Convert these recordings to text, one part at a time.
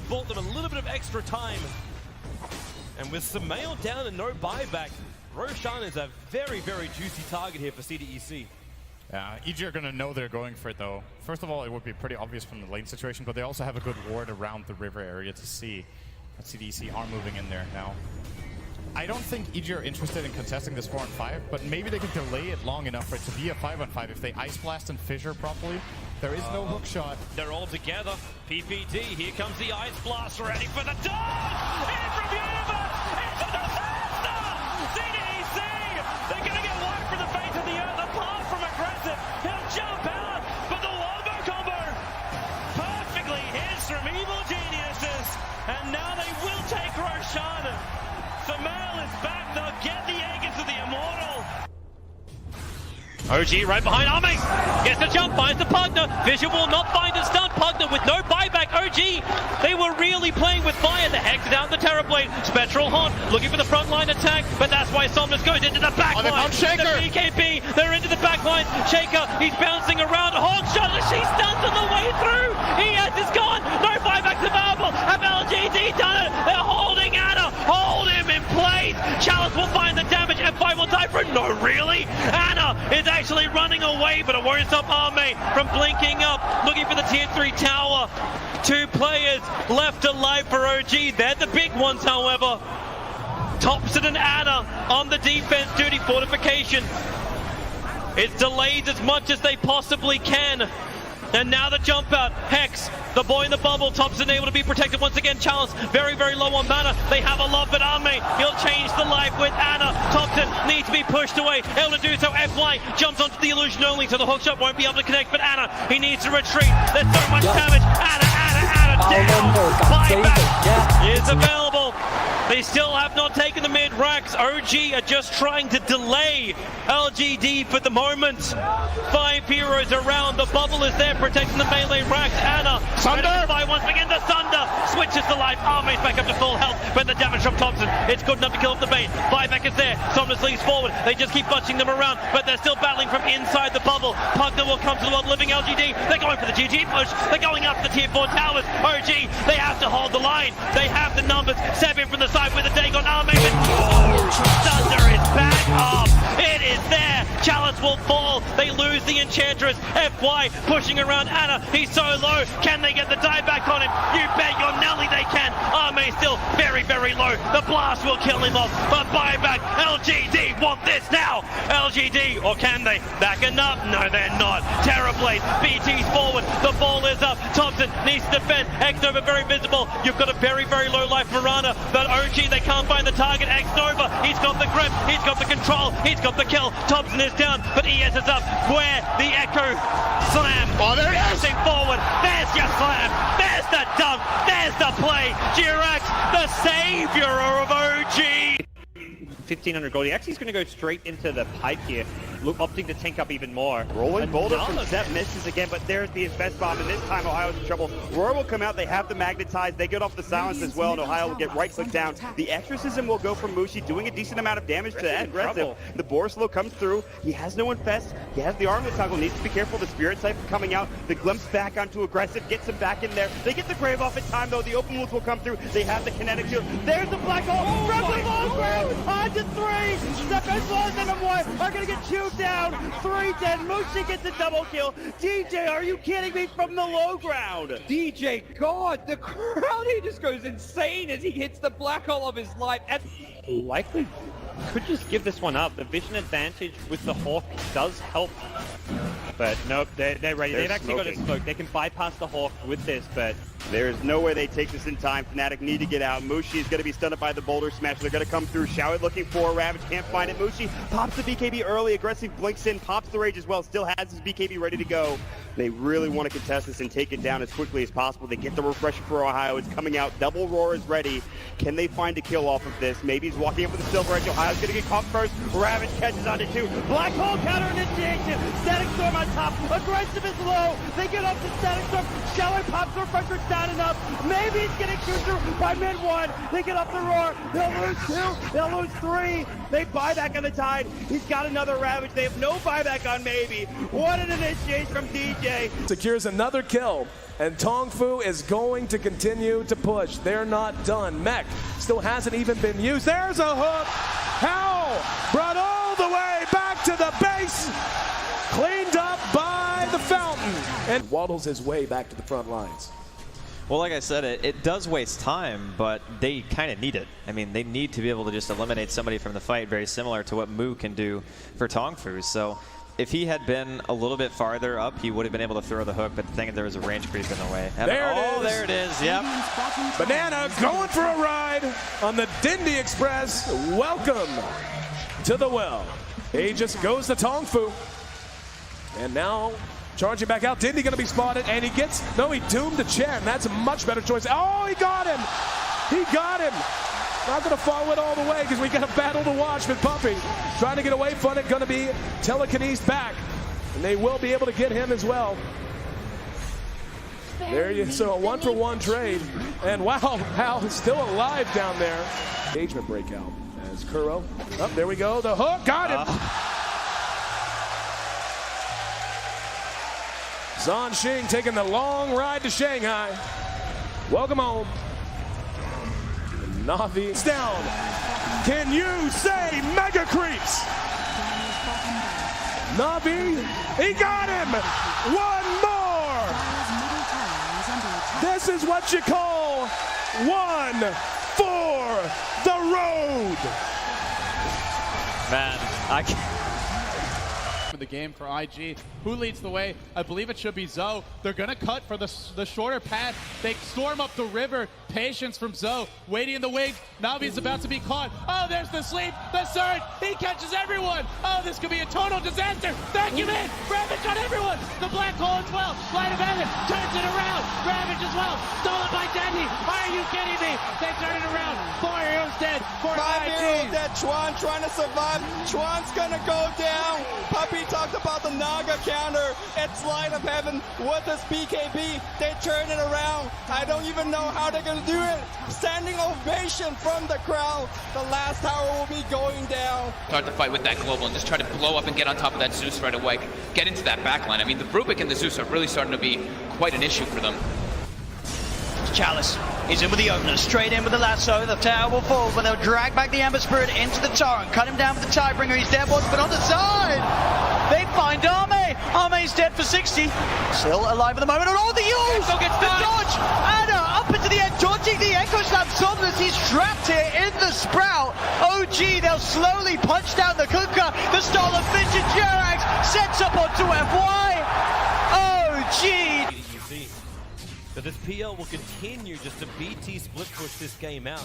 bought them a little bit of extra time. And with Samael down and no buyback, Roshan is a very, very juicy target here for CDEC. Yeah, EG are going to know they're going for it though. First of all, it would be pretty obvious from the lane situation, but they also have a good ward around the river area to see that CDEC are moving in there now. I don't think EG are interested in contesting this 4-on-5, but maybe they can delay it long enough for it to be a 5-on-5 if they Ice Blast and Fissure properly. There is no hook shot. They're all together. PPD, here comes the Ice Blast, ready for the dog! In from Universe! It's a disaster! CDEC! They're gonna get wiped from the face of the earth, apart from aggressive. He'll jump out, but the Wombo combo perfectly hits from Evil Geniuses. And now they will take Roshan. Samael is back, they'll get the egg into the Immortal. OG right behind Arme, gets the jump, finds the Pugner. Fissure will not find a stun. Pugner with no buyback. OG, they were really playing with fire. The Hex down the Terrorblade. Spectral Haunt looking for the frontline attack, but that's why Somnus goes into the back line. The BKB, they're into the back line. Shaker, he's bouncing around. Hawk shot, she stuns on the way through. ES is gone, no buybacks available. Have LGD done it? They're holding Anna, hold him in place. Chalice will find the damage, F5 will die for it. No, really? Anna is actually running away, but it won't stop Arme from blinking up, looking for the tier 3 tower. 2 players left alive for OG. They're the big ones, however. Thompson and Anna on the defense duty. Fortification. It's delayed as much as they possibly can. And now the jump out. Hex, the boy in the bubble. Thompson able to be protected once again. Chalice very, very low on mana. They have a love at Arme. He'll change the life with Anna. Thompson needs to be pushed away. Able to do so. FY jumps onto the illusion only, so the hookshot won't be able to connect. But Anna, he needs to retreat. There's so much damage. Anna down. Buyback is available. They still have not taken the mid racks. OG are just trying to delay LGD for the moment. 5 heroes around. The bubble is there protecting the melee racks. Anna, Sunder, once again the Sunder switches to life. Arme's back up to full health, but the damage from Thompson, it's good enough to kill off the bait. Buyback is there. Somnus leads forward. They just keep bunching them around, but they're still battling from inside the bubble. Pugner will come to the world living LGD. They're going for the GG push. They're going up the tier 4 towers. OG, they have to hold the line. They have the numbers. Seven from the side with a Dagon Arme. Thunder is back up. It is there. Chalice will fall. They lose the Enchantress. FY pushing around Anna. He's so low. Can they get the die back on him? You bet your Nelly they can. Arme still very, very low. The blast will kill him off. But buyback. LGD want this now. LGD, or can they? Backing up? No, they're not. Terrorblade. BT's forward. The ball is up. Thompson needs to defend. X-Nova very visible. You've got a very, very low life Marana. But OG, they can't find the target. X-Nova, he's got the grip. He's got the control. He's got the kill. Thompson is down, but ES is up. Where the Echo slam. Oh, there it is. Forward. There's your slam. There's the dunk. There's the play. Jirax, the savior of OG. 1500 gold. He actually is going to go straight into the pipe here. Opting to tank up even more. Rolling boulder from Zep misses again, but there's the invest bomb, and this time Ohio's in trouble. Roar will come out, they have the magnetize, they get off the silence as well, and Ohio will get right click down. The exorcism will go from Mushi, doing a decent amount of damage to that aggressive. The Borslow comes through, he has no infest, he has the armlet toggle, needs to be careful, the Spirit Cypher coming out, the glimpse back onto aggressive, gets him back in there. They get the Grave off in time though, the open wounds will come through, they have the kinetic shield. There's the black hole, from the long ground, on to 3, Zep as well as M1 are gonna get chewed down. 3 dead. Mushi gets a double kill. DJ, are you kidding me, from the low ground? DJ, God, the crowd, he just goes insane as he hits the black hole of his life. And Likely could just give this one up. The vision advantage with the Hawk does help. But nope, they're ready. They've actually got a smoke. They can bypass the Hawk with this, but there's no way they take this in time. Fnatic need to get out. Mushi is going to be stunned by the boulder smash. They're going to come through. Showit looking for a Ravage. Can't find it. Mushi pops the BKB early. Aggressive blinks in. Pops the Rage as well. Still has his BKB ready to go. They really want to contest this and take it down as quickly as possible. They get the refresher for Ohio. It's coming out. Double Roar is ready. Can they find a kill off of this? Maybe he's walking up with the Silver Edge. Ohio's going to get caught first. Ravage catches onto 2. Black Hole counter initiation. Static Storm on top. Aggressive is low. They get up to Static Storm. Showit pops the refresher down. not enough. Maybe he's getting chewed through by mid-1. They get up the roar. They'll lose 2. They'll lose 3. They buy back on the Tide. He's got another Ravage. They have no buyback on Maybe. What an initiation from DJ. Secures another kill, and Tongfu is going to continue to push. They're not done. Mech still hasn't even been used. There's a hook. Howell brought all the way back to the base. Cleaned up by the Fountain. And waddles his way back to the front lines. Well, like I said, it does waste time, but they kind of need it. I mean, they need to be able to just eliminate somebody from the fight, very similar to what Mu can do for Tongfu. So if he had been a little bit farther up, he would have been able to throw the hook, but the thing is there was a range creep in the way. There it is, yep. Banana going for a ride on the Dindy Express. Welcome to the well. He just goes to Tongfu. And now charging back out. Dindy going to be spotted, and he gets, no, he doomed to Chen. That's a much better choice. Oh, he got him. He got him. Not going to follow it all the way because we got a battle to watch with Puppy. Trying to get away from it. Going to be telekinesed back. And they will be able to get him as well. There you so a 1-for-1 trade. And wow, Hal is still alive down there. Engagement breakout as Kuro. Oh, there we go. The hook. Got him. Zhan Xing taking the long ride to Shanghai. Welcome home. Na'Vi is down. Can you say mega creeps? Na'Vi, he got him. One more. This is what you call one for the road. Man, I can't. The game for IG. Who leads the way? I believe it should be Zoe. They're gonna cut for the shorter path. They storm up the river. Patience from Zoe. Waiting in the wings. Na'Vi's about to be caught. Oh, there's the sleep. The surge. He catches everyone. Oh, this could be a total disaster. Vacuum in. Ravage on everyone. The black hole as well. Light of heaven turns it around. Ravage as well. Stolen by Dendy. Are you kidding me? They turn it around. 4 heroes dead. 5 heroes dead. Chuan trying to survive. Chuan's gonna go down. Puppy talked about the Naga counter. It's Light of Heaven with his BKB. They turn it around. I don't even know how they're gonna do it. Standing ovation from the crowd. The last tower will be going down. Start the fight with that global and just try to blow up and get on top of that Zeus right away. Get into that backline. I mean, the Rubik and the Zeus are really starting to be quite an issue for them. Chalice is in with the opener, straight in with the lasso. The tower will fall, but they'll drag back the Amber Spirit into the torrent, cut him down with the Tidebringer. He's dead once, but on the side, they find Arme. Arme's dead for 60. Still alive at the moment, and all the use! The dodge! Anna up into the end, dodging the Echo Slam. Somnus, he's trapped here in the Sprout. OG, they'll slowly punch down the Kunkka. The stolen Finch and Jerax sets up onto FY. OG! So this PL will continue just to BT split push this game out,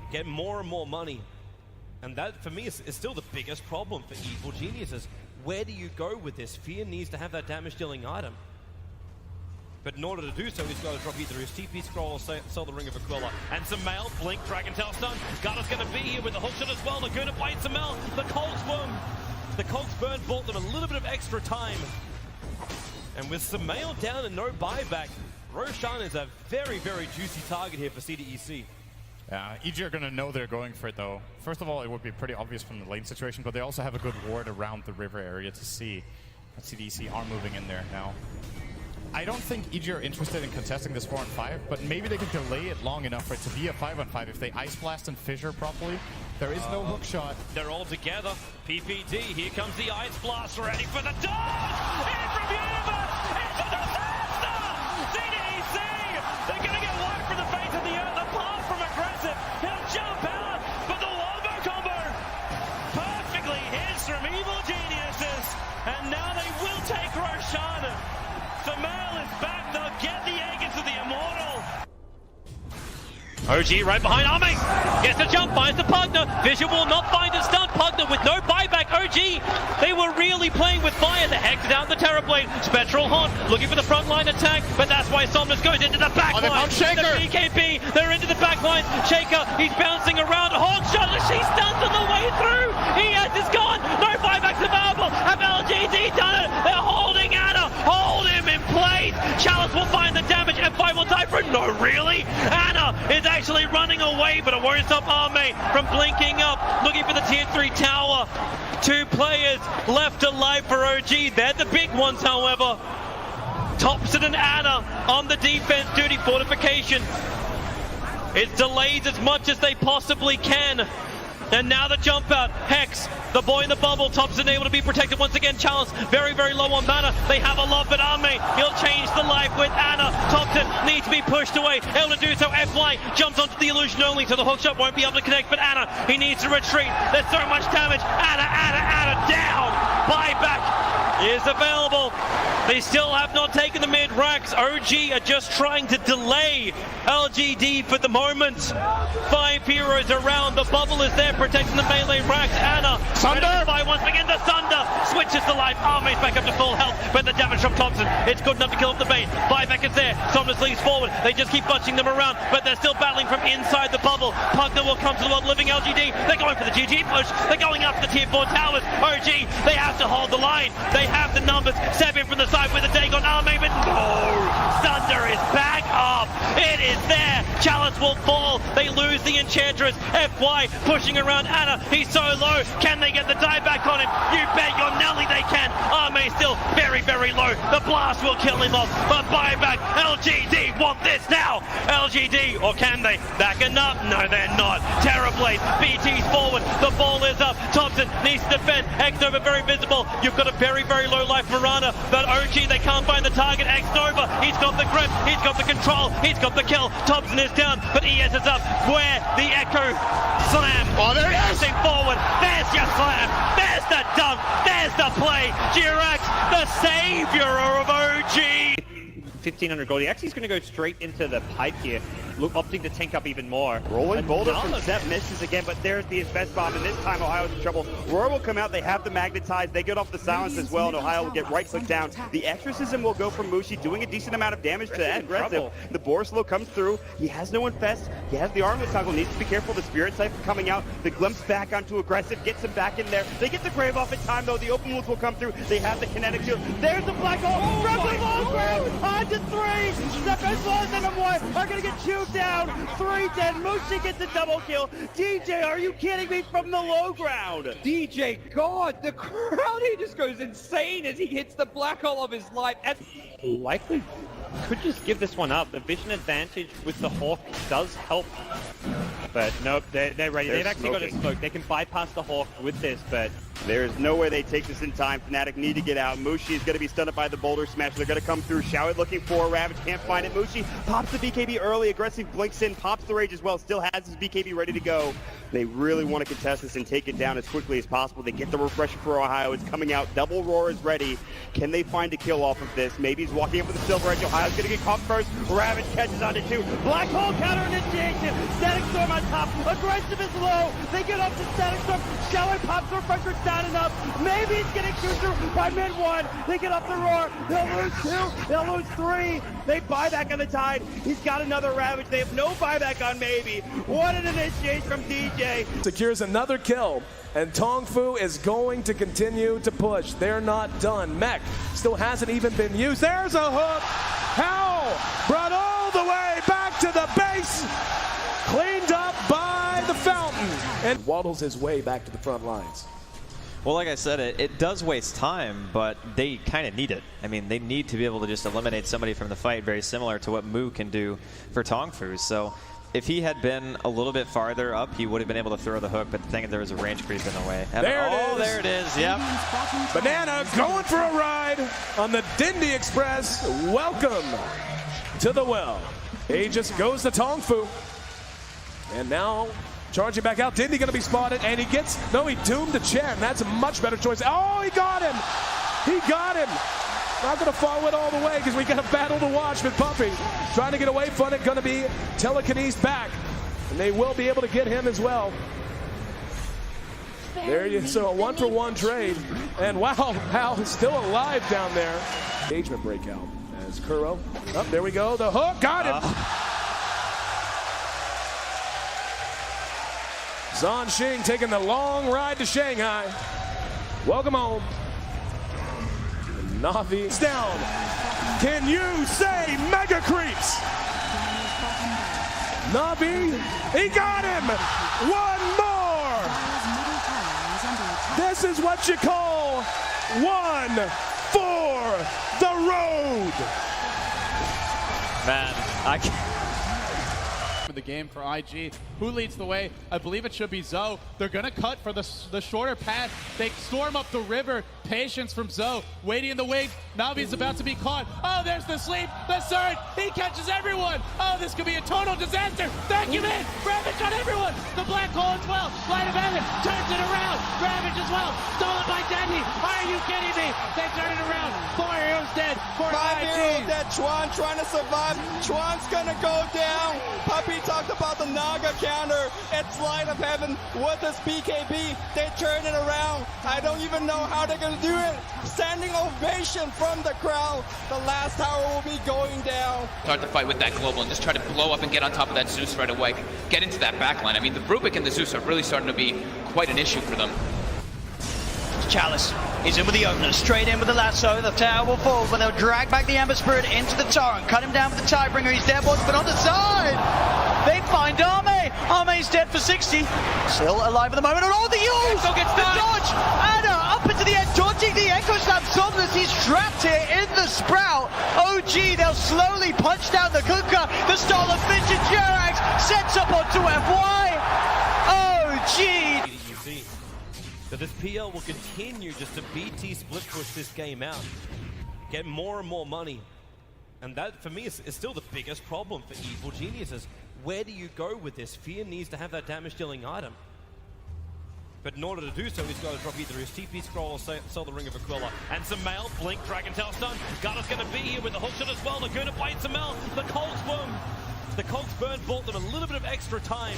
get more and more money. And that, for me, is still the biggest problem for Evil Geniuses. Where do you go with this? Fear needs to have that damage-dealing item. But in order to do so, he's got to drop either his TP scroll or sell the Ring of Aquila. And Samel, blink, Dragon Tail stun. Garda's going to be here with the hookshot as well. Laguna bites Samel. The Cogs burn bought them a little bit of extra time. And with Samel down and no buyback, Roshan is a very, very juicy target here for CDEC. Yeah, EG are going to know they're going for it, though. First of all, it would be pretty obvious from the lane situation, but they also have a good ward around the river area to see that CDEC are moving in there now. I don't think EG are interested in contesting this 4-on-5, but maybe they can delay it long enough for it to be a 5-on-5 if they Ice Blast and Fissure properly. There is no hook shot. They're all together. PPD, here comes the Ice Blast, ready for the dodge! In from Universe! It's a disaster! CDEC! They're gonna get wiped from the face of the earth, apart from aggressive. He'll jump out, but the Wombo combo perfectly hits from Evil Geniuses. And now they will take Roshan. Samel is back, they'll get the egg into the Immortal. OG right behind Arme. Gets the jump, finds the Pugner. Vision will not find a stun. Pugner with no buyback. OG, they were really playing with fire. The Hex down the Terrorblade. Spectral Haunt looking for the frontline attack, but that's why Somnus goes into the backline. The BKB, they're into the backline. Shaker, he's bouncing around. Hawkshot, she stuns on the way through. Is gone. No buybacks available. Have LGD done it? They're holding Anna. Hold him in place. Chalice will find the damage and F5 will die for it. No, really? Anna is actually running away, but it won't stop Arme from blinking up, looking for the tier 3 tower. 2 players left alive for OG. They're the big ones, however. Thompson and Anna on the defense duty. Fortification. It's delayed as much as they possibly can. And now the jump out. Hex, the boy in the bubble. Thompson able to be protected once again. Chalice very, very low on mana. They have a lot, but Arme, he'll change the life with Anna. Thompson needs to be pushed away. Able to do so. FY jumps onto the illusion only, so the hookshot won't be able to connect. But Anna, he needs to retreat. There's so much damage. Anna down. Buyback is available. They still have not taken the mid racks. OG are just trying to delay LGD for the moment. 5 heroes around. The bubble is there protecting the melee racks. Anna, Sunder by once again. The Sunder switches the life. Arme's back up to full health, but the damage from Thompson, it's good enough to kill off the bait. Buyback is there. Somnus leads forward. They just keep bunching them around, but they're still battling from inside the bubble. Pugner will come to the world living LGD. They're going for the GG push. They're going up the tier 4 towers. OG, they have to hold the line. They have the numbers. Seven from the side with a take on Arme, but no! Sunder is back up. It is there. Chalice will fall. They lose the Enchantress. FY pushing around Anna. He's so low. Can they get the dieback on him? You bet your Nelly they can. Arme still very, very low. The blast will kill him off. But buyback. LGD want this now. LGD, or can they? Backing up? No, they're not. Terrorblade. BT's forward. The ball is up. Thompson needs to defend. X-Nova very visible. You've got a very, very low life Marana. But OG, they can't find the target. X-Nova, he's got the grip. He's got the control. He's got the kill. Thompson is down, but ES is up. Where the Echo slam. Oh, there it is. Forward. There's your slam. There's the dunk. There's the play. Jirax, the savior of OG. 1500 gold. He actually is going to go straight into the pipe here. Look, opting to tank up even more. Rolling boulder from Zep misses again, but there's the invest bomb, and this time Ohio's in trouble. Roar will come out, they have the magnetize, they get off the silence as well, and Ohio will get right click down. The exorcism will go from Mushi, doing a decent amount of damage to that aggressive. The Borslow comes through, he has no infest, he has the armlet toggle, needs to be careful, the Spirit Cypher coming out, the glimpse back onto aggressive, gets him back in there. They get the Grave off in time though, the open wounds will come through, they have the kinetic shield. There's the black hole, from the low ground, on to 3, Zep as well as M1 are gonna get chewed down. 3 dead. Mushi gets a double kill. DJ, are you kidding me? From the low ground. DJ, God, the crowd, he just goes insane as he hits the black hole of his life. And likely could just give this one up. The vision advantage with the Hawk does help. But nope, they're ready. They've actually got a smoke. They can bypass the Hawk with this, but there's no way they take this in time. Fnatic need to get out. Mushi is going to be stunned by the boulder smash. They're going to come through. Showit looking for a Ravage. Can't find it. Mushi pops the BKB early. Aggressive blinks in. Pops the Rage as well. Still has his BKB ready to go. They really want to contest this and take it down as quickly as possible. They get the refresher for Ohio. It's coming out. Double Roar is ready. Can they find a kill off of this? Maybe he's walking up with the Silver Edge. Ohio's going to get caught first. Ravage catches onto 2. Black Hole counter initiation. Static Storm on top. Aggressive is low. They get up to Static Storm. Showit pops the refresher down enough. Maybe it's getting chewed through by mid 1. They get up the Roar. They'll lose 2. They'll lose 3. They buy back on the Tide. He's got another Ravage. They have no buyback on Maybe. What an initiate from DJ. Secures another kill, and Tongfu is going to continue to push. They're not done. Mech still hasn't even been used. There's a hook. Howl brought all the way back to the base. Cleaned up by the fountain. And waddles his way back to the front lines. Well, like I said, it does waste time, but they kind of need it. I mean, they need to be able to just eliminate somebody from the fight, very similar to what Mu can do for Tongfu. So if he had been a little bit farther up, he would have been able to throw the hook, but the thing is there was a range creep in the way. There it is, yep. Banana going for a ride on the Dindy Express. Welcome to the well. Aegis goes to Tongfu. And now charging back out. Dindy going to be spotted, and he gets, no, he doomed the Chen. That's a much better choice. Oh, he got him. He got him. Not going to follow it all the way because we got a battle to watch with Puppy. Trying to get away from it. Going to be telekinesed back. And they will be able to get him as well. There you so a 1-for-1 trade. And wow, Hal is still alive down there. Engagement breakout as Kuro. Oh, there we go. The hook. Got him. Zhan Xing taking the long ride to Shanghai. Welcome home. Navi is down. Can you say mega creeps? Navi, he got him! One more! This is what you call one for the road! Man, I can't. The game for IG. Who leads the way? I believe it should be Zoe. They're gonna cut for the shorter path. They storm up the river. Patience from Zoe. Waiting in the wings. Navi's about to be caught. Oh, there's the sleep. The surge. He catches everyone. Oh, this could be a total disaster. Vacuum in. Ravage on everyone. The black hole as well. Light of heaven turns it around. Ravage as well. Stolen by Dendy. Are you kidding me? They turn it around. 4 heroes dead. 5 heroes dead. Chuan trying to survive. Chuan's gonna go down. Puppy talked about the Naga counter. It's Light of Heaven with his BKB. They turn it around. I don't even know how they're gonna do it. Standing ovation from the crowd. The last tower will be going down. Start the fight with that global and just try to blow up and get on top of that Zeus right away. Get into that backline. I mean, the Rubik and the Zeus are really starting to be quite an issue for them. Chalice is in with the opener, straight in with the lasso. The tower will fall, but they'll drag back the Amber Spirit into the torrent, cut him down with the Tidebringer. He's dead, but on the side. They find Arme. Arme's dead for 60. Still alive at the moment. And all the use! The dodge! Anna up into the edge, dodging the Echo Slam. Somnus, he's trapped here in the Sprout. OG, they'll slowly punch down the Kuka. The stolen Finch and Jerax sets up onto FY. OG! So this PL will continue just to BT split push this game out, get more and more money. And that, for me, is still the biggest problem for Evil Geniuses. Where do you go with this? Fear needs to have that damage-dealing item. But in order to do so, he's got to drop either his TP scroll or sell the Ring of Aquila. And Samel, Blink, Dragon Tail stun. Garda's going to be here with the hookshot as well. Laguna bites Samel. The Cogs Burn bought them a little bit of extra time.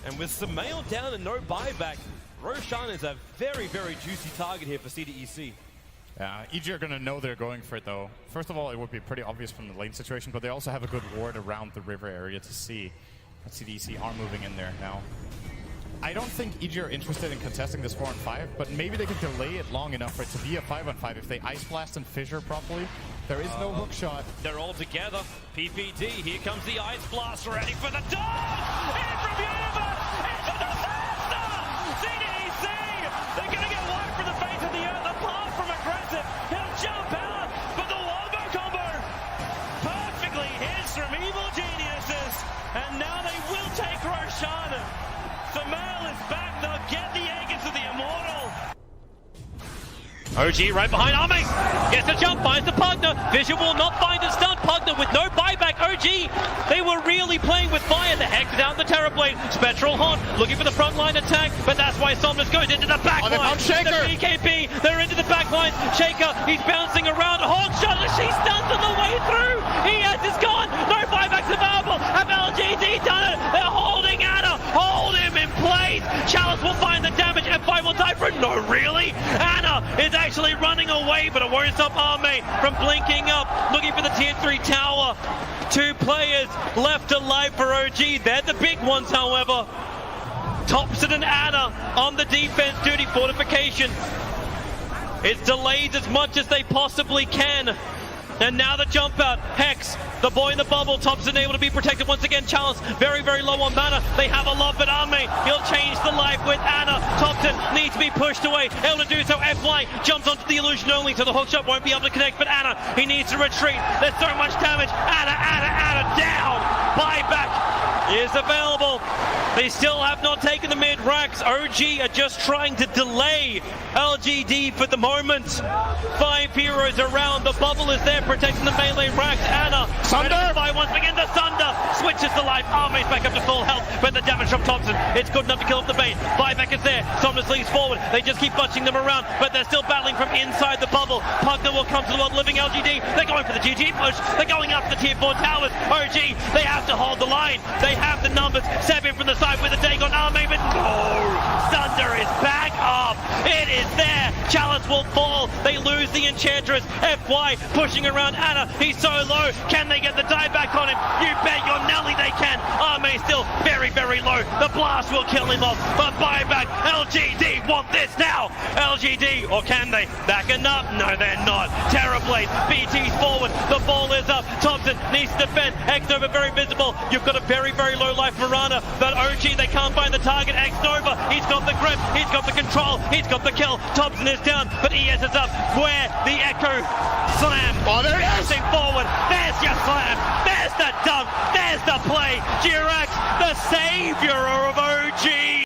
And with Samel down and no buyback, Roshan is a very, very juicy target here for CDEC. EG are going to know they're going for it, though. First of all, it would be pretty obvious from the lane situation, but they also have a good ward around the river area to see that CDEC are moving in there now. I don't think EG are interested in contesting this 4-on-5, but maybe they can delay it long enough for it to be a 5-on-5 if they Ice Blast and Fissure properly. There is no hook shot. They're all together. PPD, here comes the Ice Blast, ready for the dog! In from Universe! It's a disaster! CDEC! They're gonna get wiped from the face of the earth, apart from aggressive. He'll jump out, but the Wombo combo perfectly hits from Evil Geniuses. And now they will take Roshan. Samel is back, they'll get the egg into the Immortal. OG right behind Arme. Gets a jump, finds the Pugner. Vision will not find a stun. Pugner with no buyback. OG, they were really playing with fire. The Hex down the Terrorblade. Spectral Haunt looking for the frontline attack, but that's why Somnus goes into the backline. The BKB, they're into the backline. Shaker, he's bouncing around. Hawk shot, she stuns on the way through. Is gone. No buybacks available. Have LGD done it? They're holding Anna. Hold him in place. Chalice will find the damage. F5 will die for it. No, really? Anna is actually running away, but it won't stop Arme from blinking up, looking for the tier 3 tower. 2 players left alive for OG. They're the big ones, however. Thompson and Anna on the defense duty. Fortification. It's delayed as much as they possibly can. And now the jump out. Hex, the boy in the bubble. Thompson able to be protected once again. Chalice very, very low on mana. They have a love, but Arme, he'll change the life with Anna. Thompson needs to be pushed away. Able to do so. FY jumps onto the illusion only, so the hookshot won't be able to connect. But Anna, he needs to retreat. There's so much damage. Anna down. Buyback is available. They still have not taken the mid racks. OG are just trying to delay LGD for the moment. 5 heroes around. The bubble is there protecting the melee racks. Anna, Sunder by once again. The Sunder switches the life. Arme's back up to full health, but the damage from Thompson, it's good enough to kill off the bait. Buyback is there. Somnus leads forward. They just keep bunching them around, but they're still battling from inside the bubble. Pugner will come to the world living LGD. They're going for the GG push. They're going up the tier 4 towers. OG, they have to hold the line. They have the numbers. Seven from the side with a take on Arme, but no! Sunder is back up. It is there. Chalice will fall. They lose the Enchantress. FY pushing around Anna. He's so low. Can they get the die back on him? You bet your Nelly they can. Arme still very very, very low. The blast will kill him off, but buyback. LGD want this now. LGD, or can they? Backing up? No, they're not. Terrorblade, BT's forward. The ball is up. Thompson needs to defend. X-Nova very visible. You've got a very, very low life Marana, but OG, they can't find the target. X-Nova, he's got the grip, he's got the control, he's got the kill. Thompson is down, but ES is up. Where the Echo slam. Oh, there he is. Forward. There's your slam. There's the dunk. There's the play. Jirax, the savior of OG.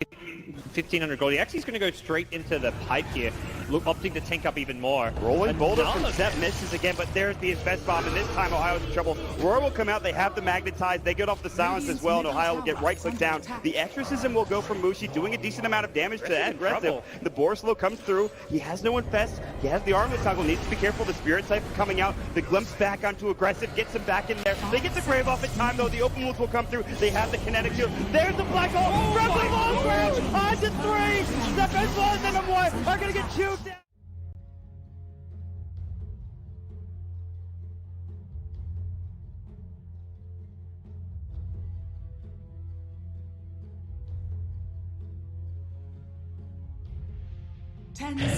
1,500 gold. He actually is going to go straight into the pipe here, opting to tank up even more. Rolling boulder from Zep misses again, but there's the best bomb, and this time Ohio's in trouble. Roar will come out, they have the magnetize, they get off the silence as well, and Ohio will get right-click down. The exorcism will go from Mushi, doing a decent amount of damage to end. Aggressive. The Borslow comes through, he has no infest, he has the armless toggle, needs to be careful, the Spirit Siphon coming out, the glimpse back onto aggressive, gets him back in there. They get the Grave off in time though, the open wounds will come through, they have the kinetic shield. There's the black hole, from the long range, on to 3, Zep as well as NM1 are gonna get chewed down.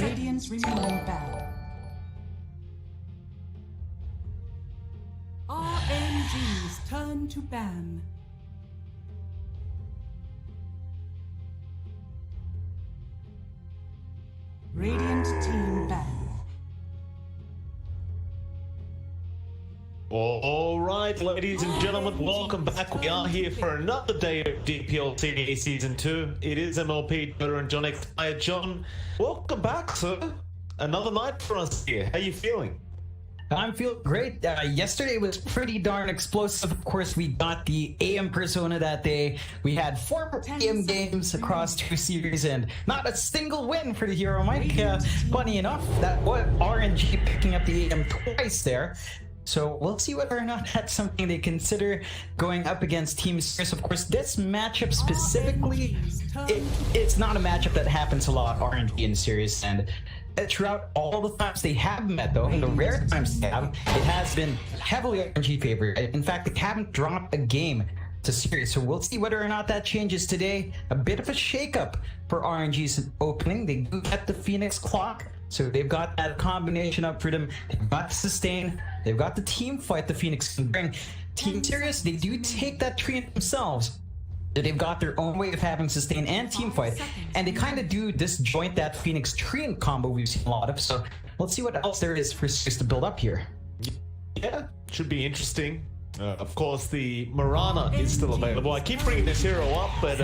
Radiance remain bound. RNG's turn to ban. Radiant team ban. All right, ladies and gentlemen, welcome back. We are here for another day of DPL-CDA Season 2. It is MLP, Dota and John X. Hi, John. Welcome back, sir. Another night for us here. How you feeling? I'm feeling great. Yesterday was pretty darn explosive. Of course, we got the AM persona that day. We had 4 AM games across 2 series and not a single win for the Hero Mike. Funny enough, that was RNG picking up the AM twice there. So we'll see whether or not that's something they consider going up against Team Sirius. Of course, this matchup specifically, it's not a matchup that happens a lot, RNG and Sirius, and throughout all the times they have met, though, and the rare times they have, it has been heavily RNG favored. In fact, they haven't dropped a game to Sirius, so we'll see whether or not that changes today. A bit of a shakeup for RNG's opening. They do get the Phoenix clock, so they've got that combination up for them. They've got the sustain, they've got the team fight the Phoenix can bring. Team Sirius, they do take that treant themselves. They've got their own way of having sustain and team fight, and they kind of do disjoint that Phoenix treant combo we've seen a lot of, so let's see what else there is for Sirius to build up here. Yeah, should be interesting. Of course, the Marana is still available. I keep bringing this hero up, but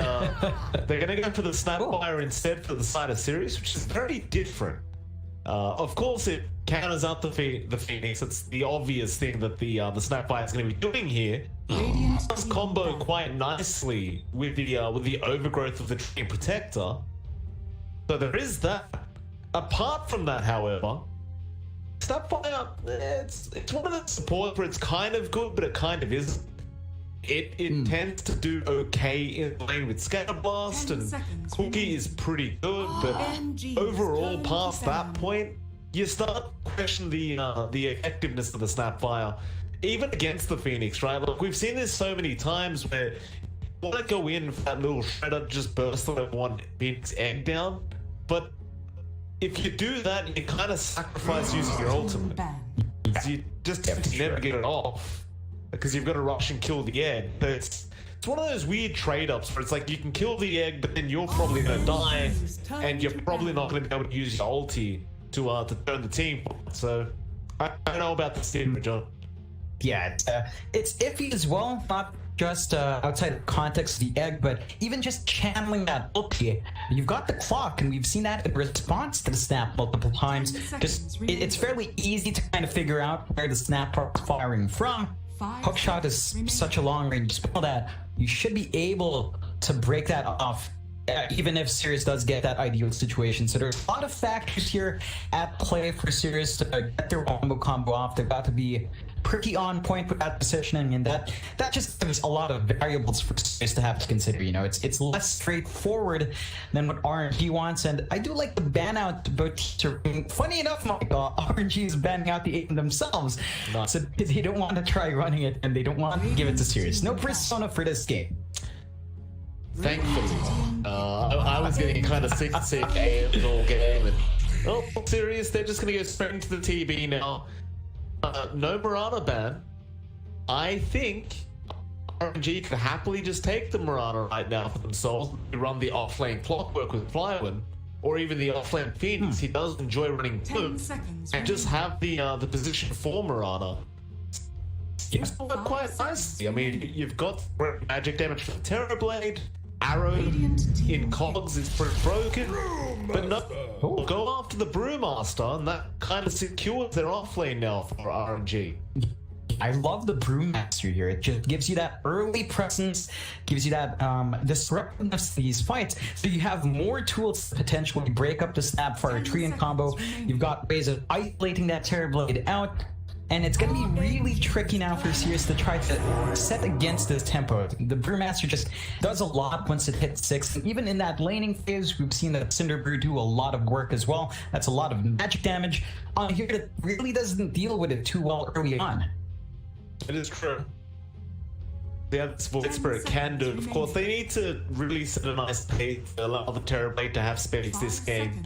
they're going to go for the Snapfire instead for the side of Sirius, which is very different. Of course, it counters out the Phoenix. It's the obvious thing that the Snapfire is going to be doing here. It does combo quite nicely with the overgrowth of the Tree Protector. So there is that. Apart from that, however, Snapfire, it's one of the supports where it's kind of good, but it kind of isn't. It tends to do okay in lane with Scatterblast, and Cookie is pretty good, but overall, past that point, you start questioning the effectiveness of the Snapfire, even against the Phoenix, right? Look, we've seen this so many times where you want to go in for that little shredder, just burst that one Phoenix egg down, but if you do that, you kind of sacrifice using your ultimate. You just never get it off, because you've got to rush and kill the egg. But it's one of those weird trade-ups where it's like you can kill the egg, but then you're probably going to die, and you're probably not going to be able to use your ulti to turn the team. So I don't know about this team, John. Yeah, it's iffy as well, not just outside the context of the egg, but even just channeling that ulti. You've got the clock, and we've seen that in response to the snap multiple times. Just it's fairly easy to kind of figure out where the snap is firing from. Hookshot is such a long range spell that you should be able to break that off, even if Sirius does get that ideal situation. So there's a lot of factors here at play for Sirius to get their combo off. They've got to be pretty on point with that positioning, and that just gives a lot of variables for Sirius to have to consider. You know, it's less straightforward than what RNG wants, and I do like the ban out Bo3. Funny enough, Mike, RNG is banning out the aim themselves, so they don't want to try running it, and they don't want to give it to Sirius. No persona for this game. thankfully. I was getting kind of sick AMs all game, and oh, Sirius, they're just going to go straight into the TB now. No Mirana ban. I think RNG could happily just take the Mirana right now for themselves. Run the offlane Clockwork with Flywind, or even the offlane Phoenix. He does enjoy running blue, and just have the position for Mirana. Seems to work quite nicely. I mean, you've got magic damage from Terrorblade. Arrow in cogs is pretty broken, but no, go after the Brewmaster, and that kind of secures their offlane now for RNG. I love the Brewmaster here. It just gives you that early presence, gives you that disruptiveness to these fights, so you have more tools to potentially break up the Snapfire Treant combo. You've got ways of isolating that Terrorblade out, and it's going to be really tricky now for Sirius to try to set against this tempo. The Brewmaster just does a lot once it hits 6. And even in that laning phase, we've seen that Cinder Brew do a lot of work as well. That's a lot of magic damage on here that really doesn't deal with it too well early on. It is true. Yeah, this Void Spirit can do it. Of course, they need to really set a nice pace to allow the Terrorblade to have space this game.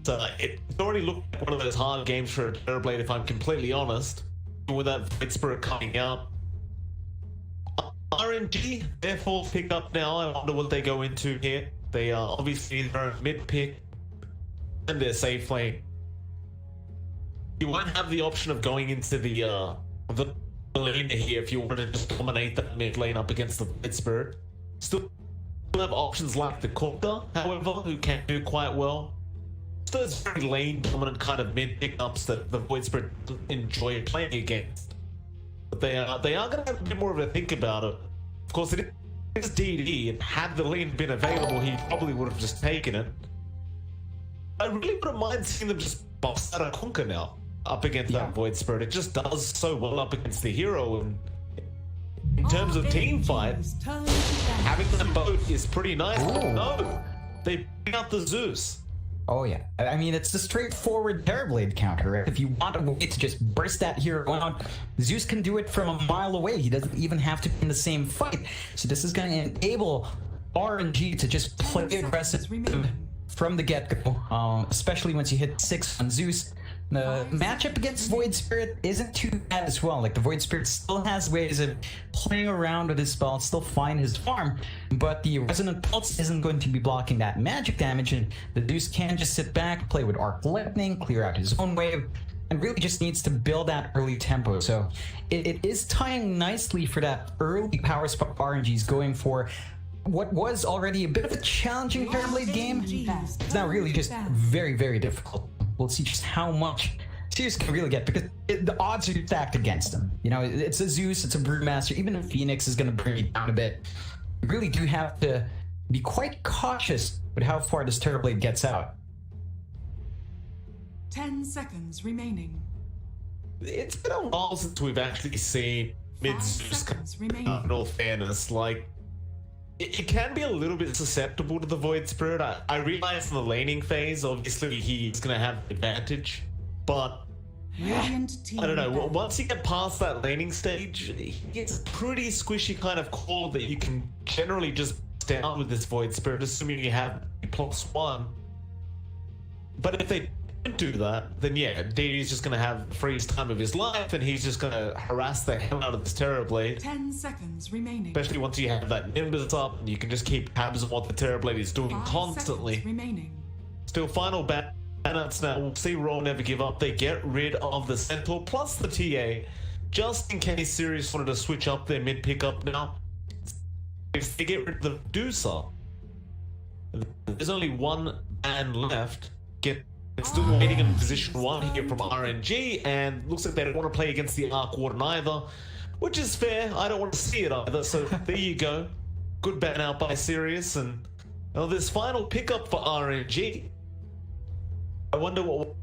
So it already looked like one of those hard games for a Terrorblade, if I'm completely honest. With that Void Spirit coming out. RNG, their full pick up now. I wonder what they go into here. They are obviously their mid pick and their safe lane. You won't have the option of going into the lane here if you want to just dominate that mid lane up against the Void Spirit. Still have options like the Copter, however, who can do quite well. Still those very lane dominant kind of mid pickups that the Void Spirit enjoy playing against. But they are going to have a bit more of a think about it. Of course, it is DD, and had the lane been available, he probably would have just taken it. I really wouldn't mind seeing them just bust out a Conquer now up against that Void Spirit. It just does so well up against the hero, and in terms of team fight, having that boat is pretty nice. But no, they bring out the Zeus. Oh yeah, I mean, it's the straightforward Terrorblade counter, right? If you want a way to just burst that hero out, Zeus can do it from a mile away. He doesn't even have to be in the same fight. So this is going to enable RNG to just play aggressive from the get-go, especially once you hit 6 on Zeus. The matchup against Void Spirit isn't too bad as well. Like, the Void Spirit still has ways of playing around with his spell, still find his farm, but the Resonant Pulse isn't going to be blocking that magic damage, and the Deuce can just sit back, play with Arc Lightning, clear out his own wave, and really just needs to build that early tempo. So it is tying nicely for that early power spot RNG's going for. What was already a bit of a challenging Terrorblade game is now really just very, very difficult. We'll see just how much Sirius can really get, because the odds are stacked against him. You know, it's a Zeus, it's a Brewmaster, even a Phoenix is going to bring it down a bit. You really do have to be quite cautious with how far this Terrorblade gets out. 10 seconds remaining. It's been a while since we've actually seen mid-Zeus in all fairness. Like, it can be a little bit susceptible to the Void Spirit. I realize in the laning phase, obviously he's going to have the advantage, but I don't know, once you get past that laning stage, it's a pretty squishy kind of call that you can generally just down with this Void Spirit, assuming you have +1. But if they don't do that, then yeah, DD's just going to have the freeze time of his life, and he's just going to harass the hell out of this Terrorblade. 10 seconds remaining. Especially once you have that Nimbus up, and you can just keep tabs on what the Terrorblade is doing constantly. Still, final bannouts now. We'll see Raw never give up. They get rid of the Centaur plus the TA, just in case Sirius wanted to switch up their mid pickup now. If they get rid of the Medusa, there's only one ban left. It's still waiting in position 1 here from RNG, and looks like they don't want to play against the Arc Warden either, which is fair. I don't want to see it either, so there you go. Good ban out by Sirius, and now this final pickup for RNG. I wonder what...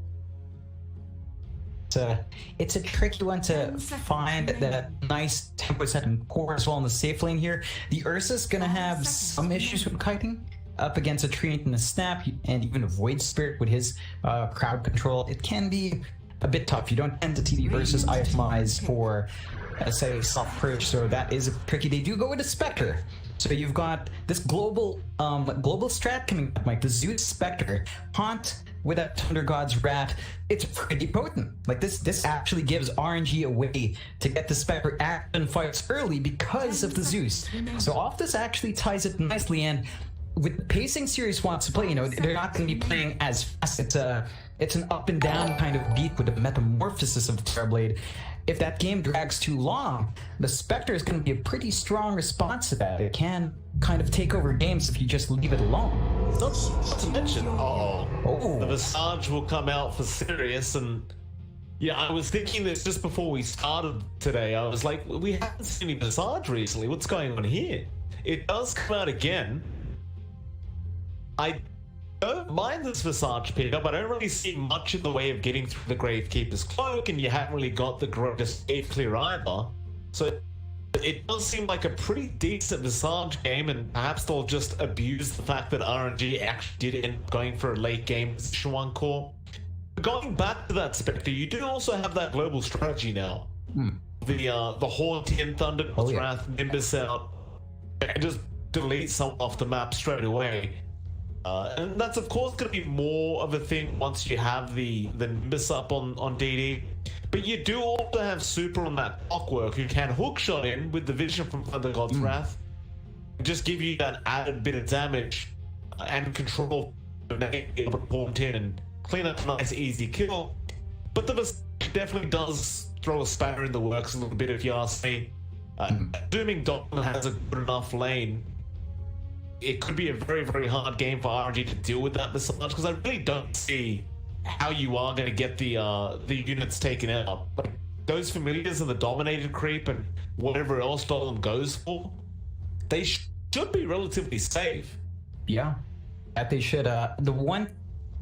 It's a tricky one to find that nice tempo set and core as well in the safe lane here. The Ursa's gonna have some issues with kiting up against a Treant and a Snap, and even a Void Spirit with his crowd control. It can be a bit tough. You don't tend to see the Ursa's itemize for, say, soft approach, so that is tricky. They do go with a Spectre, So you've got this global strat coming up, like the Zeus Spectre, Haunt with that Thunder God's Wrath. It's pretty potent. Like this actually gives RNG a way to get the Spectre active and fights early because of the Zeus. So off this actually ties it nicely, and with the pacing Sirius wants to play, you know, they're not going to be playing as fast. It's an up and down kind of beat with the metamorphosis of the Terrorblade. If that game drags too long, the Spectre is going to be a pretty strong response to that. It can kind of take over games if you just leave it alone. Not to mention, the Visage will come out for Sirius, and yeah, I was thinking this just before we started today. I was like, we haven't seen any Visage recently. What's going on here? It does come out again. I don't mind this Visage pickup. I don't really see much in the way of getting through the Gravekeeper's Cloak, and you haven't really got the greatest gate clear either. So it does seem like a pretty decent Visage game, and perhaps they'll just abuse the fact that RNG actually did end up going for a late game position 1 core. Going back to that Spectre, you do also have that global strategy now. The Haunting, Thunder God's Wrath, Nimbus out, and just delete someone off the map straight away. And that's of course going to be more of a thing once you have the Nimbus up on DD. But you do also have Super on that Clockwork who can hookshot in with the vision from Thunder God's Wrath. And just give you that added bit of damage and control of able to point in and clean up a nice easy kill. But the Visage definitely does throw a spanner in the works a little bit if you ask me. Assuming Dolan has a good enough lane, it could be a very, very hard game for RNG to deal with that Visage, because I really don't see how you are going to get the units taken out. Like, those familiars and the dominated creep and whatever else Dolan goes for, they should be relatively safe. Yeah, that they should. The one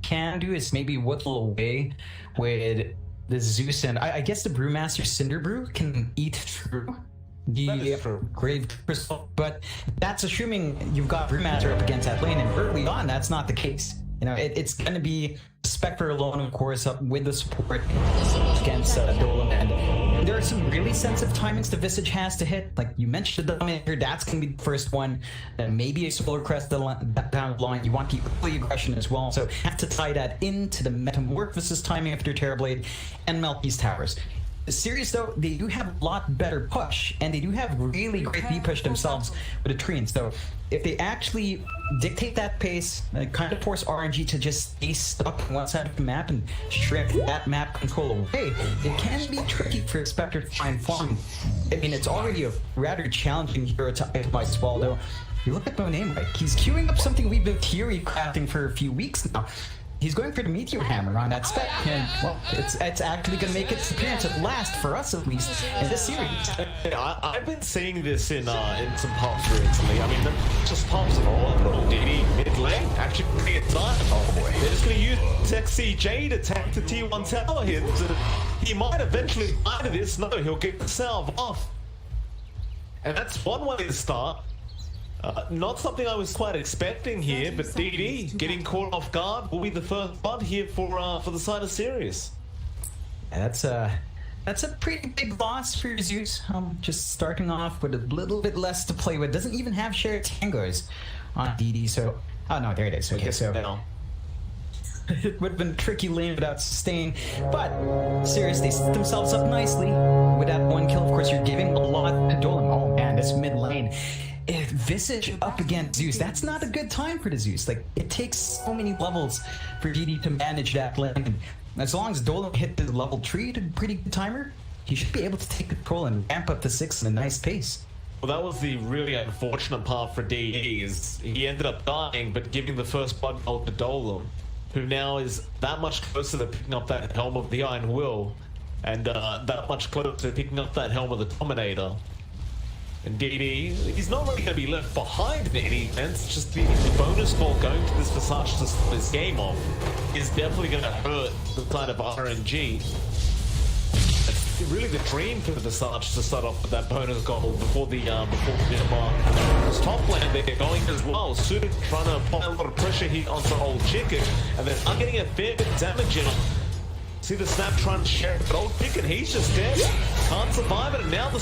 can do is maybe whittle away with the Zeus, and I guess the Brewmaster Cinder Brew can eat through the Grave Crystal, but that's assuming you've got Brewmaster up against that lane, and early on that's not the case. You know, it's going to be Spectre alone, of course, up with the support against Dolan, and there are some really sensitive timings the Visage has to hit. Like you mentioned, the Dominator, that's going to be the first one, and maybe a Solar Crest down the line. You want the early aggression as well, so have to tie that into the Metamorphosis timing after Terrorblade and melt these towers. Sirius, though, they do have a lot better push, and they do have really great D-push themselves with the Treants. So if they actually dictate that pace, kind of force RNG to just stay stuck on one side of the map and strip that map control away, it can be tricky for Spectre to try and farm. I mean, it's already a rather challenging hero to itemize as well, though. You look at Bo3, right? He's queuing up something we've been theory crafting for a few weeks now. He's going for the Meteor Hammer on that spec, and well, it's actually going to make its appearance at last, for us at least, in this series. I've been seeing this in some pubs recently. I mean, just pubs at all. DD mid lane, actually pretty exciting. Oh boy. They're just going to use Tech CJ to tank the T1 tower here. He might eventually find this. No, he'll get the salve off. And that's one way to start. Not something I was quite expecting here, but DD getting caught off guard will be the first one here for the side of Sirius. That's a pretty big loss for Zeus. Just starting off with a little bit less to play with. Doesn't even have shared tangos on DD, so... Oh no, there it is. Okay, so... It would have been a tricky lane without sustain, but Sirius, they set themselves up nicely. With that one kill, of course, you're giving a lot to Dolan. Oh man, this mid lane. Visage up against Zeus, that's not a good time for the Zeus. Like, it takes so many levels for DD to manage that lane. As long as Dolan hit the level 3 at a pretty good timer, he should be able to take control and ramp up to 6 in a nice pace. Well, that was the really unfortunate part for DD, is he ended up dying, but giving the first blood gold to Dolan, who now is that much closer to picking up that Helm of the Iron Will, and that much closer to picking up that Helm of the Dominator. And DD, he's not really going to be left behind in any sense, just the bonus ball going to this Visage to start this game off is definitely going to hurt the side of RNG. It's really the dream for the Visage to start off with that bonus goal before the this top lane they're going as well. Suited trying to apply a lot of pressure here onto old Chicken, and then I'm getting a fair bit of damage in. See the snap trying to share it, but old Chicken, he's just dead. Can't survive it, and now the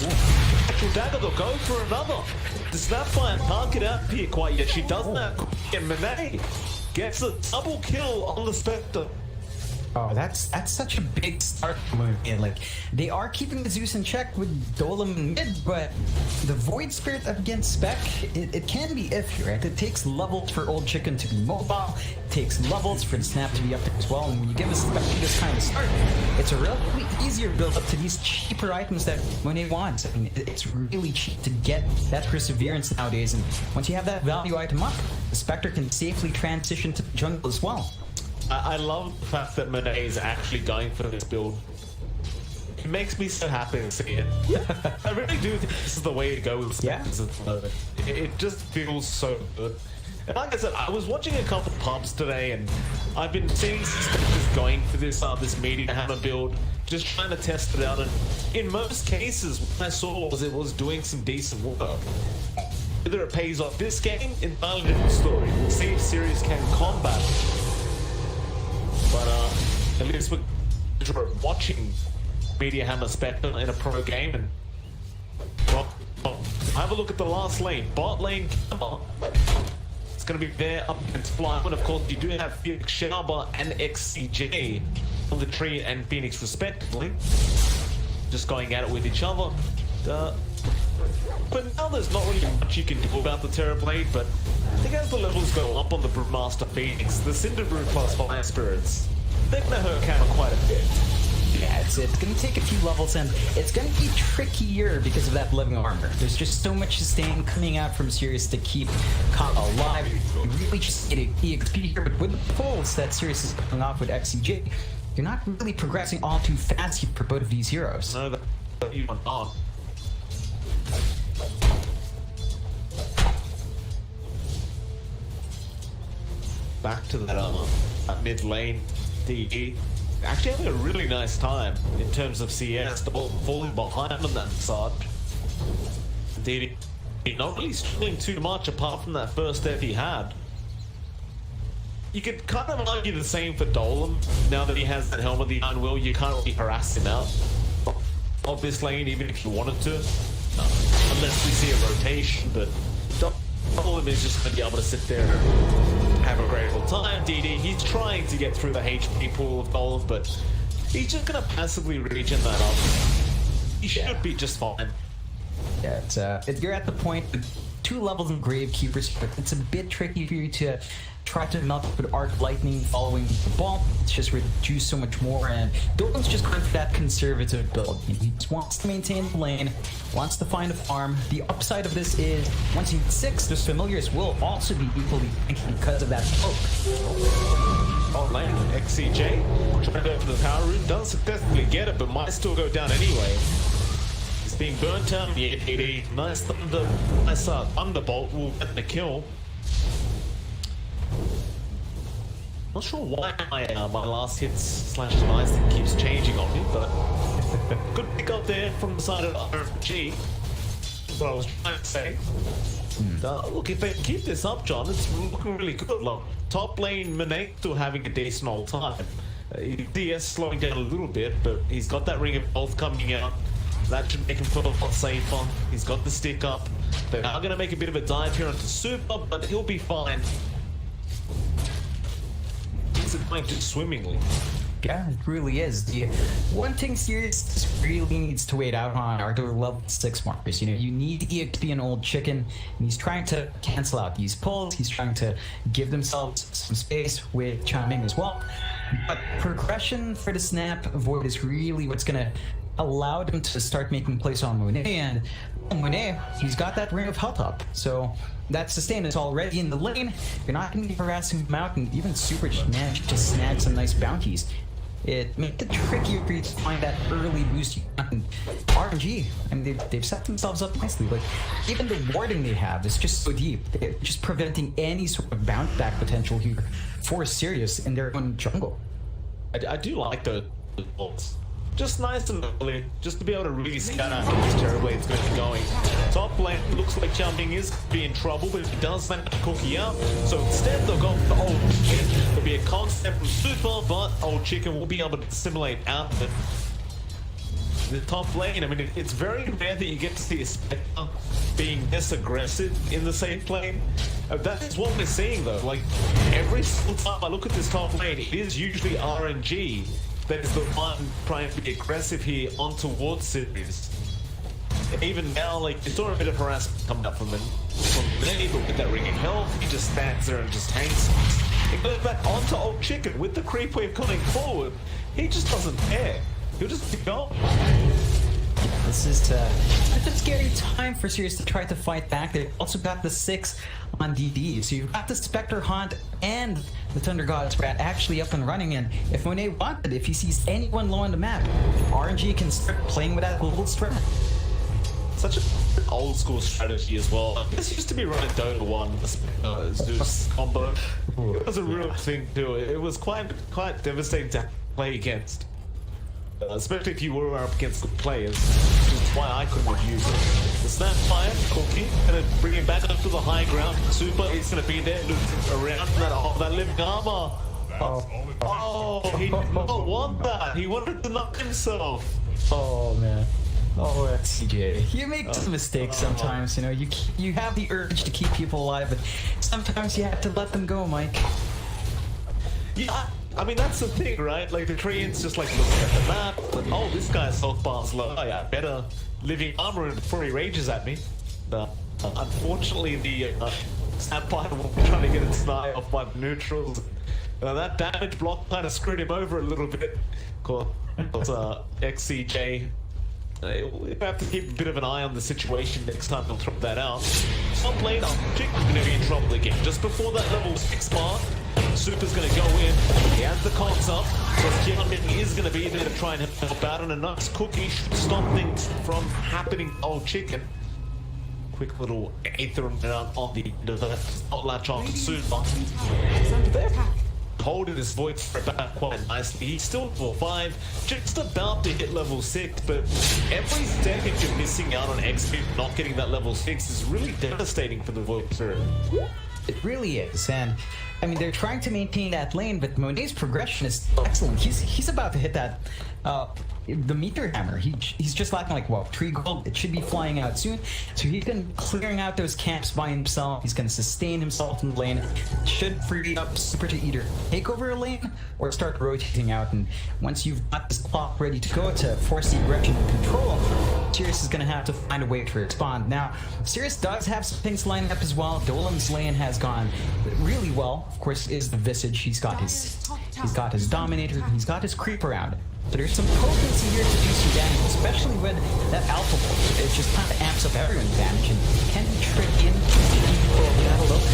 actual dagger, they'll go for another. The Snapfire can't get out here quite yet. She doesn't have, and Monet gets a double kill on the Spectre. Oh, that's such a big start move. And like, they are keeping the Zeus in check with Dolem mid, but the Void Spirit up against Spec, it can be iffy, right? It takes levels for Old Chicken to be mobile. It takes levels for the Snap to be up there as well. And when you give a Spec this kind of start, it's a relatively easier build up to these cheaper items that Monet wants. I mean, it's really cheap to get that Perseverance nowadays. And once you have that value item up, the Spectre can safely transition to the jungle as well. I love the fact that Monet is actually going for this build. It makes me so happy to see it. I really do think this is the way to go with Spectres at the moment. It just feels so good. And like I said, I was watching a couple of pubs today, and I've been seeing Spectres going for this Media Hammer build, just trying to test it out. And in most cases, what I saw was it was doing some decent work. Whether it pays off this game, entirely different story. We'll see if Sirius can combat it. But at least we're watching Media Hammer Spectre in a pro game, and well, have a look at the last lane. Bot lane Camera. It's going to be there up against Fly. And of course, you do have Felix Sharba and XCJ on the tree and Phoenix respectively, just going at it with each other. But now there's not really much you can do about the Terrorblade, but I think as the levels go up on the Brewmaster Phoenix, the Cinder Brew plus Fire Spirits, they're going to hurt Camera quite a bit. Yeah, it's going to take a few levels, and it's going to be trickier because of that living armor. There's just so much sustain coming out from Sirius to keep Kama alive. You really just need EXP here, but with the pulls that Sirius is coming off with XCJ, you're not really progressing all too fast for both of these heroes. No, that you want on. Back to that mid lane, DE actually having a really nice time in terms of CS, falling behind on that side. DD not really struggling too much apart from that first step he had. You could kind of argue the same for Dolem. Now that he has that Helm of the Iron Will, you can't really harass him out of this lane even if you wanted to. Unless we see a rotation, but Dolem is just going to be able to sit there and have a great old time. DD, he's trying to get through the HP pool of Dolem, but he's just going to passively regen that up. He should be just fine. Yeah, you're at the point with 2 levels of Gravekeepers, but it's a bit tricky for you to try to melt with Arc Lightning following the ball. It's just reduced so much more, and Dolan's just going for that conservative build. He just wants to maintain the lane, wants to find a farm. The upside of this is, once you hit 6, those familiars will also be equally tanky because of that poke. Oh, lane, XCJ, trying to go for the power room, doesn't successfully get it, but might still go down anyway. He's being burnt out, the APD. Nice Thunderbolt will get the kill. Not sure why my last hits slash device thing keeps changing on me, but good pick up there from the side of RNG. That's what I was trying to say. Look, if they keep this up, John, it's looking really good. Look, top lane Monet still having a decent old time. DS slowing down a little bit, but he's got that Ring of Health coming out. That should make him feel a lot safer. He's got the stick up. They are going to make a bit of a dive here onto Super, but he'll be fine. It's going too swimmingly. Yeah, it really is. The one thing Sirius really needs to wait out on are the level 6 markers. You know, you need EXP and Old Chicken, and he's trying to cancel out these pulls. He's trying to give themselves some space with chiming as well. But progression for the Snap Void is really what's going to allow them to start making plays on Monet, and Monet, he's got that Ring of Health up, so that sustain is already in the lane. You're not going to be harassing him out, and even Super just managed to snag some nice bounties. It makes it trickier for you to find that early boost. And RNG, I mean, they've set themselves up nicely. Like, even the warding they have is just so deep. They're just preventing any sort of bounce back potential here for Sirius in their own jungle. I do like the bolts. just nice and early, just to be able to really scout out how this Terrorblade going to be going. Top lane looks like Jumping is be in trouble, but he does land a cookie out. So instead they'll go for Old Chicken. There'll be a concept from Super, but Old Chicken will be able to assimilate out of it. The top lane, I mean, it's very rare that you get to see a Spectre being this aggressive in the safe lane. That is what we're seeing though. Like, every single time I look at this top lane, it is usually RNG that is the one trying to be aggressive here on towards Sirius. Even now, like, you saw a bit of harassment coming up from Benny, but with that ring of health, he just stands there and just tanks. It goes back onto Old Chicken with the creep wave coming forward. He just doesn't care. He'll just go. This is a scary time for Sirius to try to fight back. They also got the 6 on DD, so you've got the Spectre Haunt and the Thunder God's Rat actually up and running. And if Monet wanted, if he sees anyone low on the map, RNG can start playing with that global strat. Such an old school strategy as well. This used to be running Dota 1, Zeus combo. It was a real thing too. It was quite devastating to play against. Especially if you were up against good players, which is why I couldn't have used it. The Snapfire, Cookie, gonna bring him back up to the high ground. Super is gonna be there, looking around that living armor. Oh, he did not want that. He wanted to knock himself. Oh man. Oh, that's CJ. You make mistakes sometimes, you know. You have the urge to keep people alive, but sometimes you have to let them go, Mike. Yeah. I mean, that's the thing, right? Like, the Koreans just like looking at the map, but oh, this guy's health bar's low. I better living armor before he rages at me. Unfortunately, the Snapfire will be trying to get its eye off my neutrals. That damage block kind of screwed him over a little bit. Of course, XCJ. We have to keep a bit of an eye on the situation next time they'll throw that out. Top lane, Chicken's going to be in trouble again. Just before that level 6 mark, Super's going to go in. He has the cogs up, so Kian is going to be there to try and help out, and a nice cookie should stop things from happening. Old Chicken. Quick little Aether on the end of that. Not latch on to Super. Holding his void for about quite nicely. He's still level 5, just about to hit level 6, but every second you're missing out on XP, not getting that level 6 is really devastating for the Void Spirit. It really is, and I mean, they're trying to maintain that lane, but Monet's progression is excellent. He's about to hit that the meter hammer. He's just lacking like what, 3 gold. It should be flying out soon. So he's been clearing out those camps by himself. He's going to sustain himself in the lane. Should free up Super to either take over a lane or start rotating out. And once you've got this clock ready to go to force the aggression and control, Sirius is going to have to find a way to respond. Now, Sirius does have some things lined up as well. Dolan's lane has gone really well. Of course, is the Visage. He's got his Dominator. He's got his Creep around. So there's some potency here to do some damage, especially with that Alpha Bolt. It just kind of amps up everyone's damage and can be tricked in.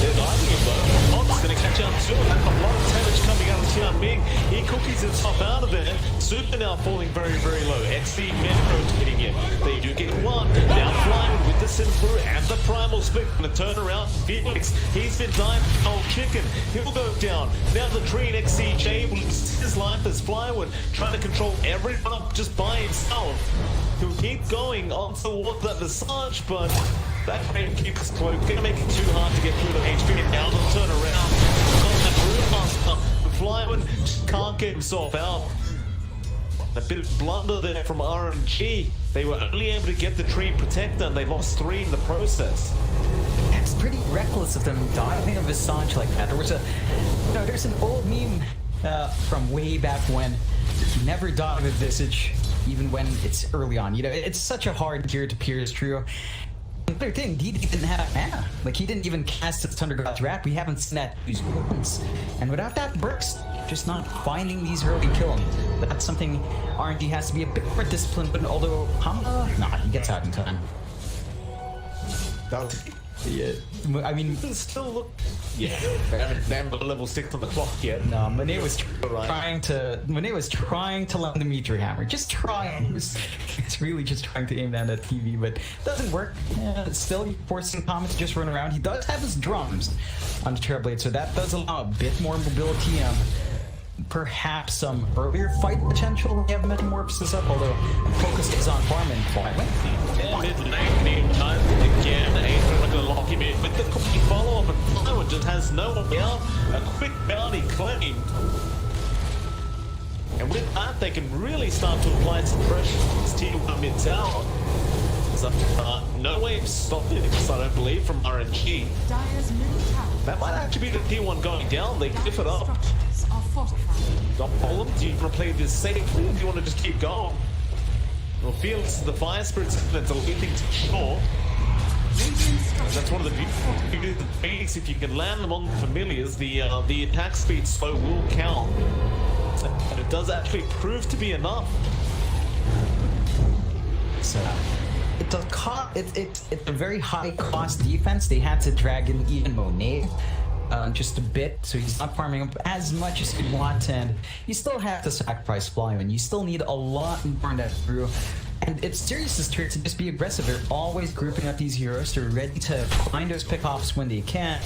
They're diving him though. Hot's gonna catch up to him. That's a lot of damage coming out of Xianming. He cookies himself out of there. Super now falling very, very low. XC men rotating him. They do get one. Now flying with the Sinfru and the Primal Split. Gonna turn around. Felix, he's been diving. Old Chicken, he'll go down. Now the tree and XCJ will lose his life as Flywood trying to control everyone up just by himself. He'll keep going on towards that Visage, but that Rain Keeper's Cloak gonna make it too hard to get through the HP, and now they'll turn around. Got that Brewmaster. The Flywood just can't get himself out. A bit of blunder there from RNG. They were only able to get the tree protector, and they lost 3 in the process. It's pretty reckless of them diving a Visage like that. There was there's an old meme from way back when. You never dive with Visage, even when it's early on. You know, it's such a hard gear to pierce through. Another thing, DD didn't have mana. Like, he didn't even cast his Thunder God's Wrath. We haven't seen that used once. And without that burst, just not finding these early kills. That's something RNG has to be a bit more disciplined, but although Hamza, he gets out in time. Yeah, I mean, still look. Yeah, they haven't got level 6 on the clock yet. No, Monet was trying to land the meteor hammer. Just trying. It's really just trying to aim down that TV, but it doesn't work. Yeah, still forcing Thomas to just run around. He does have his drums on the Terrorblade, so that does allow a bit more mobility. perhaps some earlier fight potential when you have Metamorphosis up, although focus is on farm and Flywin. Yeah, mid-lane, meantime, again, Aether are going to lock him in with the quick follow-up, and Flywin just has no one out. A quick bounty claimed. And with that, they can really start to apply some pressure on this T1 mid-tower. So, no way of stopping this, I don't believe, from RNG. That might actually be the T1 going down. They cliff it up. Double-Elimination, do you want to play this safely? Do you want to just keep going? Well, Felix, the Fire Spirit's going to delete things for sure. That's one of the beauties of the Phoenix. If you can land them on the familiars, the attack speed slow will count. And it does actually prove to be enough. So, it's a very high cost defense. They had to drag in even Monet just a bit, so he's not farming up as much as you want, and you still have to sacrifice Flywin. You still need a lot more in that through. And it's Sirius's turn to just be aggressive. They're always grouping up these heroes. They're ready to find those pickoffs when they can.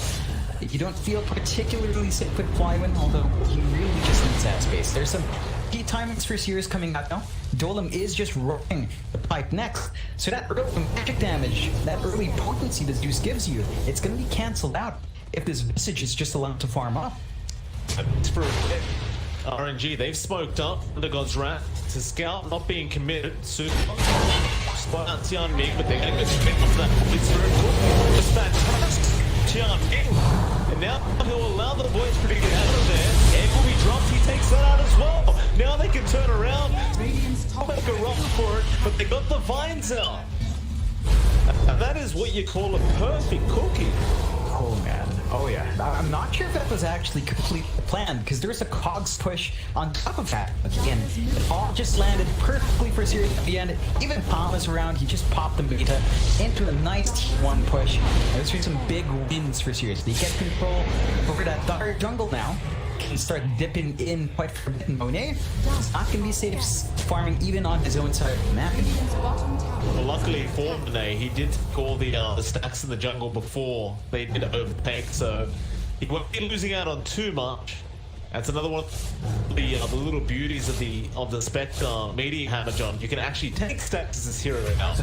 You don't feel particularly safe with Flywin, although he really just needs that space. There's some key timings for Sirius coming out now. Dolem is just rolling the pipe next, so that early magic damage, that early potency that Zeus gives you, it's going to be cancelled out if this Visage is just allowed to farm up. It's for RNG, they've smoked up under God's Wrath to Scout not being committed. Soon spot out Tian Ming, but they're going to go straight off that. It's very cool. Just fantastic. Tian Ming. And now he'll allow the boys to get out of there. Egg will be dropped, he takes that out as well. Now they can turn around, make a run for it, but they got the vines out. And that is what you call a perfect cookie. Oh man, oh yeah. I'm not sure if that was actually completely planned, because there was a cogs push on top of that. Again, it all just landed perfectly for Sirius at the end. Even Palm is around, he just popped the beta into a nice T1 push. Those are some big wins for Sirius. They get control over that dark jungle now. Can start dipping in quite forbidden. Monet is not going to be safe farming even on his own side of the map. Well, luckily for Monet, he did score the stacks in the jungle before they did overtake, so he won't be losing out on too much. That's another one of the little beauties of the Spectre media hammer, John. You can actually take stacks as this hero now.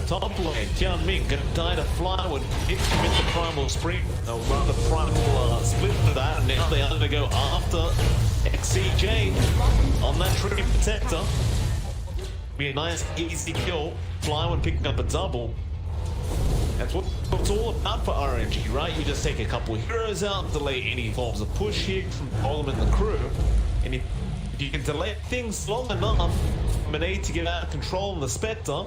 Top lane, Tian Ming gonna die to Flywin, hit him with the primal spring, or rather primal split for that, and now they are gonna go after XCJ on that tree protector. Be a nice easy kill. Flywin picking up a double. That's what it's all about for RNG, right? You just take a couple of heroes out, delay any forms of push here from Golem and the crew, and if you can delay things long enough for Monet to get out of control on the Spectre,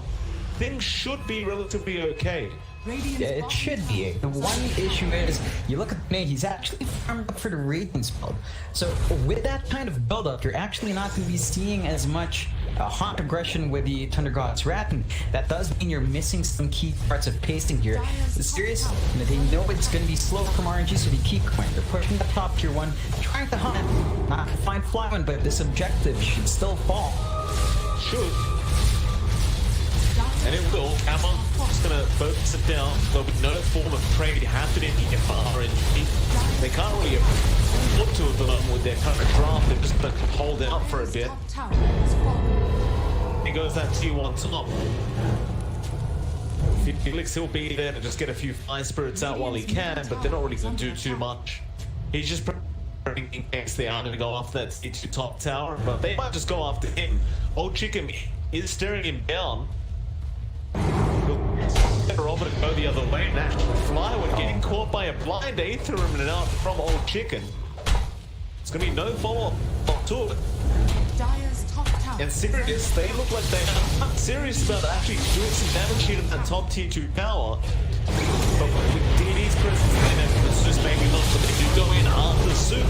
things should be relatively okay. Yeah, it should be. The one issue is, you look at Monet, he's actually farmed up for the Radiance build. So with that kind of build-up, you're actually not going to be seeing as much hot aggression with the Thunder God's Wrath, and that does mean you're missing some key parts of pacing here. The Sirius, they know it's going to be slow from RNG, so they keep going. They're pushing the top tier 1, trying to hunt, not to find Flywin, but this objective should still fall. Should. And it will. Hammer just going to focus it down. There'll be no form of trade happening here for RNG. They can't really afford to have done with their current draft. They're just going to hold out for a bit. Here goes that T1 top. Felix, he'll be there to just get a few Fire Spirits out while he can, but they're not really going to do too much. He's just preparing in case they are going to go after that T2 top tower, but they might just go after him. Old Chicken is staring him down. Better off to go the other way. Nash Flywin getting caught by a blind Aether and out from Old Chicken. It's going to be no follow-up to it. And Sirius, they look like they are serious about actually doing some damage here to that top tier 2 tower. But with DD's presence there, it's just maybe not, but they do go in after Soup on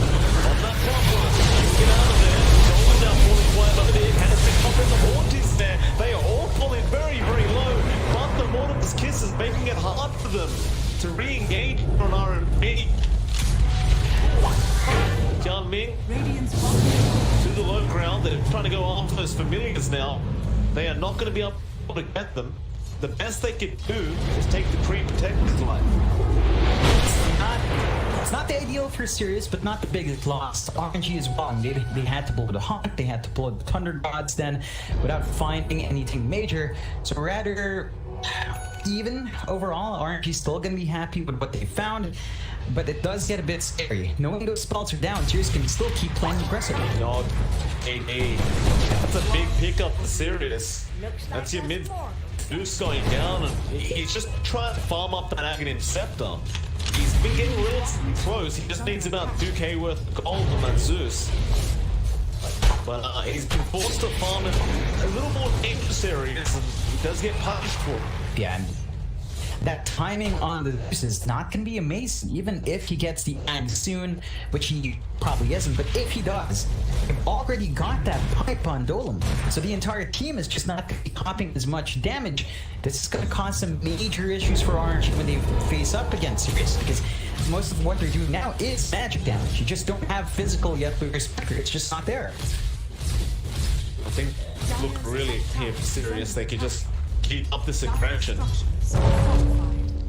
that clockwork. Get out of there. Going down, falling quiet over there. Has to come in the Mortis there. They are all falling very, very low. But the Mortis Kiss is making it hard for them to re-engage on RNG. Tian Ming to the low ground. They're trying to go after those familiars now. They are not going to be able to get them. The best they can do is take the creep protector's life. It's not the ideal for Sirius, but not the biggest loss. RNG is wrong. They had to blow the Hawk, they had to blow the Thunder Gods then without finding anything major. So rather even overall, RNG still going to be happy with what they found. But it does get a bit scary. Knowing those spells are down, Sirius can still keep playing aggressively. No, that's a big pickup for Sirius. That's your mid Zeus going down, and he's just trying to farm up that Aghanim Scepter. He's been getting relatively close. He just needs about 2k worth of gold on that Zeus. But he's been forced to farm in a little more dangerous areas, and he does get punished for it. Yeah, and that timing on the Zeus is not going to be amazing, even if he gets the Ag soon, which he probably isn't. But if he does, they've already got that pipe on Dolem, so the entire team is just not going to be popping as much damage. This is going to cause some major issues for RNG when they face up against Sirius, because most of what they're doing now is magic damage. You just don't have physical yet with your Spectre. It's just not there. I think look really here for Sirius. They could just keep up this aggression.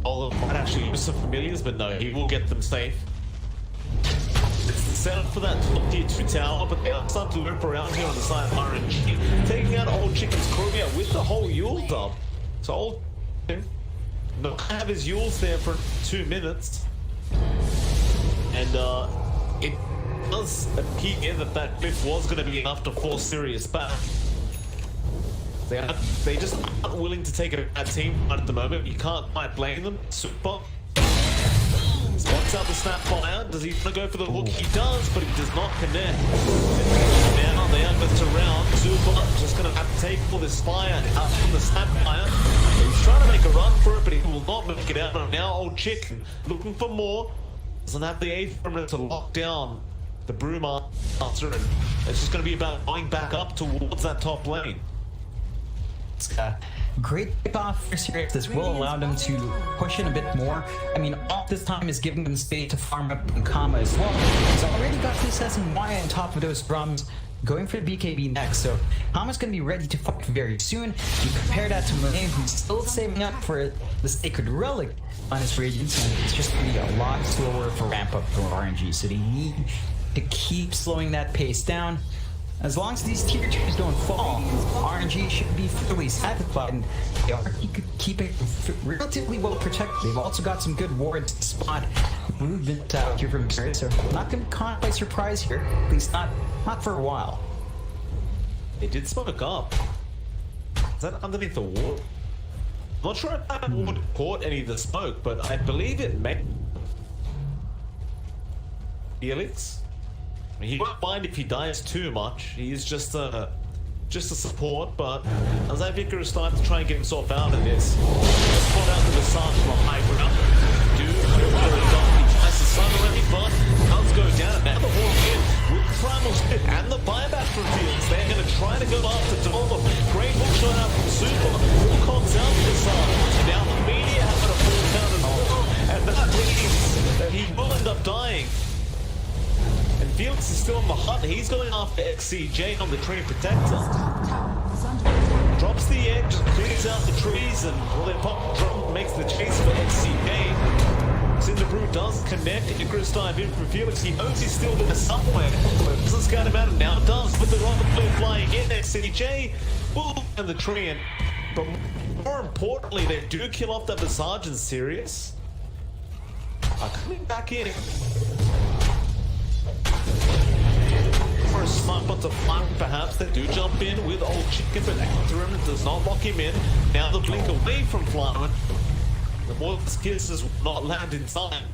Olive might actually use some familiars, but no, he will get them safe. It's the setup for that top tier 2 tower, but they are starting to loop around here on the side of RNG, taking out Old Chicken's Krobia with the whole Yule dub. So Old Chicken not have his Yules there for 2 minutes, and it does appear that that cliff was going to be enough to force Sirius back. They just aren't willing to take a bad team fight at the moment. You can't quite blame them. Super spots out the snapfire. Does he want to go for the hook? He does, but he does not connect. Now they have this around. Super just going to have to take all this fire out from the snapfire. He's trying to make a run for it, but he will not make it out. Now Old Chicken looking for more. Doesn't have the 8th perimeter to lock down the Brewmaster, and it's just going to be about going back up towards that top lane. It's a great pick-off for Sirius. This will allow them to push in a bit more. I mean, all this time is giving them space to farm up in Kama as well. He's already got this S and Y on top of those drums, going for the BKB next. So Kama's going to be ready to fight very soon. You compare that to Monet, who's still saving up for the Sacred Relic on his Radiance, and it's just going to be a lot slower for ramp-up for RNG. So they need to keep slowing that pace down. As long as these tier 2s don't fall, RNG should be fairly satisfied, and they are keeping relatively well protected. They've also got some good wards to spot movement out here from Sirius, so not going to be caught by surprise here, at least not for a while. They did smoke up. Is that underneath the wall? I'm not sure if that ward caught any of the smoke, but I believe it may. Felix? He won't mind if he dies too much. He's just a support, but as I Vicar is starting to try and get himself out of this, spot out the Visage from a high ground. Dude, he tries to stun already, but does go down. Now the Hawk in with Primal Spit and the buyback from Felix. They're going to try to go after Dolem. Great hook shot out from Super. All comes out to Visage. Now the media having a full count as well, and that means that he will end up dying. And Felix is still on the hunt. He's going after XCJ on the Tree Protector. Drops the edge, clears out the trees, and their pop drum makes the chase for XCJ. Cinderbrew does connect. Icarus dive in from Felix. He knows he's still there somewhere. But it doesn't scout him out, and now does with the rocket flare flying in. XCJ will and the tree. But more importantly, they do kill off that Visage and Sirius. Are coming back in. For a snipe onto flank, perhaps they do jump in with Old Chicken, but Him does not lock him in. Now the blink away from Flyman. The more kisses will not land in time.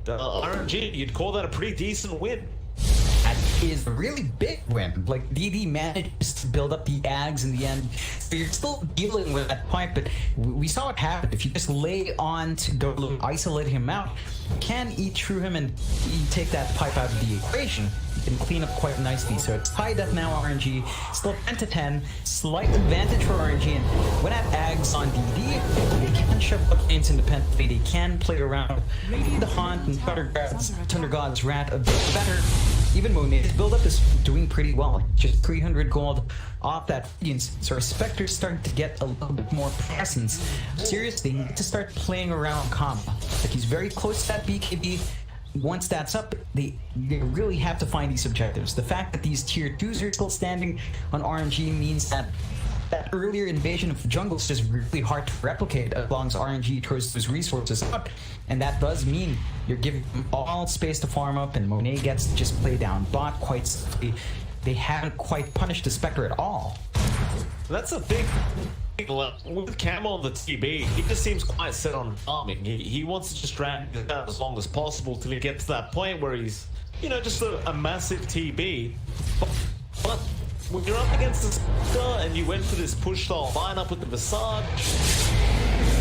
RNG, you'd call that a pretty decent win. That is a really big win. Like, DD manages to build up the Ags in the end. So you're still dealing with that point, but we saw what happened. If you just lay on to Dolo, isolate him out, you can eat through him and you take that pipe out of the equation. can clean up quite nicely. So it's high death now, RNG. Still 10 to 10. Slight advantage for RNG. And when at Ags on DD, they can shove up games independently. They can play around the Haunt and Thunder God's Rat a bit better. Even Monet's build-up is doing pretty well. Just 300 gold off that Radiance. So our Spectre's starting to get a little bit more presence. Seriously, they need to start playing around comp. Like, he's very close to that BKB. Once that's up, they really have to find these objectives. The fact that these tier 2s are still standing on RNG means that that earlier invasion of the jungle is just really hard to replicate as long as RNG throws those resources up. And that does mean you're giving them all space to farm up, and Monet gets to just play down bot quite safely. They haven't quite punished the Spectre at all. That's a big with Camo on the TB, he just seems quite set on farming. He wants to just drag it out as long as possible till he gets to that point where he's, you know, just a massive TB. But when you're up against the Spectre and you went for this push style lineup with the Visage,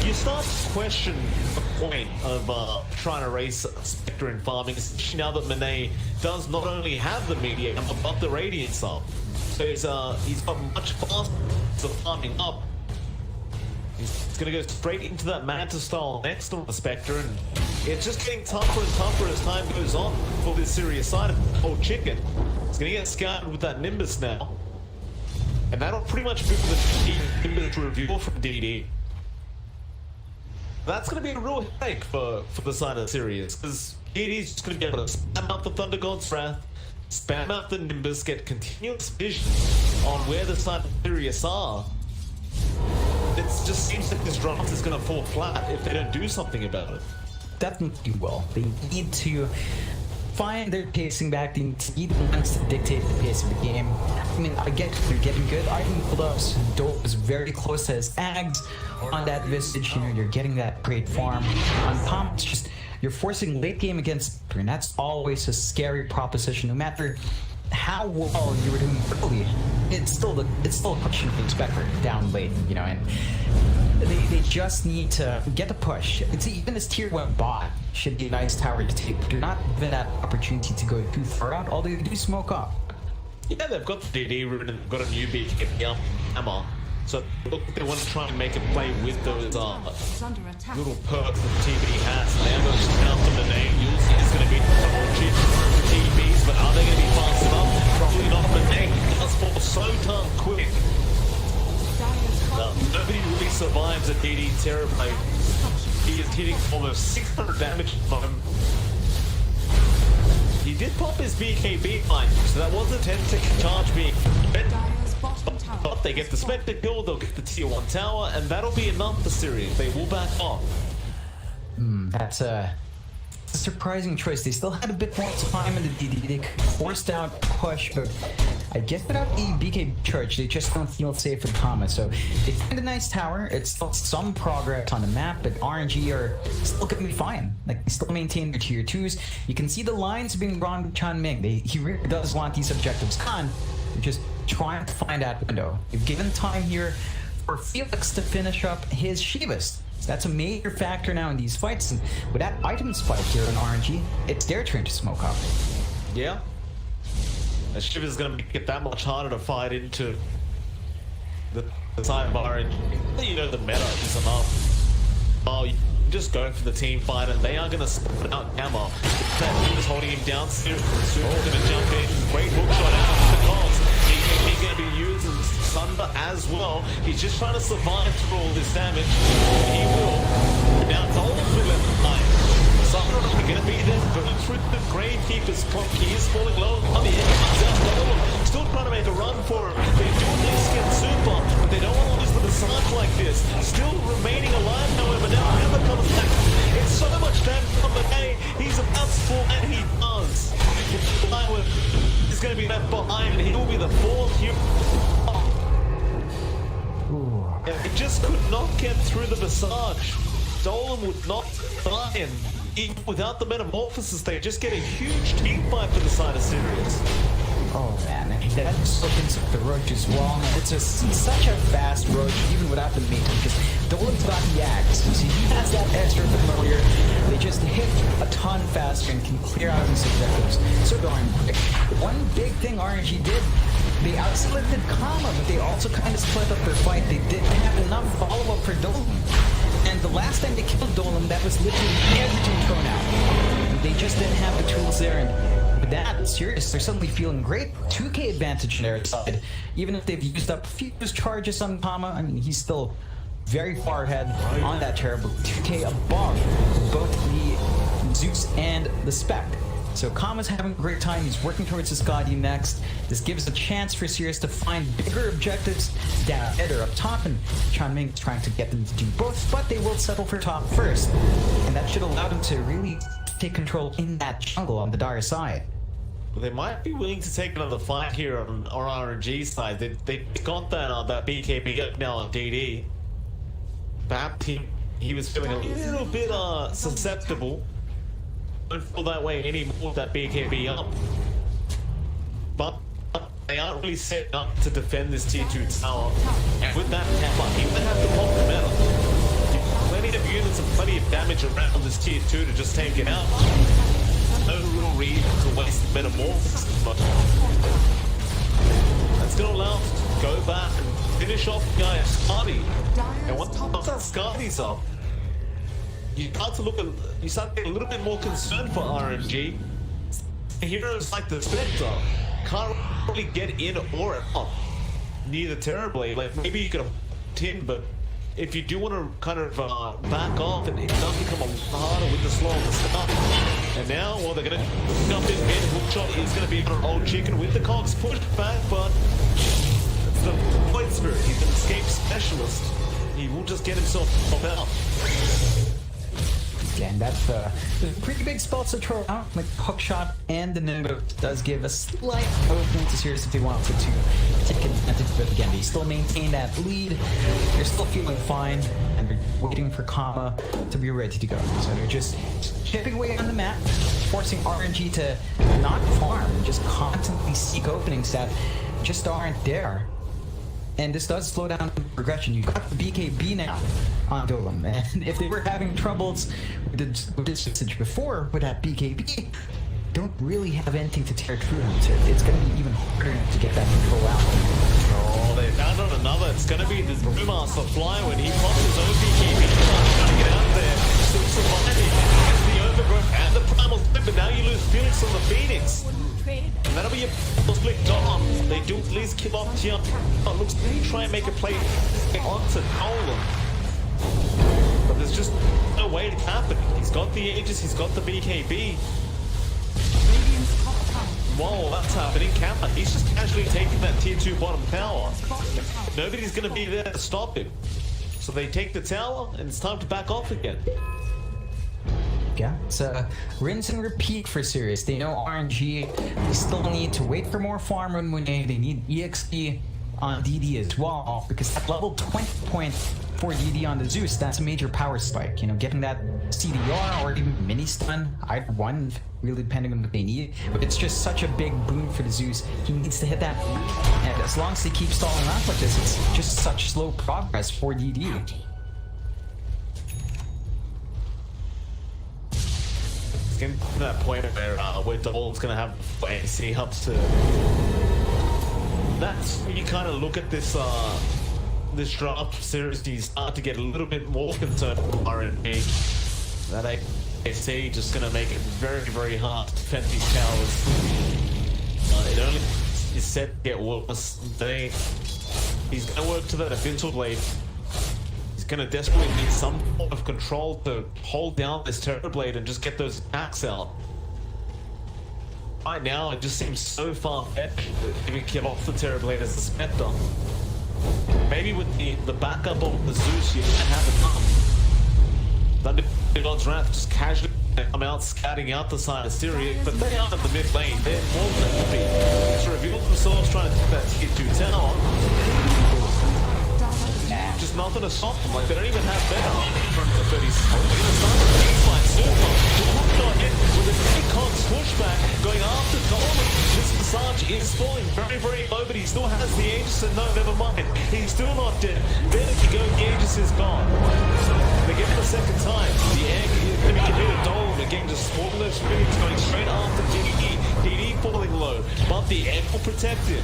you start to question the point of trying to race Spectre in farming, especially now that Monet does not only have the Mediator but the Radiance up. So he's got much faster farming up. He's going to go straight into that Manta style next on the Spectre, and it's just getting tougher and tougher as time goes on for this Sirius side of old Chicken. He's going to get scouted with that Nimbus now, and that'll pretty much move the Nimbus reveal from DD. That's going to be a real headache for the side of Sirius, because DD's just going to be able to spam out the Thunder God's Wrath, spam out the Nimbus, get continuous vision on where the side of Sirius are. It just seems like this draft is going to fall flat if they don't do something about it. Definitely will. They need to find their pacing back. They need to dictate the pace of the game. I mean, I get they're getting good item build-ups. Dope is very close to his Ags on that Visage. You know, you're getting that great farm. On Pomp, it's just you're forcing late game against, and that's always a scary proposition. No matter how well you were doing early, it's still a question for the Spectre down late, you know, and they just need to get the push. It's even this tier 1 bot should be a nice tower to take. Do not give that opportunity to go too far out, although you do smoke up. Yeah, they've got the DD route and they've got a new BKB hammer. So look, they want to try and make a play with those little perks that TB has. They're going to count them the name. You'll see it's going to be cheap TBs, but are they going to be fast enough? Probably not, but they does fall so darn quick. Nobody really survives a DD Terror play. He is hitting almost 600 damage from him. He did pop his BKB line, so that was a 10-second charge being spent. But they get the Spectre kill, they'll get the tier 1 tower, and that'll be enough for Sirius. They will back off. That's a surprising choice. They still had a bit more time in the DD. They forced out push, but I guess without the BK charge, they just don't feel safe with Thomas. So they find a nice tower. It's still some progress on the map, but RNG are still gonna be fine. Like, they still maintain their tier 2s. You can see the lines being drawn with Chan Ming. He really does want these objectives. Khan, they're just trying to find that window. They've given time here for Felix to finish up his Shivas. So that's a major factor now in these fights, and with that item spike here in RNG, it's their turn to smoke up. Yeah. The Shiv is going to make it that much harder to fight into the side of RNG. You know the meta is enough. Oh, you just go for the team fight, and they are going to split out Gamma. That is holding him down. Soon going to jump in. Great hook shot out of the Cogs. He's going to be using Thunder as well. He's just trying to survive through all this damage. He will. Now Dolan's been left behind. Thunder are going to be there, but through the Gravekeeper's clock, he is falling low. On the end, still trying to make a run for him. They do at least get super, but they don't want to lose the Visage like this. Still remaining alive, however, now Hammer comes back. It's so much damage from the day. He's about to fall, and he does. He's going to be left behind, and he will be the fourth human. It just could not get through the Visage. Dolan would not die him. Even without the Metamorphosis, they just get a huge team fight for the side of Sirius. Oh man, that opens up the Roach as well. It's such a fast Roach, even without the mate, because Dolan's got the Axe. So he has that extra familiar. They just hit a ton faster and can clear out these objectives so darn quick. One big thing RNG did, they outselected Kama, but they also kind of split up their fight. They didn't have enough follow-up for Dolan. And the last time they killed Dolan, that was literally everything thrown out. They just didn't have the tools there, and with that, Sirius, they're suddenly feeling great. 2k advantage on their side. Even if they've used up a few charges on Kama, I mean, he's still very far ahead on that terrible 2k above both the Zeus and the Spect. So Kama's having a great time. He's working towards his Guardian next. This gives a chance for Sirius to find bigger objectives down or up top, and Chanming is trying to get them to do both, but they will settle for top first. And that should allow them to really take control in that jungle on the Dire side. Well, they might be willing to take another fight here on RNG side. They got that BKB up now on DD. Perhaps he was feeling a little bit susceptible. Don't feel that way anymore with that BKB up. But they aren't really set up to defend this tier 2 tower. And with that tower, even they have to pop the metal. Plenty of units and plenty of damage around this tier 2 to just take it out. No real reason to waste the metamorphosis. That's going to allow us to go back and finish off the guy Scotty. And once that Scotty's up, you start to get a little bit more concerned for RNG. Heroes like the Spectre can't really get in or out near the Terrorblade. Like, maybe you could have him, but if you do want to kind of back off, and it does become a lot harder with the slow on the start. And now, well, they're going to jump in mid. Hookshot is going to be an old chicken with the cogs pushed back, but it's the point spirit. He's an escape specialist. He will just get himself out. And that's pretty big spells to throw out, like Hookshot and the Nimbo does give a slight opening to Sirius if they wanted to take advantage of it again. They still maintain that lead, they're still feeling fine, and they're waiting for Kama to be ready to go. So they're just chipping away on the map, forcing RNG to not farm, just constantly seek openings that just aren't there. And this does slow down progression. You've got the BKB now on Dolan, and if they were having troubles with this usage before with that BKB, don't really have anything to tear through them. So it's going to be even harder to get that control out. Oh, they found on another. It's going to be this Brewmaster fly when he pops his own BKB. Trying to get out there, still surviving. Gets the overgrowth and the primal split, but now you lose Felix on the Phoenix. And that'll be a split dom. They do at least kill off Tian. It looks like they try and make a play onto Nolan. But there's just no way to happen. He's got the Aegis, he's got the BKB. Whoa, that's happening. Kappa, he's just casually taking that tier 2 bottom tower. Nobody's going to be there to stop him. So they take the tower, and it's time to back off again. Yeah, it's a rinse and repeat for Sirius. They know RNG, they still need to wait for more farm on Monet. They need EXP on DD as well, because that level 20 point for DD on the Zeus, that's a major power spike. You know, getting that CDR or even mini stun, either one, really depending on what they need. But it's just such a big boon for the Zeus. He needs to hit that. And as long as they keep stalling out like this, it's just such slow progress for DD. It's getting to that point where Dolan's going to have AC hubs to... That's when you kind of look at this this draft series, you start to get a little bit more concerned with RNG. That AC just going to make it very, very hard to defend these towers. It only is set to get worse. He's going to work to that Abyssal Blade. He's going to desperately need some form of control to hold down this Terror Blade and just get those attacks out. Right now, it just seems so far-fetched to even kill off the Terror Blade as a Spectre. Maybe with the backup of the Zeus, you might have enough. Thunder God's Wrath just casually come out, scouting out the side of Sirius, but they are in the mid lane. They're more than happy to reveal themselves trying to take that tier 2 tower. Just nothing to stop them. Like, they don't even have better in front of the 30s. With a big Cogs pushback going after Dolan. This Visage is falling very, very low, but he still has the Aegis, and no, never mind. He's still not dead. There you go, the Aegis is gone. They get it a second time. The egg is going to be committed. Dolan again just All of those Phoenix going straight after DD. DD falling low, but the egg will protect him.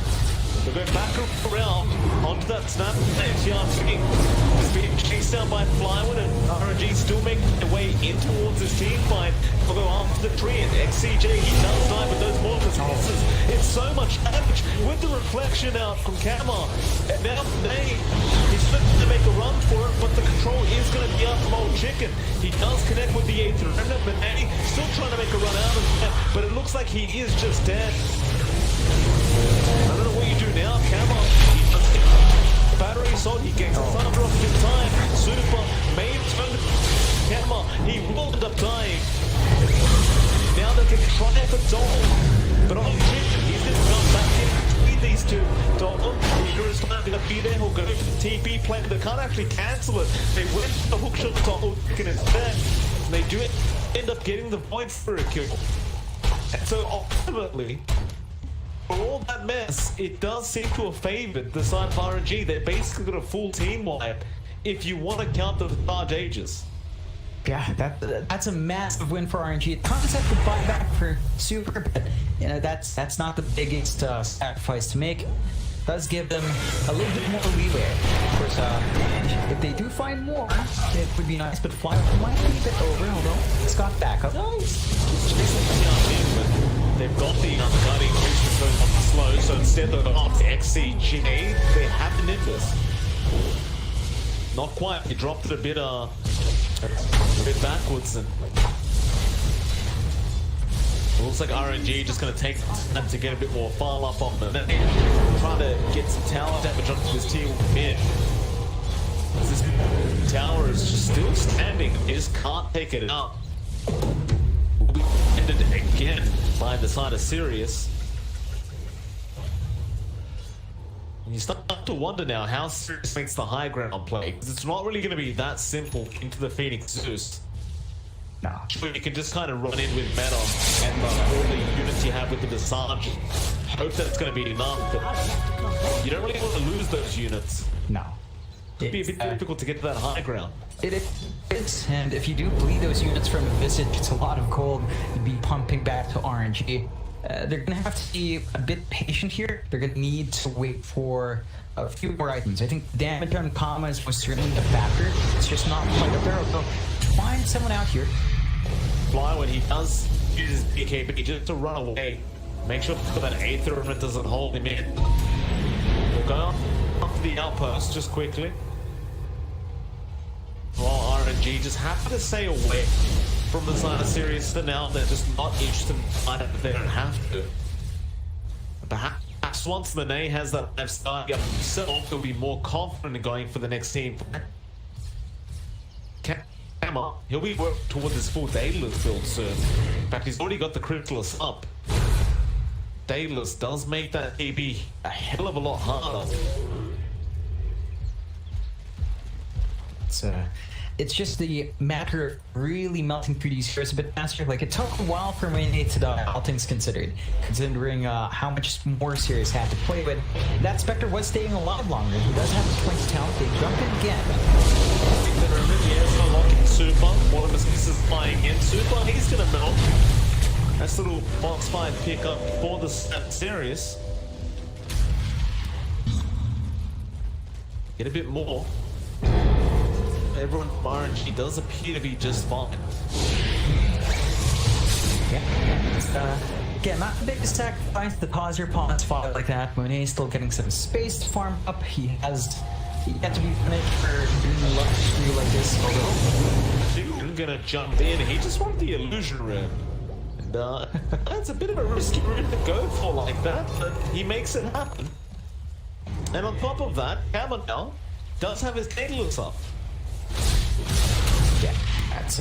They'll go back around onto that snap. FTR is being chased down by Flywood, and RNG still making their way in towards his team fight. They'll go after the tree, and XCJ, he does die with those mortars misses. It's so much damage with the reflection out from Kama. And now Nate, he's looking to make a run for it, but the control is going to be up from Old Chicken. He does connect with the 8th remnant, but Nate still trying to make a run out of it, but it looks like he is just dead. I don't know what you do now, Kama. Battery assault, he gets a thunder off in time. Super may turn Kama. He will end up dying. Now they can try for Dole, but on Chicken, he's going to come back in between these two. Dole, Eager is not going to be there. He'll go to the TP plan. They can't actually cancel it. They went for the hook shot to Old Chicken instead. And they do end up getting the point for a kill. And so ultimately, for all that mess, it does seem to have favored the side of RNG. They're basically got a full team wipe if you want to count the large ages. Yeah, that's a massive win for RNG. The concept of buyback for Super, but you know that's not the biggest sacrifice to make. It does give them a little bit more leeway. Of course, if they do find more, it would be nice. But Fly might be a bit over, although it's got backup. They've got the guarding increase control on the slow, so instead of off to XCJ, they have the Nimbus. Not quite. He dropped it a bit backwards, and it looks like RNG just going to take time to get a bit more file up on the net, trying to get some tower damage onto this team mid. This tower is just still standing. He just can't take it out. Will be ended again by the side of Sirius. And you start to wonder now how Sirius makes the high ground on play, because it's not really going to be that simple into the Phoenix Zeus. No. You can just kind of run in with meta and all the units you have with the Visage. Hope that's going to be enough, but you don't really want to lose those units. No. It'd be a bit difficult to get to that high ground. It is, and if you do bleed those units from the Visage, it's a lot of gold to be pumping back to RNG. They're going to have to be a bit patient here. They're going to need to wait for a few more items. I think damage on commas was certainly a factor. It's just not quite up there. So find someone out here. Fly when he does use his BKB just to run away. Make sure that 8th remnant doesn't hold him in. We'll go after the outpost just quickly. While RNG just happen to stay away from the side of Sirius for now. They're just not interested in fighting if they don't have to. Perhaps once Monet has that lifestyle up himself, he'll be more confident in going for the next team. Kama, he'll be working towards his full Daedalus build soon. In fact, he's already got the Cryptalus up. Daedalus does make that AB a hell of a lot harder. It's just the matter of really melting through these heroes a bit faster. Like, it took a while for Monet to die, all things considered, considering how much more Sirius had to play with. That Spectre was staying alive longer. He does have his points of talent. They jump in again. Yes, unlocking Super. One of his pieces flying in. Super, he's gonna melt. That's a little box 5 pickup for the Sirius. Get a bit more. Everyone from RNG does appear to be just fine. Yeah. Again, not the biggest sacrifice. The pause your pawns fire like that. Monet's still getting some space to farm up. He has yet to be punished for doing luck through like this. Dude, gonna jump in. He just wanted the illusion rim. And that's a bit of a risky rim to go for like that, but he makes it happen. And on top of that, Kama now does have his Daedalus up. Yeah, that's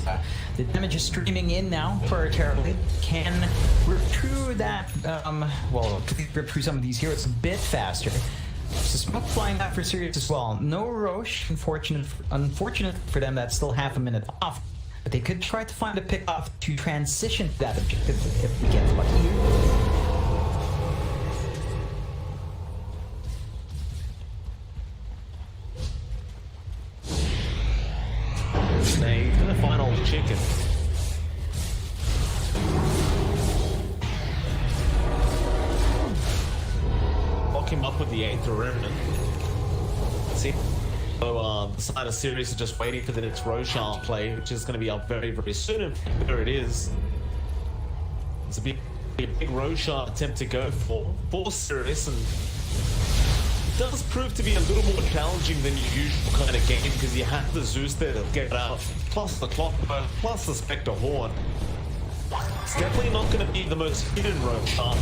the damage is streaming in now for Terribly. Can rip through that, rip through some of these heroes a bit faster. So smoke flying out for Sirius as well. No Roche, unfortunate for them, that's still half a minute off. But they could try to find a pick off to transition to that objective if we get lucky. He's gonna find Old Chicken. with the 8th remnant. See? So the side of Sirius are just waiting for the next Roshan play, which is going to be up very, very soon. And there it is. It's a big Roshan attempt to go for Sirius, and it does prove to be a little more challenging than your usual kind of game because you have the Zeus there to get out, plus the Clockwork, plus the Spectre Horn. It's definitely not going to be the most hidden Roshan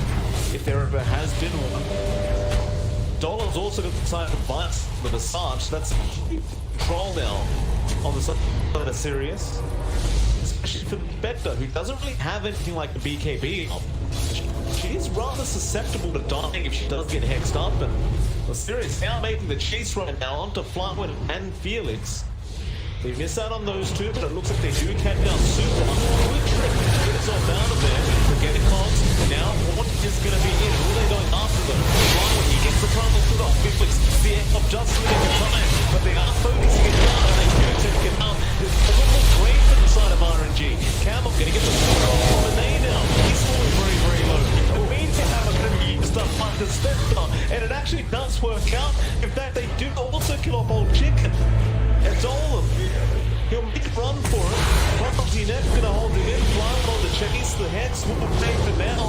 if there ever has been one. Dolan's also got the side of Vice with a Sarge. That's control now on the side of Sirius. Especially for the Spectre, who doesn't really have anything like the BKB. She is rather susceptible to dying if she does get hexed up. And the Sirius now making the chase right now onto Flywin and Felix. They miss out on those two, but it looks like they do catch down Super. Quick trick to get itself out of there. Forget it, Cogs. Now, what is going to be in? Who are they going after them? Flywin, he gets the trouble through the Felix. The end of just a little time, but they are focusing it down, and they do take it out. There's a little great from the side of RNG. Campbell going to get the score from Renee now. He's falling very, very low. It means to have a bit of stuff like the Spectre, and it actually does work out. In fact, they do also kill off old Chicken. It's all of them. He'll make a run for it. Probably never gonna hold it in. Flying on the chase, the heads will take for now.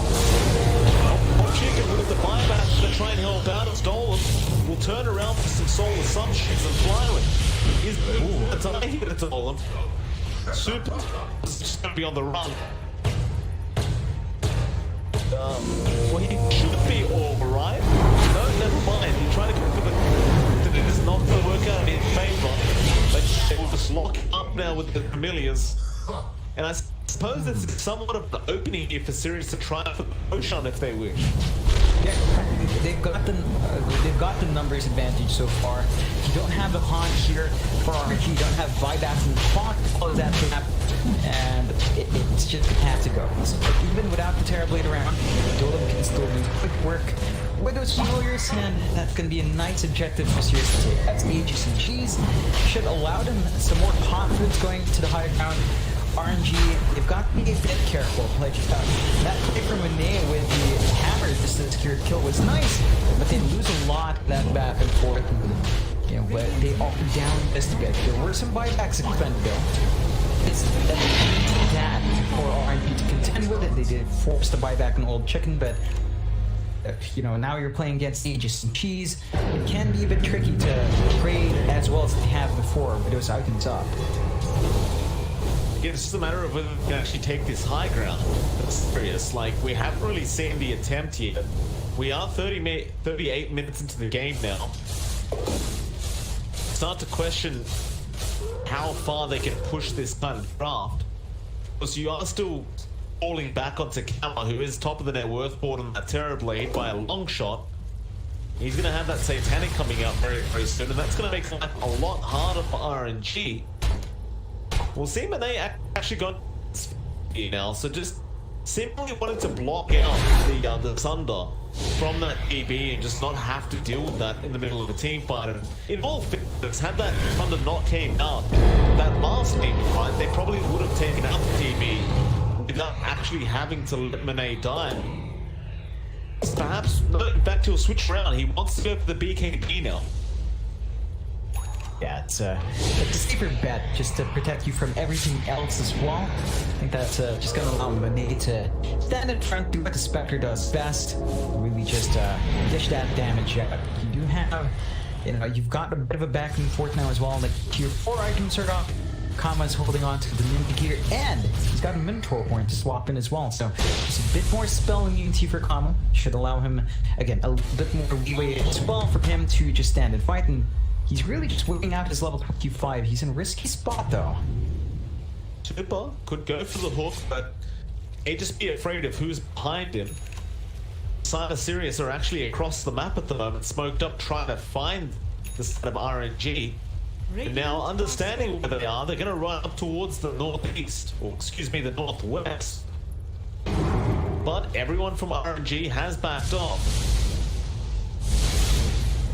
Old Chicken with the buyback to try and help out as Dolan will turn around for some soul assumptions and Flywin. It's a hit at Dolan. Super is just gonna be on the run. Well, he should be alright. No, never mind. He's trying to go for the... It is not going to work out in favor. But they will just lock up now with the Familiars. And I suppose this is somewhat of an opening here for Sirius to try for the Ocean if they wish. Yeah, they've got the numbers advantage so far. You don't have the haunt here for RNG. You don't have buybacks and clock to close that gap, and it's just has to go. So even without the Terrorblade around, Dolan can still do quick work with those familiars, and that's going to be a nice objective for Sirius to take. That's Aegis and Cheese. Should allow them some more confidence going to the high ground. RNG, they've got to be a bit careful. Like that play from Renee with the hammer just to secure a kill was nice, but they lose a lot of that back and forth. You know, but they all down just a bit. There were some buybacks expended though. It's that for RNG to contend with it. They did force the buyback on Old Chicken, but you know, now you're playing against Aegis and Cheese. It can be a bit tricky to trade as well as they have before with those items up. It's just a matter of whether we can actually take this high ground. That's serious. Like, we haven't really seen the attempt yet. We are 38 minutes into the game now. Start to question how far they can push this kind of draft. Because you are still falling back onto Kama, who is top of the net worth board on that Terrorblade by a long shot. He's going to have that Satanic coming out very, very soon, and that's going to make life a lot harder for RNG. We'll see when they actually got now, so just simply wanted to block out the Thunder from that EB and just not have to deal with that in the middle of a team fight. And in all fairness, had that Thunder not came out, that last team fight, they probably would have taken out the EB without actually having to let Monet die. Perhaps, no, in fact, he'll switch around. He wants to go for the BKB now. Yeah, it's a safer bet just to protect you from everything else as well. I think that's just going to allow Monet to stand in front, do what the Spectre does best, really just dish that damage out. You do have, you know, you've got a bit of a back and forth now as well. Like, tier 4 items are up. Kama's holding on to the Ninja Gear, and he's got a Minotaur Horn to swap in as well. So just a bit more spell immunity for Kama. Should allow him, again, a bit more leeway as well for him to just stand and fight. And he's really just whipping out his level 25. He's in a risky spot, though. Super could go for the hook, but he'd just be afraid of who's behind him. Side of Sirius are actually across the map at the moment, smoked up, trying to find the side of RNG. And now, understanding where they are, they're going to run up towards the northeast, or excuse me, the northwest. But everyone from RNG has backed off.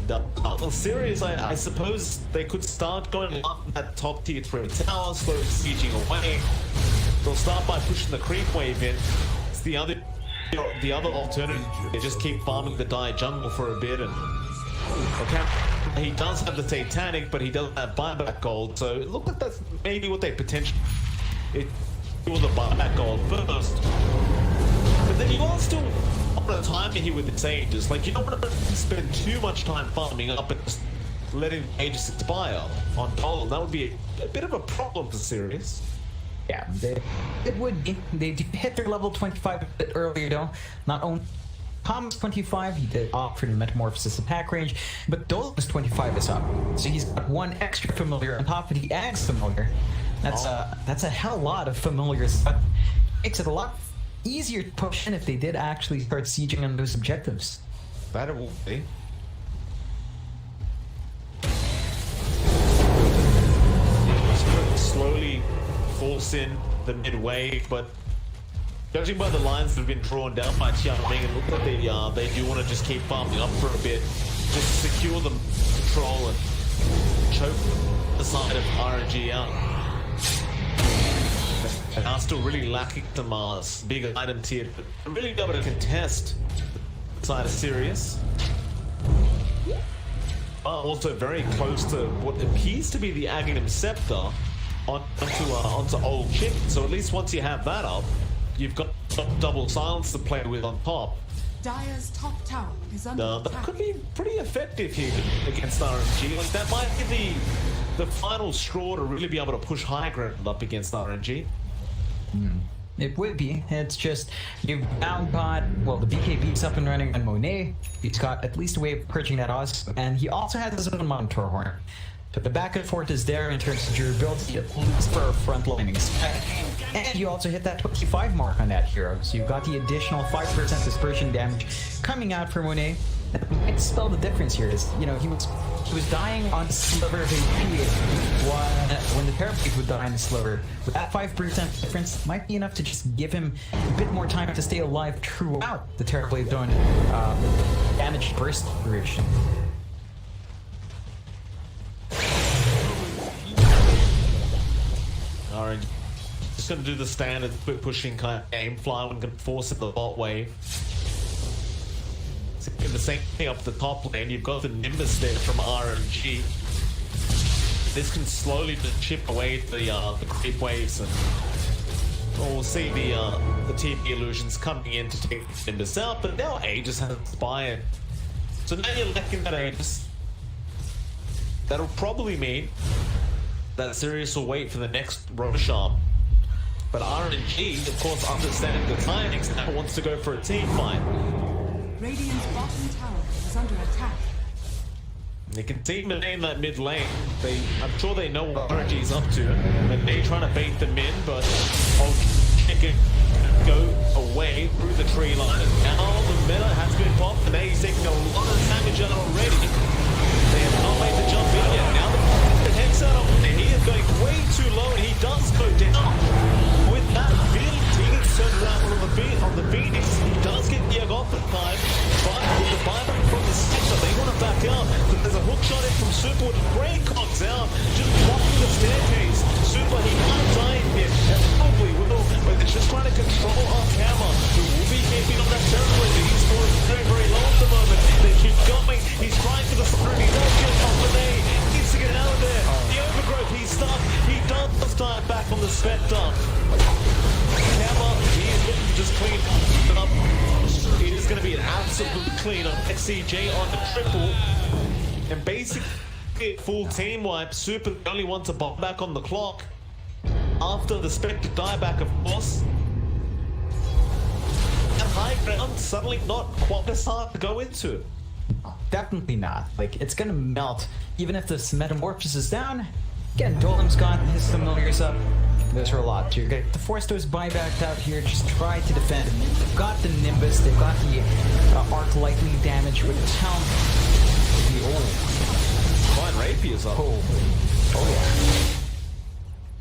Well, Sirius, I suppose they could start going up that top tier 3 tower, slowly sieging away. They'll start by pushing the creep wave in. It's the other alternative. They just keep farming the Dire jungle for a bit and Okay, he does have the Titanic, but he doesn't have buyback gold, so it looks like that's maybe what they potentially... It was the buyback gold first. But then you are still on a timer here with the Aegis. Like, you don't want to spend too much time farming up and just letting the Aegis expire on gold. That would be a bit of a problem for Sirius. Yeah, it would be. They hit their level 25 a bit earlier though. Not only Tom's 25, he did opt for the Metamorphosis attack range, but Dolan's 25 is up. So he's got one extra familiar on top of the Ags familiar. That's a hell lot of familiars. But makes it a lot easier to push in if they did actually start sieging on those objectives. That it will be. Slowly force in the mid-wave, but judging by the lines that have been drawn down by Tianming, it looks like they do want to just keep farming up for a bit, just to secure the control and choke the side of RNG out. And are still really lacking some bigger item tier, but really be able to contest the side of Sirius. Also very close to what appears to be the Aghanim Scepter onto Old Chip, so at least once you have that up, you've got double silence to play with on top. Dire's top tower is under That attack. could be pretty effective here against RNG. Like, that might be the final straw to really be able to push high ground up against RNG. It would be. It's just, you've now got, well, the BKB's up and running on Monet. He's got at least a way of purging that Oz, and he also has his own Monitor Horn. But the back and forth is there in terms of durability, at least for frontlining spec. And you also hit that 25 mark on that hero, so you've got the additional 5% dispersion damage coming out for Monet. That might spell the difference here. Is, you know, he was dying on sliver of AP when the Terrorblade would die on the sliver. With that 5% difference, might be enough to just give him a bit more time to stay alive throughout the Terrorblade zone damage burst duration. RNG just gonna do the standard quick pushing kind of game, fly and can force it the vault wave. So the same thing up the top lane, you've got the Nimbus there from RNG. This can slowly just chip away the creep waves, and we'll see the TP illusions coming in to take the Nimbus out, but now Aegis has inspired. So now you're lacking that Aegis. That'll probably mean that Sirius will wait for the next Roshan. But RNG, of course, understanding the timings, now wants to go for a team fight. Radiant's bottom tower is under attack. They can team Monet in that mid lane. I'm sure they know what RNG is up to. Monet trying to bait them in, but Chicken go away through the tree line. And now the meta has been popped. Monet's taking a lot of damage out already. They have not made the jump in yet. Now the hex out of Monet. He is going way too low, and he does go down. With that build, he gets turned around on the Phoenix. He does get the off the time, but with the buyback from the sector, they want to back out. But there's a hook shot in from Super with great cogs out, just blocking the staircase. Super, he can't die here, and probably will, but they're just trying to control our camera. Who will be keeping on that territory, but he's scoring very, very low at the moment. They keep going, he's trying for the siren, he does get off the day, needs to get out of there. The overgrowth, he's stuck, he does start back on the Spectre. Camera, he is looking to just clean it up. It is going to be an absolute clean on XCJ on the triple. And basically, full team wipe. Super the only one to bomb back on the clock. After the Spectre dieback, of course. And high ground suddenly not quite as hard to go into. Definitely not. Like, it's gonna melt. Even if this Metamorphosis is down, again, Dolem's got his familiars up. There's a lot to get to force those buybacks out here. Just try to defend. They've got the Nimbus, they've got the arc lightning damage with the Town. Fine, Rapier's up. Oh yeah.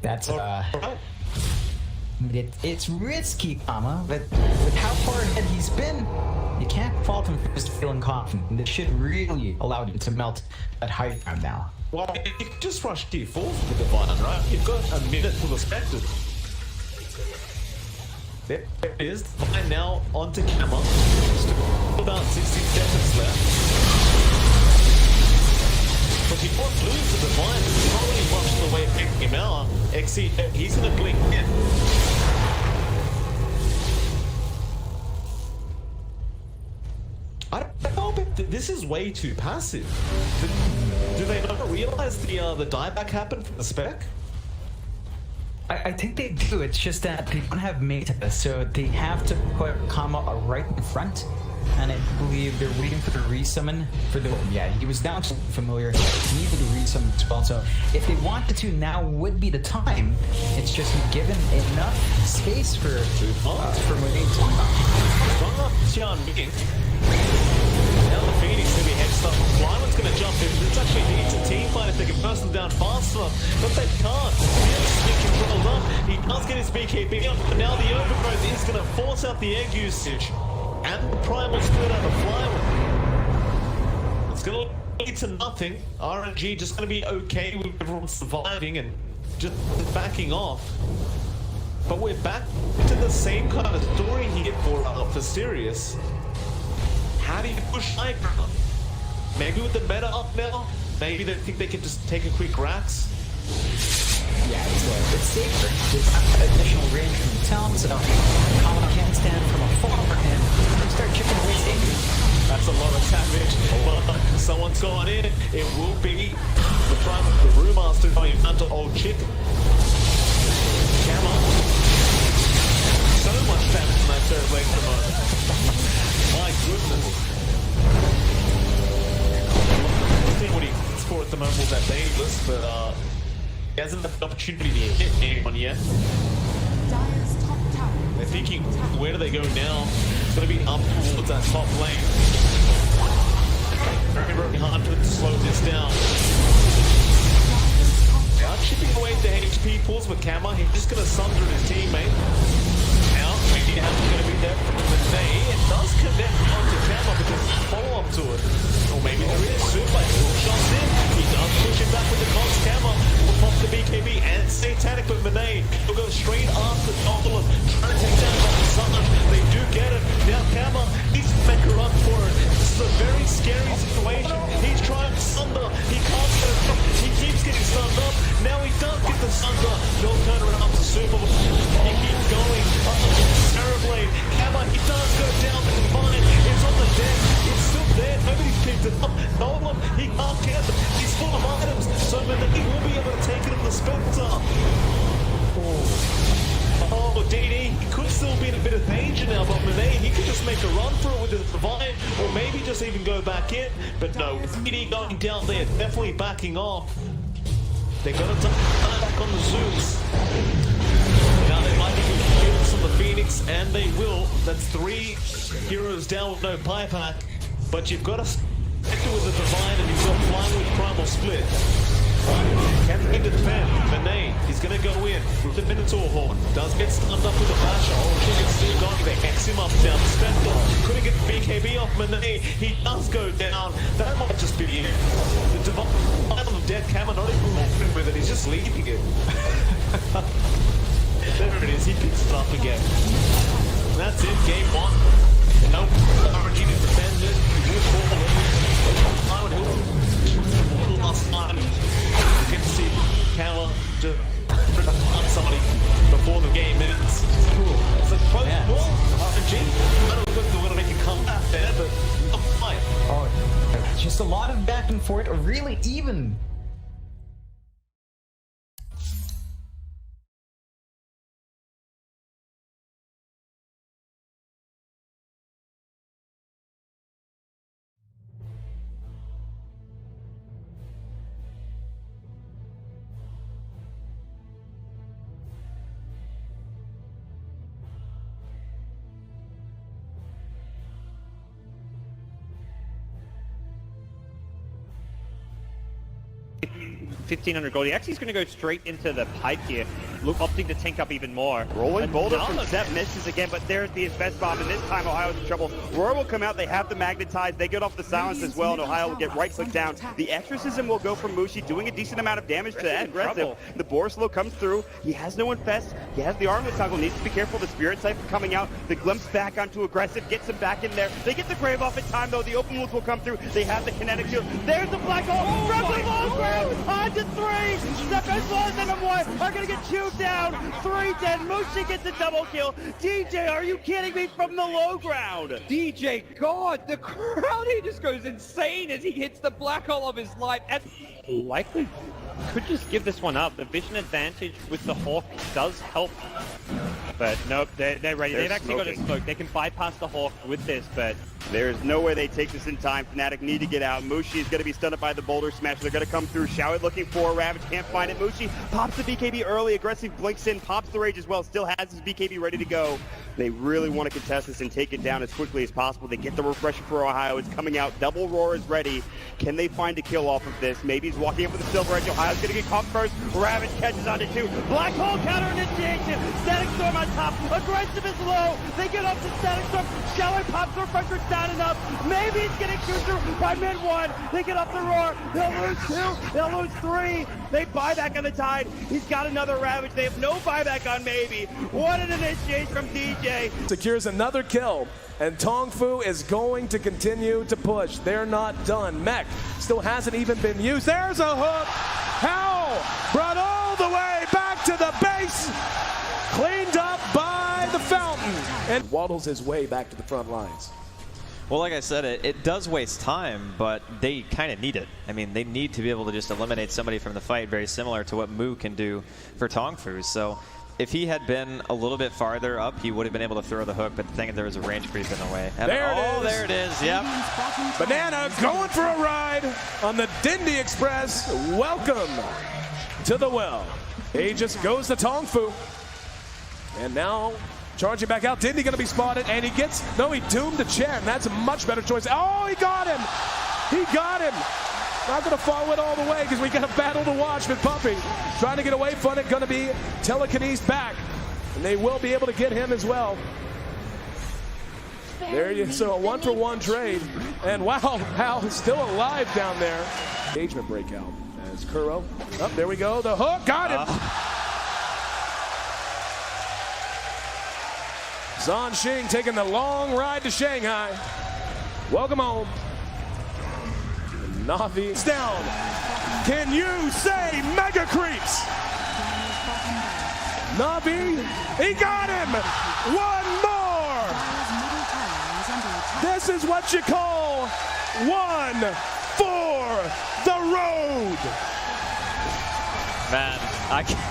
That's it's risky, but with how far ahead he's been, you can't fault him for just feeling confident. This should really allow him to melt that high ground now. Well, you can just rush T4 with the Divine, right? You've got a minute for the Spectre. There it is. Divine now onto Camera. Just about 60 seconds left. Because he won't lose the Divine. He's not really much in the way of picking him out. XC, he's going to blink in. I don't know, but this is way too passive. Do they not realize the dieback happened from the spec? I think they do. It's just that they don't have meta, so they have to put Kama right in front. And I believe they're waiting for the resummon for the. Yeah, he was down to familiar. He needed the resummon as well. So if they wanted to, now would be the time. It's just given enough space for Marine to now the Phoenix going to be head start. Flyman's going to jump in. It's actually needs a team fight if they can burst them down fast enough. But they can't. Sirius is controlled up. He does get his BKB up, but now the overgrowth is going to force out the egg usage. And the primal split out of Flyman. It's going to lead to nothing. RNG just going to be okay with everyone surviving and just backing off. But we're back to the same kind of story here for Sirius. How do you push high ground? Maybe with the meta up now, maybe they think they can just take a quick racks. Yeah, it's safer. There's additional range from the town, so Common can stand from afar and start chipping away safely. That's a lot of damage. But someone's gone in. It will be the Prime of the Brewmaster going under old chick. Camera. So much damage in that third lane at the moment. My goodness. I think what he's for at the moment was that dangerous, but he hasn't had the opportunity to hit anyone yet. They're thinking, where do they go now? It's going to be up towards that top lane. Very, very hard to slow this down. Now chipping away the HP pulls with Kama. He's just going to sunder his teammate. Now, maybe Ham's going to be there from the day. It does connect onto Kama because there's a follow-up to it. Or maybe there is. Super shots in. He does push him back with the Cox. Kama will pop the BKB and Satanic with Monet. He'll go straight after Double-Elimination. Trying to take down the Sunder. They do get it. Now Kama, he's make a run for it. This is a very scary situation. He's trying to Sunder. He can't get it up. He keeps getting stunned up. Now he does get the Sunder. He'll turn around to Super. He keeps going. Terribly. Kama, he does go down the Divine. It's on the deck. It's still there. Nobody's picked it up. Nolan, he can't get it. He's full of items. So he will be able to take it in the Spectre. Oh, DD, he could still be in a bit of danger now, but Monet, he could just make a run for it with his Divine, or maybe just even go back in. But no, with DD going down there, definitely backing off. They're going to turn back on the Zeus. Now they might even kill some of the Phoenix, and they will. That's 3 heroes down with no buyback. But you've got to stick with the Divine, and you've got flying with Primal Split. Can he defend? Monet, he's going to go in with the Minotaur Horn. Does get stunned up with a basher. Oh, Chicken's still gone. They X him up down. Spectre couldn't get the BKB off Monet. He does go down. That might just be it. The Divine of Dead Kama not even moving with it. He's just leaving it. There it is. He picks it up again. And that's it. Game 1. Nope. RNG to defend it. He will fall in. Last time. You can see Kama to hunt somebody before the game ends. Cool. It's a close ball. RNG. I don't think they're going to make a comeback there, but not quite. Oh, just a lot of back and forth, really even. 1,500 gold. He actually is going to go straight into the pipe here, opting to tank up even more. Rolling Boulder from Another- Seth misses again, but there's the best bomb, and this time Ohio's in trouble. Roar will come out, they have the magnetize, they get off the silence as well, and Ohio will get right click down. The exorcism will go from Mushi, doing a decent amount of damage to that aggressive. The Borslow comes through, he has no infest, he has the armlet toggle, needs to be careful, the Spirit Siphon coming out, the glimpse back onto aggressive, gets him back in there. They get the Grave off in time though, the open wounds will come through, they have the kinetic shield, there's the black hole, from the long ground, on to 3, Stephens and Amoy are gonna get chewed down, 3 dead, Mushi gets a double kill, DJ, are you kidding me, from the low ground? DJ, God, the crowd here just goes insane as he hits the black hole of his life. And likely could just give this one up. The vision advantage with the Hawk does help. But nope, they're ready. They've actually got a smoke. They can bypass the Hawk with this, but there's no way they take this in time. Fnatic need to get out. Mushi is going to be stunned by the Boulder Smash. They're going to come through. Showit looking for Ravage. Can't find it. Mushi pops the BKB early. Aggressive blinks in. Pops the Rage as well. Still has his BKB ready to go. They really want to contest this and take it down as quickly as possible. They get the refresher for Ohio. It's coming out. Double Roar is ready. Can they find a kill off of this? Maybe he's walking up with the Silver Edge. Ohio's going to get caught first. Ravage catches onto 2. Black Hole counter initiation. Static Storm on top. Aggressive is low. They get up to Static Storm. Showit pops the refresher. It's not enough. Maybe he's getting through by mid 1. They get up the Roar. They'll lose 2. They'll lose 3. They buy back on the Tide. He's got another Ravage. They have no buyback on Maybe. What an initiation from DJ. Secures another kill, and Tongfu is going to continue to push. They're not done. Mech still hasn't even been used. There's a hook. Howl brought all the way back to the base. Cleaned up by the fountain. And waddles his way back to the front lines. Well, like I said, it does waste time, but they kind of need it. I mean, they need to be able to just eliminate somebody from the fight, very similar to what Mu can do for Tongfu. So if he had been a little bit farther up, he would have been able to throw the hook, but the thing is there was a range creep in the way. And there it is, yep. Banana going for a ride on the Dindy Express. Welcome to the well. Aegis goes to Tongfu. And now charging back out. Dindy gonna be spotted, and he doomed to Chen. That's a much better choice. Oh, he got him! He got him! Not gonna follow it all the way because we got a battle to watch with Puppy. Trying to get away from it, gonna be telekinesed back. And they will be able to get him as well. There you so a 1-for-1 trade. And wow, Hal is still alive down there. Engagement breakout as Kuro. Oh, there we go. The hook, got him! Zhan Xing taking the long ride to Shanghai. Welcome home. Navi down. Can you say mega creeps? Navi, he got him. One more. This is what you call one for the road. Man, I can't.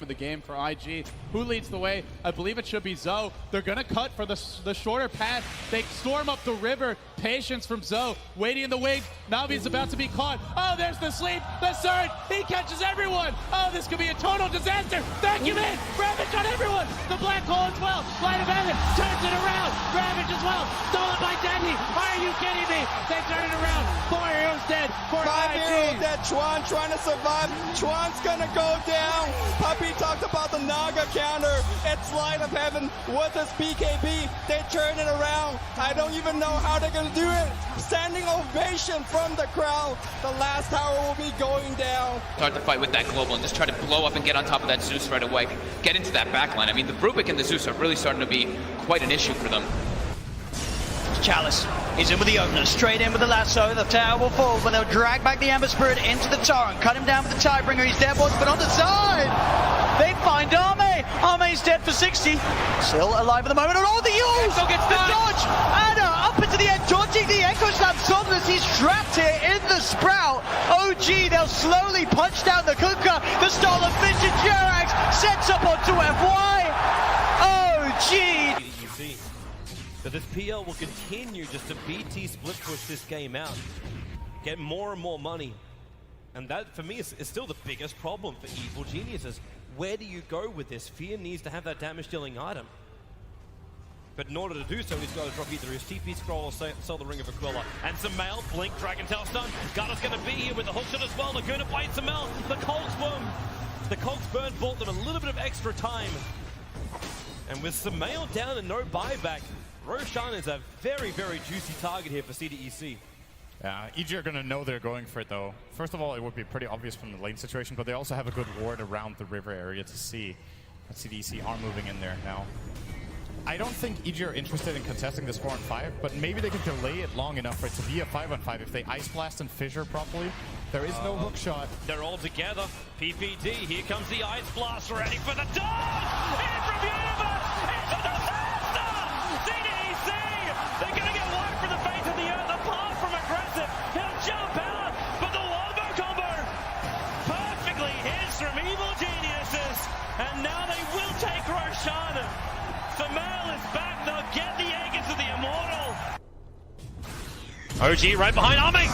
The game for IG. Who leads the way? I believe it should be Zoe. They're gonna cut for the shorter path. They storm up the river. Patience from Zoe. Waiting in the wings. Navi's about to be caught. Oh, there's the sleep. The surge. He catches everyone. Oh, this could be a total disaster. Vacuum in. Ravage on everyone. The black hole as well. Light of heaven turns it around. Ravage as well. Stolen by Dendy. Are you kidding me? They turn it around. 4 heroes dead. 5 heroes dead. Chuan trying to survive. Chuan's gonna go down. Puppy talked about the Naga counter. It's Light of Heaven with his BKB. They turn it around. I don't even know how they're gonna do it. Standing ovation from the crowd. The last tower will be going down. Start the fight with that global and just try to blow up and get on top of that Zeus right away. Get into that backline. I mean, the Rubik and the Zeus are really starting to be quite an issue for them. Chalice is in with the opener, straight in with the lasso. The tower will fall, but they'll drag back the Amber Spirit into the torrent, cut him down with the Tidebringer. He's dead, but on the side, they find Arme. Arme's dead for 60, still alive at the moment. And all the use, the dodge, Anna up into the end, dodging the Echo Slap. Somnus, he's trapped here in the Sprout. OG, they'll slowly punch down the Kuka. The stolen Vision Jerax sets up onto FY. OG. But this PL will continue just to BT split push this game out, get more and more money. And that, for me, is still the biggest problem for Evil Geniuses. Where do you go with this? Fear needs to have that damage dealing item. But in order to do so, he's got to drop either his TP scroll or sell the Ring of Aquila. And Samel, blink, Dragon Tail stun. Garda's going to be here with the hookshot as well. Laguna fight Samel. The Cogs burn bought them a little bit of extra time. And with Samel down and no buyback, Roshan is a very, very juicy target here for CDEC. Yeah, EG are going to know they're going for it though. First of all, it would be pretty obvious from the lane situation, but they also have a good ward around the river area to see that CDEC are moving in there now. I don't think EG are interested in contesting this 4-on-5, but maybe they can delay it long enough for it to be a 5-on-5 if they Ice Blast and Fissure properly. There is no hook shot. They're all together. PPD, here comes the Ice Blast, ready for the dodge! In from Universe! It's a disaster! CDEC! They're gonna get wiped from the face of the earth, apart from aggressive. He'll jump out, but the wombo combo perfectly hits from Evil Geniuses, and now they will take Roshan. Samel is back, they'll get the egg into the Immortal. OG right behind Ame,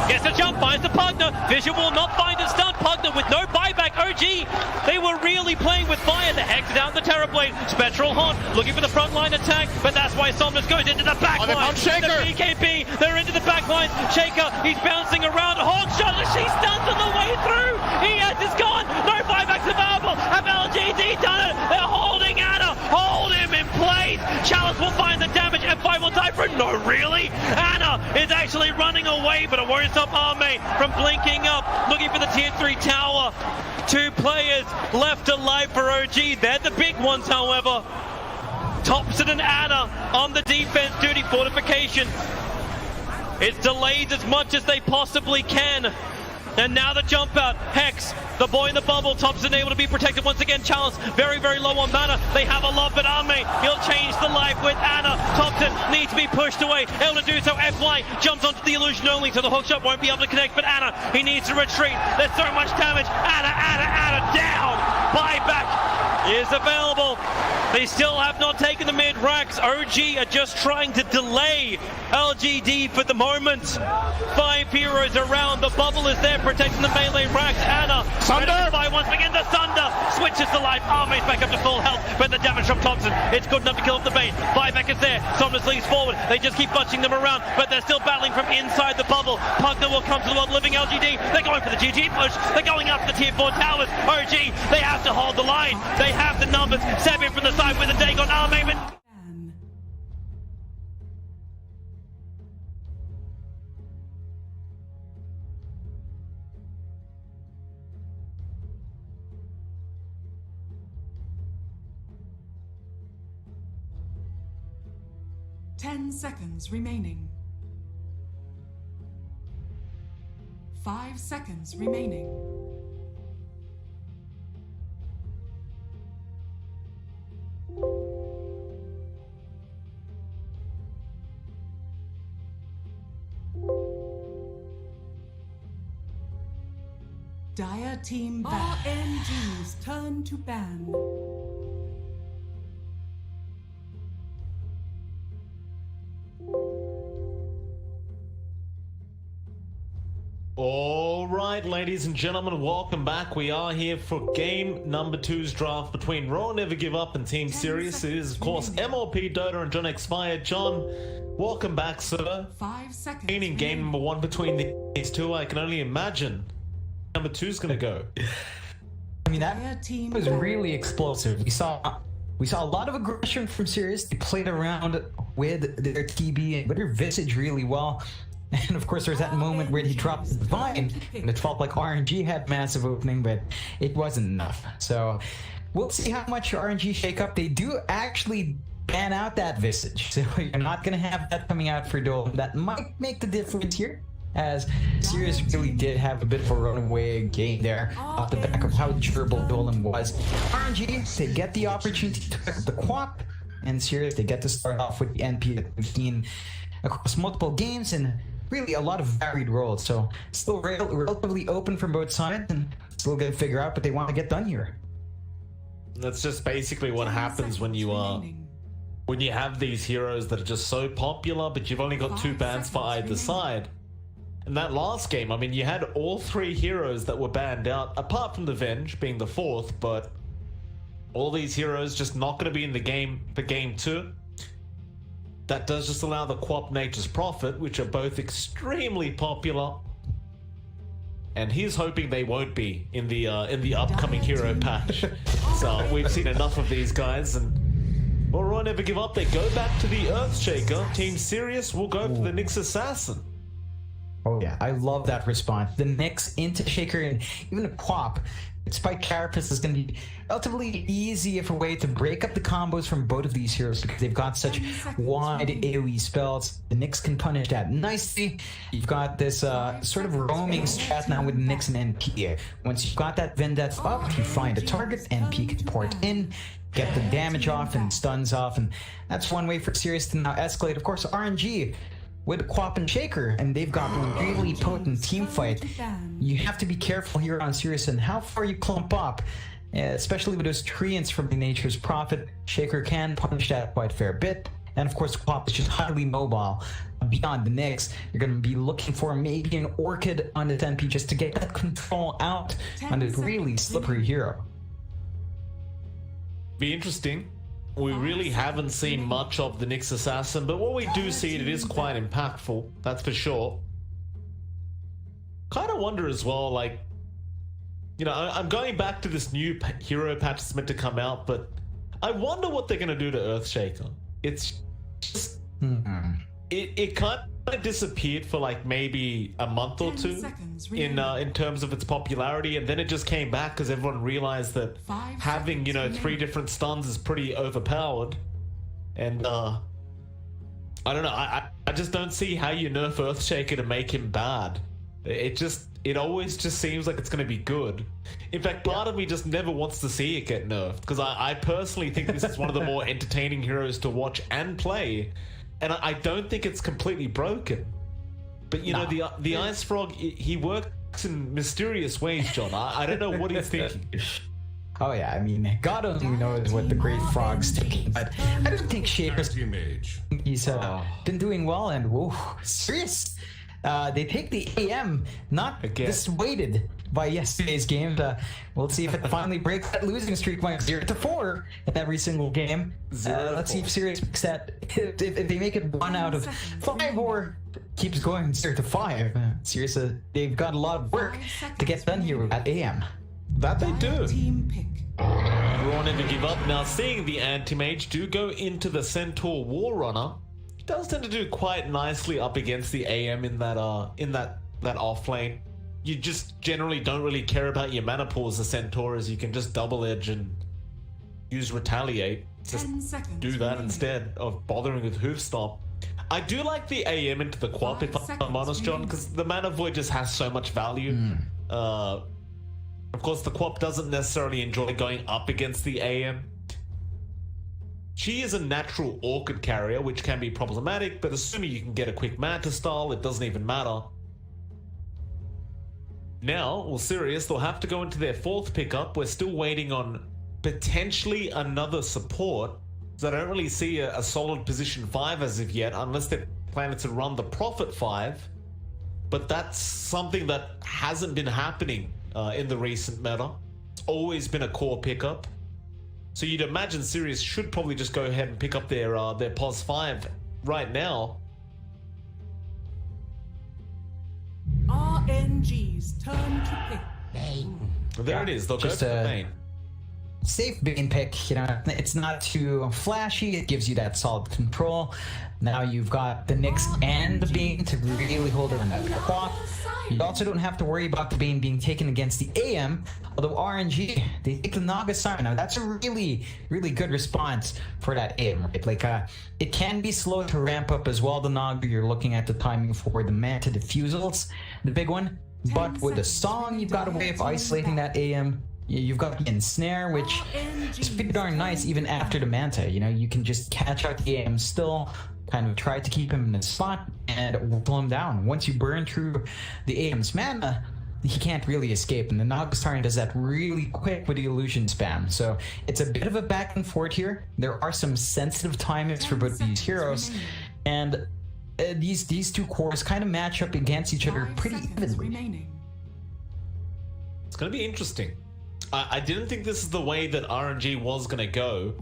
gets the jump, finds the Pugner. Fissure will not find a stun. Pugner with no buyback. OG, they were really playing with fire. The Hex down the Terrorblade. Spectral Haunt looking for the frontline attack, but that's why Somnus goes into the back line. The BKB, they're into the back line. Shaker, he's bouncing around. Hawk shot, she stuns on the way through. ES is gone, no buybacks available. Have LGD done it? They're holding Anna, hold him in place. Chalice will find the damage, F5 will die for it. No, really? Anna is actually running away, but it won't stop Arme from blinking up, looking for the tier 3 tower. 2 players left alive for OG. They're the big ones, however. Thompson and Anna on the defense duty. Fortification. It's delayed as much as they possibly can. And now the jump out. Hex, the boy in the bubble. Thompson able to be protected once again. Chalice very, very low on mana. They have a lot, but Arme, he'll change the life with Anna. Thompson needs to be pushed away. Able to do so. FY jumps onto the illusion only, so the hookshot won't be able to connect. But Anna, he needs to retreat. There's so much damage. Anna down. Buyback is available. They still have not taken the mid racks. OG are just trying to delay LGD for the moment. 5 heroes around. The bubble is there protecting the melee racks. Anna, Sunder! Once again, the Sunder switches to life. Arme's back up to full health, but the damage from Thompson, it's good enough to kill off the bait. Buyback is there. Somnus leads forward. They just keep bunching them around, but they're still battling from inside the bubble. Pugner will come to the world living LGD. They're going for the GG push. They're going up the tier 4 towers. OG, they have to hold the line. They have the numbers. Seven from the side with a Dagon. Arme, but 10 seconds remaining. 5 seconds remaining. Dire team ban. RNG's turn to ban. All right, ladies and gentlemen, welcome back. We are here for game number 2's draft between Raw Never Give Up and Team Sirius. It is, of course, MLP Dota and John Expired. John, welcome back, sir. 5 seconds. In game number 1 between these two, I can only imagine number 2's gonna go. I mean, that team was really explosive. We saw a lot of aggression from Sirius. They played around with their TB and with their Visage really well. And of course, there's that moment where he dropped the Divine, and it felt like RNG had massive opening, but it wasn't enough. So we'll see how much RNG shake up. They do actually ban out that Visage, so you're not going to have that coming out for Dole. That might make the difference here, as Sirius really did have a bit of a runaway game there off the back of how durable Dolan was. RNG, they get the opportunity to pick up the Quap, and Sirius, they get to start off with the NP that we've seen across multiple games and really a lot of varied roles. So still relatively open from both sides and still gonna figure out what they want to get done here. That's just basically what happens when you have these heroes that are just so popular, but you've only got 2 bans for either side. In that last game, I mean, you had all 3 heroes that were banned out, apart from the Venge being the 4th, but all these heroes just not going to be in the game for game 2. that does just allow the Quap Nature's Prophet, which are both extremely popular. And he's hoping they won't be in the upcoming hero patch. So we've seen enough of these guys, and well, Roy never give up. They go back to the Earthshaker. Team Sirius will go for the Nyx Assassin. Oh yeah, I love that response. The Nyx into Shaker and even a Quap. Spike Carapace is going to be relatively easy of a way to break up the combos from both of these heroes because they've got such wide AoE spells. The Nyx can punish that nicely. You've got this sort of roaming strat now with Nyx and NP. Once you've got that Vendetta up, you find a target, NP can port in, get the damage off and stuns off, and that's one way for Sirius to now escalate. Of course, RNG with Quap and Shaker, and they've got a really potent team fight. You have to be careful here on Sirius and how far you clump up, especially with those treants from the Nature's Prophet. Shaker can punish that quite a fair bit, and of course Quap is just highly mobile. Beyond the Nyx, you're going to be looking for maybe an Orchid on the 10p just to get that control out on this really slippery hero. Be interesting. We really haven't seen much of the Nyx Assassin, but when we do see it, it is quite impactful, that's for sure. Kind of wonder as well, like, you know, I'm going back to this new hero patch that's meant to come out, but I wonder what they're going to do to Earthshaker. It's just... It kind of disappeared for like maybe a month or two in terms of its popularity, and then it just came back because everyone realized that having, you know, 3 different stuns is pretty overpowered. And I don't know, I just don't see how you nerf Earthshaker to make him bad. It always just seems like it's going to be good. In fact, part of me just never wants to see it get nerfed, because I personally think this is one of the more entertaining heroes to watch and play. And I don't think it's completely broken. But, you know, the Ice Frog, he works in mysterious ways, John. I don't know what he's thinking. Oh yeah, I mean, God only knows what the Great Frog's thinking, but I don't think Shaker's... He's been doing well, and whoa, Sirius! They take the AM, not dissuaded by yesterday's game. We'll see if it finally breaks that losing streak by 0-4 in every single game. Let's see if Sirius makes that. If they make it 1 out of 5 or keeps going 0-5. Sirius, they've got a lot of work to get done here at AM. That they do. Raw never give up. Now, seeing the Anti-Mage do go into the Centaur War Runner, does tend to do quite nicely up against the AM in that off lane. You just generally don't really care about your mana pool as a Centaur, as you can just double edge and use Retaliate. Just do that instead of bothering with Hoof Stomp. I do like the AM into the Quap, if I'm honest, John, because the Mana Void just has so much value. Of course, the Quap doesn't necessarily enjoy going up against the AM. She is a natural Orchid carrier, which can be problematic, but assuming you can get a quick Manta style, it doesn't even matter. Now, well, Sirius, they'll have to go into their 4th pickup. We're still waiting on potentially another support, so I don't really see a solid position 5 as of yet, unless they're planning to run the Prophet 5. But that's something that hasn't been happening in the recent meta. It's always been a core pickup. So you'd imagine Sirius should probably just go ahead and pick up their POS 5 right now. RNG's turn to pick. There it is. They'll go for the main. Safe Bane pick, you know, it's not too flashy, it gives you that solid control. Now you've got the Nyx and the Bane to really hold it on that Quap. You also don't have to worry about the Bane being taken against the AM, although RNG, they take the Naga Siren. Now that's a really, really good response for that AM, right? Like, it can be slow to ramp up as well, the Naga. You're looking at the timing for the Manta Diffusals, the big one. But with the Song, you've got a way of isolating that AM. You've got the Ensnare, which is pretty darn nice even after the Manta. You know, you can just catch out the AM still, kind of try to keep him in the spot, and pull him down. Once you burn through the AM's mana, he can't really escape, and the Nagastarn does that really quick with the illusion spam. So it's a bit of a back and forth here. There are some sensitive timings for both these heroes, and these two cores kind of match up against each other pretty evenly. It's going to be interesting. I didn't think this is the way that RNG was going to go.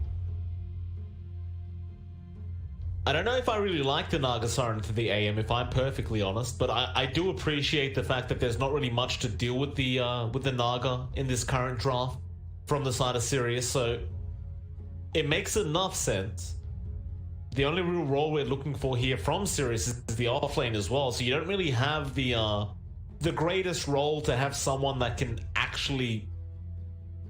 I don't know if I really like the Naga Siren for the AM, if I'm perfectly honest, but I do appreciate the fact that there's not really much to deal with the Naga in this current draft from the side of Sirius, so it makes enough sense. The only real role we're looking for here from Sirius is the offlane as well, so you don't really have the greatest role to have someone that can actually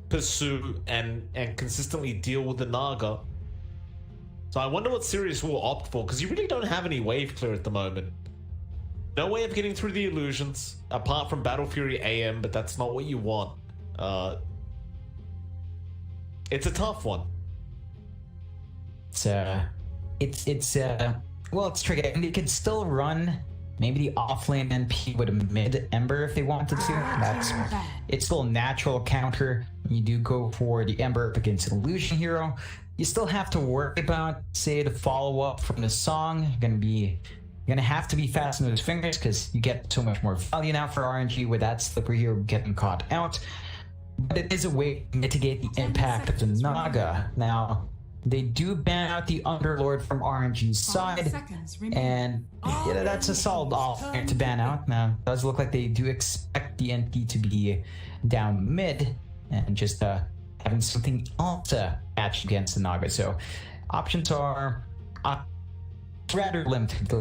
pursue and consistently deal with the Naga. So I wonder what Sirius will opt for, because you really don't have any wave clear at the moment. No way of getting through the illusions, apart from Battle Fury AM, but that's not what you want. It's a tough one. Well, it's tricky. And they could still run maybe the offlane NP with a mid Ember if they wanted to. It's still a natural counter. You do go for the Ember up against an Illusion Hero. You still have to worry about, say, the follow-up from the song. You're gonna have to be fast in those fingers because you get so much more value now for RNG with that Slipper Hero getting caught out. But it is a way to mitigate the impact of the Naga. Now, they do ban out the Underlord from RNG's side, and that's a solid offer to ban out. Now, it does look like they do expect the NP to be down mid, and just having something else to match against the Naga. So, options are rather limited.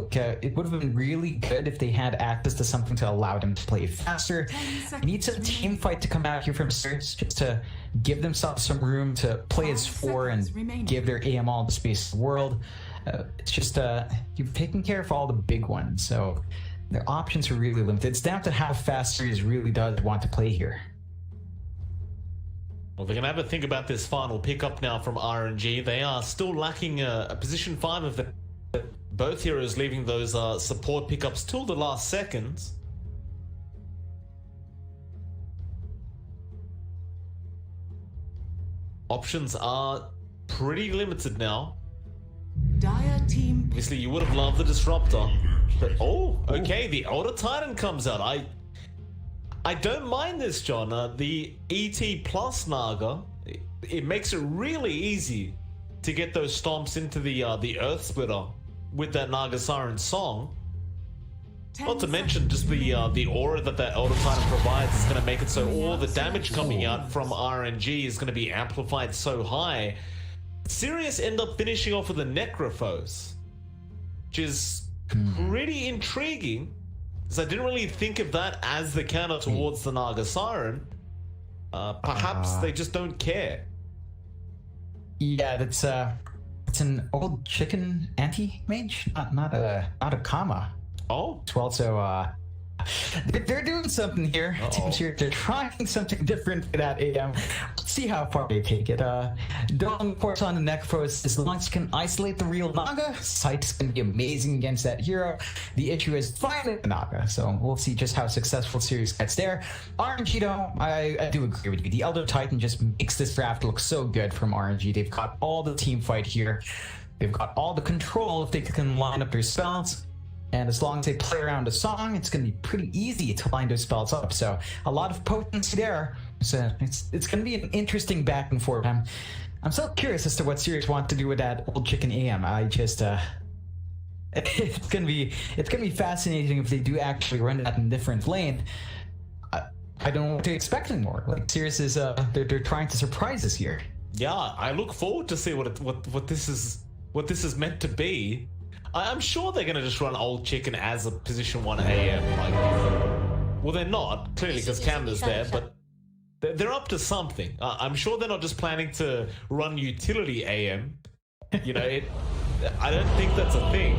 It would have been really good if they had access to something to allow them to play faster. You need some team fight to come out here from Sirius just to give themselves some room to play as 4 and give their AM all the space in the world. It's just you've taken care of all the big ones, so their options are really limited. It's down to how fast Sirius really does want to play here. Well, they're going to have a think about this final pickup now from RNG. They are still lacking a position 5 of the both heroes, leaving those support pickups till the last seconds. Options are pretty limited now. Dire team. Obviously, you would have loved the Disruptor, but okay, the Elder Titan comes out. I don't mind this, John. The ET plus Naga, it makes it really easy to get those stomps into the Earth Splitter with that Naga Siren song. Not to mention just the aura that Elder Titan provides is going to make it so all the damage coming out from RNG is going to be amplified so high. Sirius end up finishing off with the Necrophos, which is pretty intriguing, because I didn't really think of that as the counter towards the Naga Siren. Perhaps they just don't care. Yeah, that's it's an old chicken anti-mage, not a Kama. Oh, it's also they're doing something here. Teams here, they're trying something different for that AM. Let's see how far they take it. Don't force on the Necrophos. As long as you can isolate the real Naga, Sight's gonna be amazing against that hero. The issue is finding the Naga, so we'll see just how successful Sirius gets there. RNG though, I do agree with you. The Elder Titan just makes this draft look so good from RNG. They've got all the team fight here. They've got all the control if they can line up their spells. And as long as they play around a song, it's going to be pretty easy to line those spells up. So a lot of potency there. So it's going to be an interesting back and forth. I'm so curious as to what Sirius want to do with that old chicken AM. I just it's going to be fascinating if they do actually run that in a different lane. I don't know what to expect anymore. Like Sirius is they're trying to surprise us here. Yeah, I look forward to see what this is meant to be. I'm sure they're going to just run old chicken as a position 1 AM. Well, they're not, clearly, because Canada's there, but they're up to something. I'm sure they're not just planning to run utility AM. You know, I don't think that's a thing.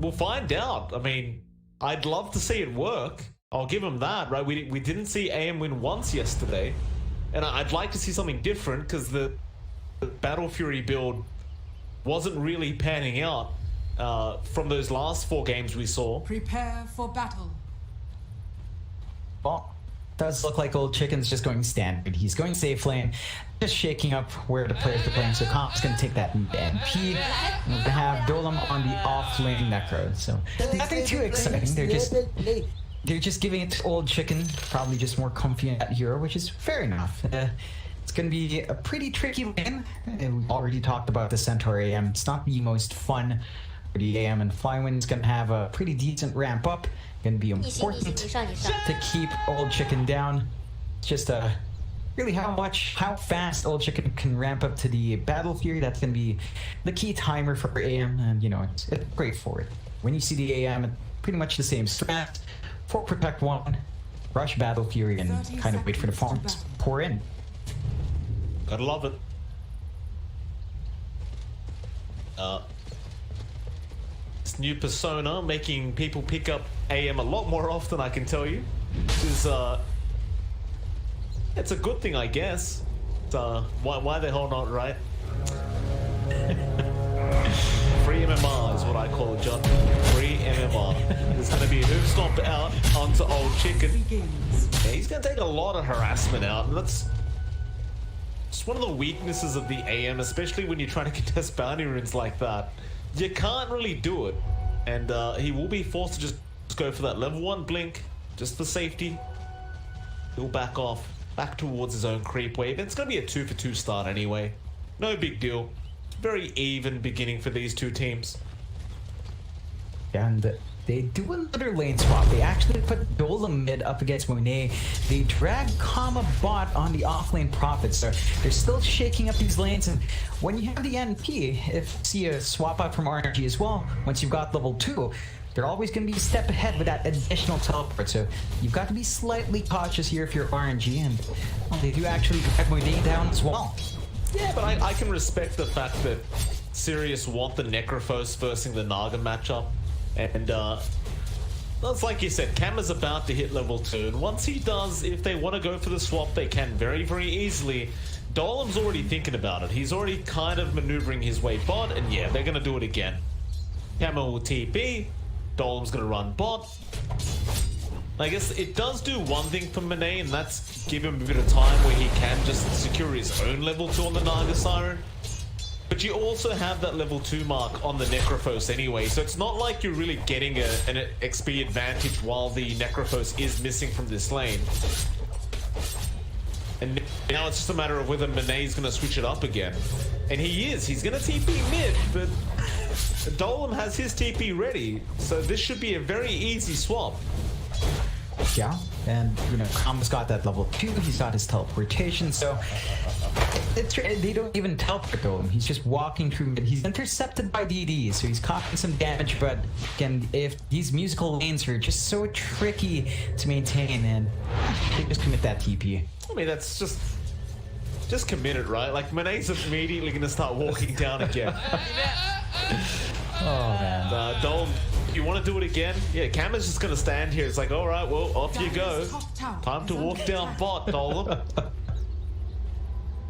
We'll find out. I mean, I'd love to see it work. I'll give them that, right? We didn't see AM win once yesterday, and I'd like to see something different, because the Battle Fury build wasn't really panning out from those last 4 games we saw. Prepare for battle. Well, does look like old chicken's just going standard. He's going safe lane, just shaking up where the players are playing. So Comp's going to take that MP. And we're going to have Dolam on the off lane Necro. So nothing too exciting. They're just giving it to old chicken. Probably just more comfy in that hero, which is fair enough. It's going to be a pretty tricky lane. And we've already talked about the Centaur AM. It's not the most fun for the AM, and Flywind's going to have a pretty decent ramp up. Going to be important to keep Old Chicken down. It's just really how fast Old Chicken can ramp up to the Battle Fury. That's going to be the key timer for AM, and you know, it's great for it. When you see the AM, it's pretty much the same strat. 4 Protect 1, rush Battle Fury, and kind of wait for the farms to pour in. Gotta love it. This new persona making people pick up AM a lot more often, I can tell you. Which is, it's a good thing, I guess. Why the hell not, right? Free MMR is what I call it, John. Free MMR. There's going to be a hoof stomp out onto Old Chicken. Yeah, he's going to take a lot of harassment out, and that's just one of the weaknesses of the AM, especially when you're trying to contest bounty runes like that. You can't really do it, and he will be forced to just go for that level 1 blink, just for safety. He'll back off, back towards his own creep wave. It's going to be a 2-for-2 start anyway. No big deal. Very even beginning for these two teams. And they do another lane swap. They actually put Dola mid up against Monet. They drag Kama bot on the offlane Prophet. So they're still shaking up these lanes. And when you have the NP, if you see a swap out from RNG as well, once you've got level 2, they're always going to be a step ahead with that additional teleport. So you've got to be slightly cautious here if you're RNG. And well, they do actually drag Monet down as well. Yeah, but I can respect the fact that Sirius want the Necrophos versing the Naga matchup. And that's like you said, Kama's about to hit level 2. And once he does, if they want to go for the swap, they can very, very easily. Dolem's already thinking about it. He's already kind of maneuvering his way bot. And yeah, they're going to do it again. Kama will TP. Dolem's going to run bot. I guess it does do one thing for Monet, and that's give him a bit of time where he can just secure his own level 2 on the Naga Siren. But you also have that level 2 mark on the Necrophos anyway, so it's not like you're really getting an XP advantage while the Necrophos is missing from this lane. And now it's just a matter of whether Monet's going to switch it up again. And he is. He's going to TP mid, but Dolem has his TP ready, so this should be a very easy swap. Yeah, and you know, Kama's got that level 2, he's got his teleportation, so they don't even teleport to him. He's just walking through mid. He's intercepted by DD, so he's coughing some damage, but again, if these musical lanes are just so tricky to maintain, and they just commit that TP. I mean, that's just commit it, right? Like, Monet's immediately going to start walking down again. Oh, man. Dolem, you want to do it again? Yeah, Kama's just going to stand here. It's like, all right, well, off you go. Time to walk down bot, Dolem.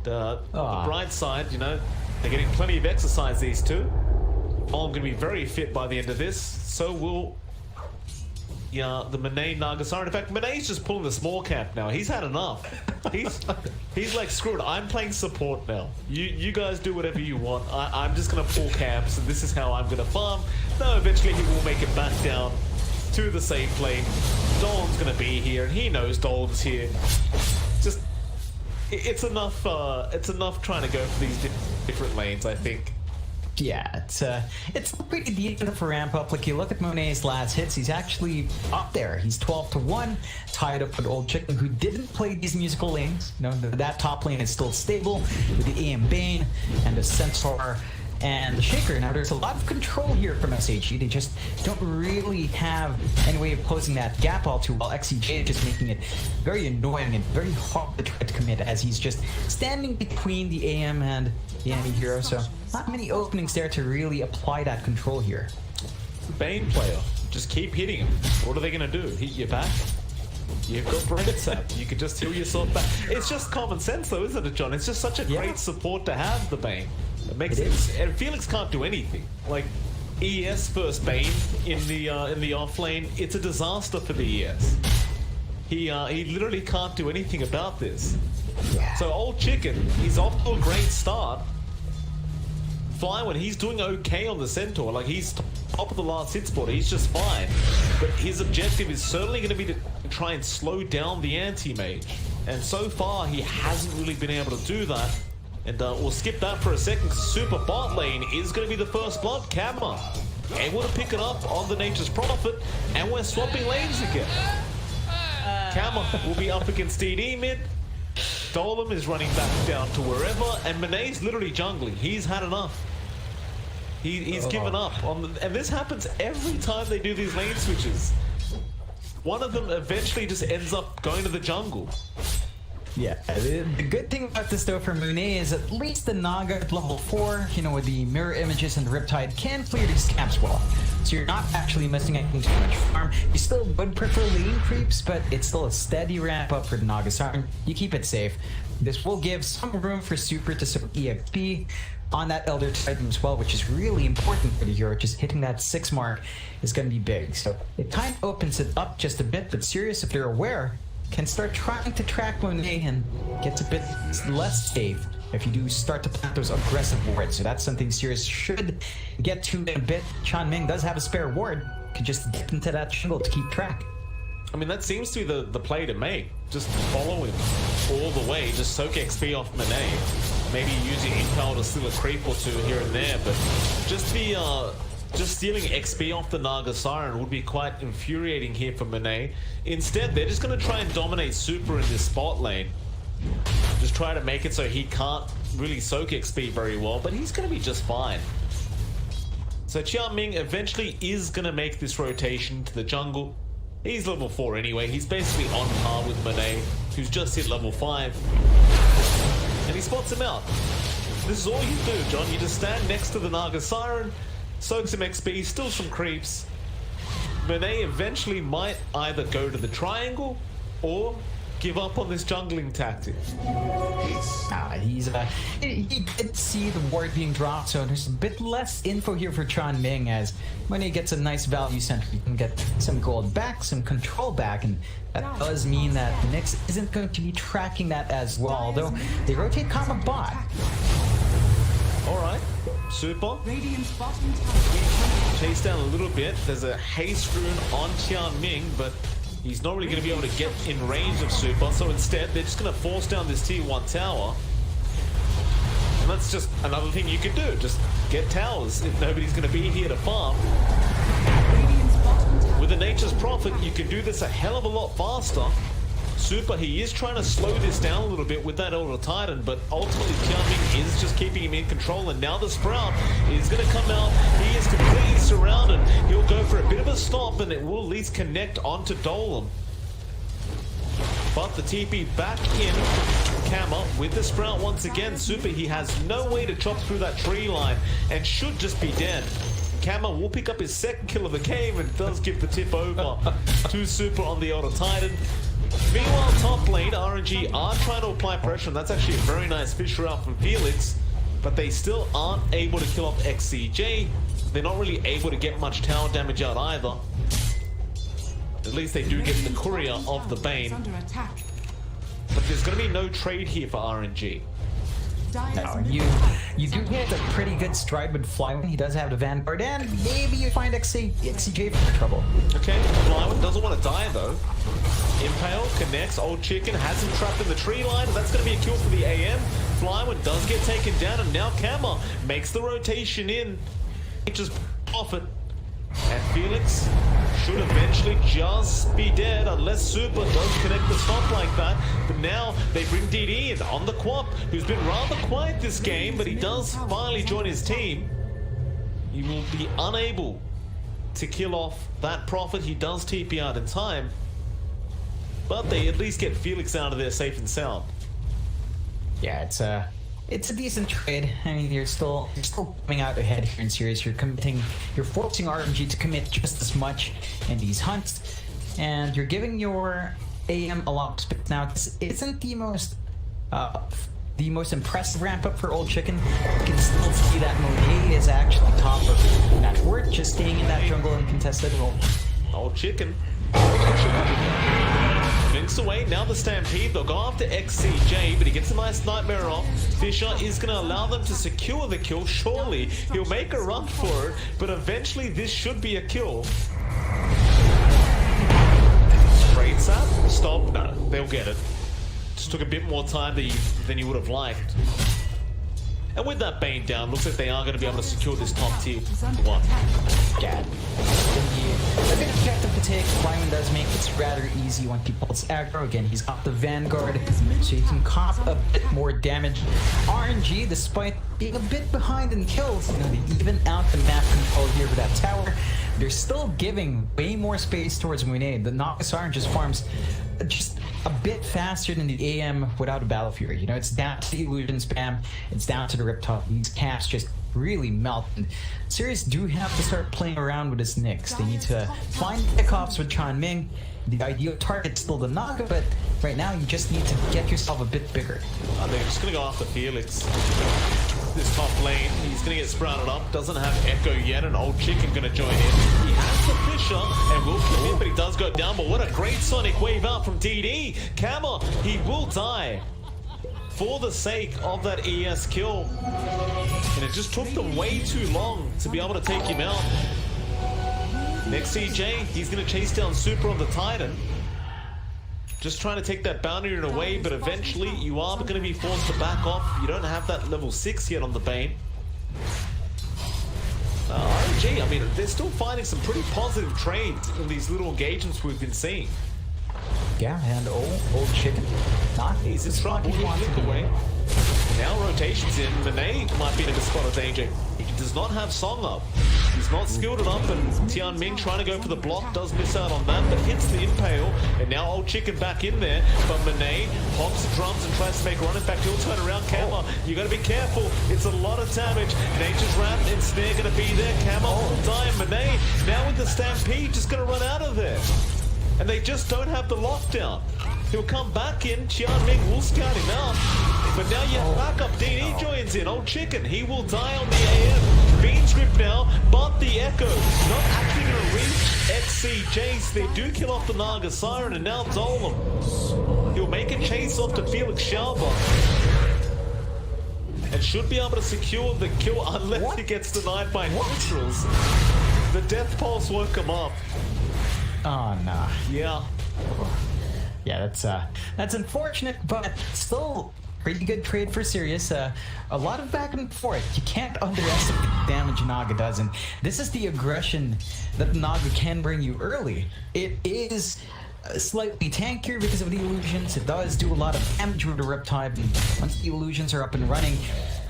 On the bright side, you know, they're getting plenty of exercise, these two. Dolem's going to be very fit by the end of this. So will the Monet Naga Siren. In fact, Monet's just pulling the small cap now. He's had enough. He's like, screw it, I'm playing support now. You guys do whatever you want. I'm just going to pull camps, and this is how I'm going to farm. No, eventually he will make it back down to the safe lane. Dolem's going to be here, and he knows Dolem's here. Just, it's enough trying to go for these different lanes, I think. Yeah, it's pretty decent for ramp up. Like, you look at Monet's last hits, he's actually up there. He's 12-1, tied up with Old Chicken, who didn't play these musical lanes. You know, that top lane is still stable with the AM Bane and the Centaur and the Shaker. Now, there's a lot of control here from SHG. They just don't really have any way of closing that gap all too well. XCJ just making it very annoying and very hard to try to commit, as he's just standing between the AM and the enemy hero. So not many openings there to really apply that control here. Bane player, just keep hitting him. What are they going to do? Hit you back? You've got Brain Sap. You can just heal yourself back. It's just common sense, though, isn't it, John? It's just such a great support to have, the Bane. It makes it. And Felix can't do anything. Like, ES first Bane in the off lane, it's a disaster for the ES. He literally can't do anything about this. Yeah. So Old Chicken, he's off to a great start. Flywin, he's doing okay on the Centaur. Like, he's top of the last hit spot. He's just fine. But his objective is certainly going to be to try and slow down the anti-mage. And so far, he hasn't really been able to do that. And we'll skip that for a second because Super bot lane is going to be the first blood. Camera able to pick it up on the Nature's Prophet, and we're swapping lanes again. Camera will be up against DD mid. Dolem is running back down to wherever, and Monet's literally jungling. He's had enough. He's given up on the, and this happens every time they do these lane switches. One of them eventually just ends up going to the jungle. Yeah, the good thing about this though for Monet is at least the Naga at level 4, you know, with the mirror images and the Riptide can clear these camps well. So you're not actually missing anything too much farm. You still would prefer lane creeps, but it's still a steady ramp up for the Naga Siren. You keep it safe. This will give some room for Super to some EXP on that Elder Titan as well, which is really important for the hero. Just hitting that 6 mark is going to be big. So it kind of opens it up just a bit, but Sirius, if they're aware, can start trying to track Monet and gets a bit less safe if you do start to plant those aggressive wards. So that's something Sirius should get to in a bit. Chan Ming does have a spare ward. Could just get into that jungle to keep track. I mean, that seems to be the play to make. Just follow him all the way. Just soak XP off Monet. Maybe use your impel to steal a creep or two here and there, but just stealing XP off the Naga Siren would be quite infuriating here for Monet. Instead, they're just going to try and dominate Super in this spot lane. Just try to make it so he can't really soak XP very well, but he's going to be just fine. So Qian Ming eventually is going to make this rotation to the jungle. He's level 4 anyway. He's basically on par with Monet, who's just hit level 5. And he spots him out. This is all you do, John. You just stand next to the Naga Siren, soak some XP, steal some creeps. Monet eventually might either go to the triangle or give up on this jungling tactic. He did see the ward being dropped, so there's a bit less info here for Chan Ming as Monet gets a nice value center. You can get some gold back, some control back, and that does mean that the Nyx isn't going to be tracking that as well, although they rotate Kama bot. Alright, Super. Chase down a little bit. There's a haste rune on Qian Ming, but he's not really going to be able to get in range of Super, so instead they're just going to force down this tier 1 tower. And that's just another thing you can do. Just get towers if nobody's going to be here to farm. With the Nature's Prophet, you can do this a hell of a lot faster. Super, he is trying to slow this down a little bit with that Elder Titan, but ultimately Qian Ming is just keeping him in control, and now the Sprout is going to come out. He is completely surrounded. He'll go for a bit of a stop, and it will at least connect onto Dolem. But the TP back in Kama with the Sprout once again. Super, he has no way to chop through that tree line and should just be dead. Kama will pick up his second kill of the game and does give the tip over to Super on the Elder Titan. Meanwhile, top lane, RNG are trying to apply pressure, and that's actually a very nice fish route from Felix, but they still aren't able to kill off XCJ. They're not really able to get much tower damage out either. At least they do get the courier of the Bane. But there's going to be no trade here for RNG. No, you do get a pretty good stride with Flywind. He does have the Vanguard, and maybe you find XCJ for trouble. Okay, Flywind doesn't want to die though. Impale connects, Old Chicken has him trapped in the tree line. That's going to be a kill for the AM. Flywind does get taken down, and now Kama makes the rotation in. Just off it. And Felix should eventually just be dead unless Super does connect the stop like that. But now they bring DD in on the Quap, who's been rather quiet this game, but he does finally join his team. He will be unable to kill off that Prophet. He does TP out in time, but they at least get Felix out of there safe and sound. Yeah, it's a decent trade. I mean, you're still coming out ahead here in Sirius. You're forcing RNG to commit just as much in these hunts, and you're giving your AM a lot of space. Now, this isn't the most impressive ramp up for Old Chicken. You can still see that Monet is actually top of that word, just staying in that jungle and contested role. Old Chicken. Links away, now the Stampede, they'll go after XCJ, but he gets a nice Nightmare off. Fisher is going to allow them to secure the kill, surely. He'll make a run for it, but eventually this should be a kill. Straight sap? Stop? No, they'll get it. Just took a bit more time than you would have liked. And with that Bane down, looks like they are going to be able to secure this top tier one. Yeah. A bit objective to take. Flyman does make it rather easy when he pulls aggro. Again, he's got the Vanguard, so he can cop a bit more damage. RNG, despite being a bit behind in kills, you know, they even out the map control here with that tower. They're still giving way more space towards Monet. The Naga Siren just farms just a bit faster than the AM without a Battle Fury. You know, it's down to the illusion spam, it's down to the Riptop. These casts just really melt. And Sirius do have to start playing around with his Nyx. They need to find pickoffs with Chanming. The ideal target's still the Naga, but right now you just need to get yourself a bit bigger. They're just going to go after Felix. This top lane, he's going to get sprouted up. Doesn't have Echo yet. An old chicken going to join in. He has the Fisher and will kill him, but he does go down. But what a great Sonic wave out from DD. Kama, he will die for the sake of that ES kill. And it just took them way too long to be able to take him out. Next CJ, he's going to chase down Super on the Titan. Just trying to take that boundary away, but eventually you are going to be forced to back off. You don't have that level 6 yet on the Bane. RNG, I mean, they're still finding some pretty positive trades in these little engagements we've been seeing. Yeah, and old chicken. Not he's in trouble. He flicked away. Now rotations in. Monet might be in a spot of danger. He does not have Song up. He's not skilled enough, and Tianming trying to go for the block does miss out on that, but hits the impale, and now old chicken back in there. But Monet hogs the drums and tries to make a run. In fact, he'll turn around. Kama, you got to be careful. It's a lot of damage. Nature's Wrath and Snare going to be there. Kama will die. Monet now with the Stampede just going to run out of there. And they just don't have the lockdown. He'll come back in. Tianming will scout him out. But now you have backup. DD joins in. Old chicken, he will die on the AM. Bean script now, but the Echo not actually going to reach XCJ. So they do kill off the Naga Siren, and now Dolan. He'll make a chase off to Felix Shalba. And should be able to secure the kill unless he gets denied by neutrals. The Death Pulse won't come up. Oh, no. Yeah. Yeah, that's unfortunate, but still pretty good trade for Sirius. A lot of back and forth. You can't underestimate the damage Naga does, and this is the aggression that Naga can bring you early. It is slightly tankier because of the illusions. It does do a lot of damage with the Riptide, and once the illusions are up and running,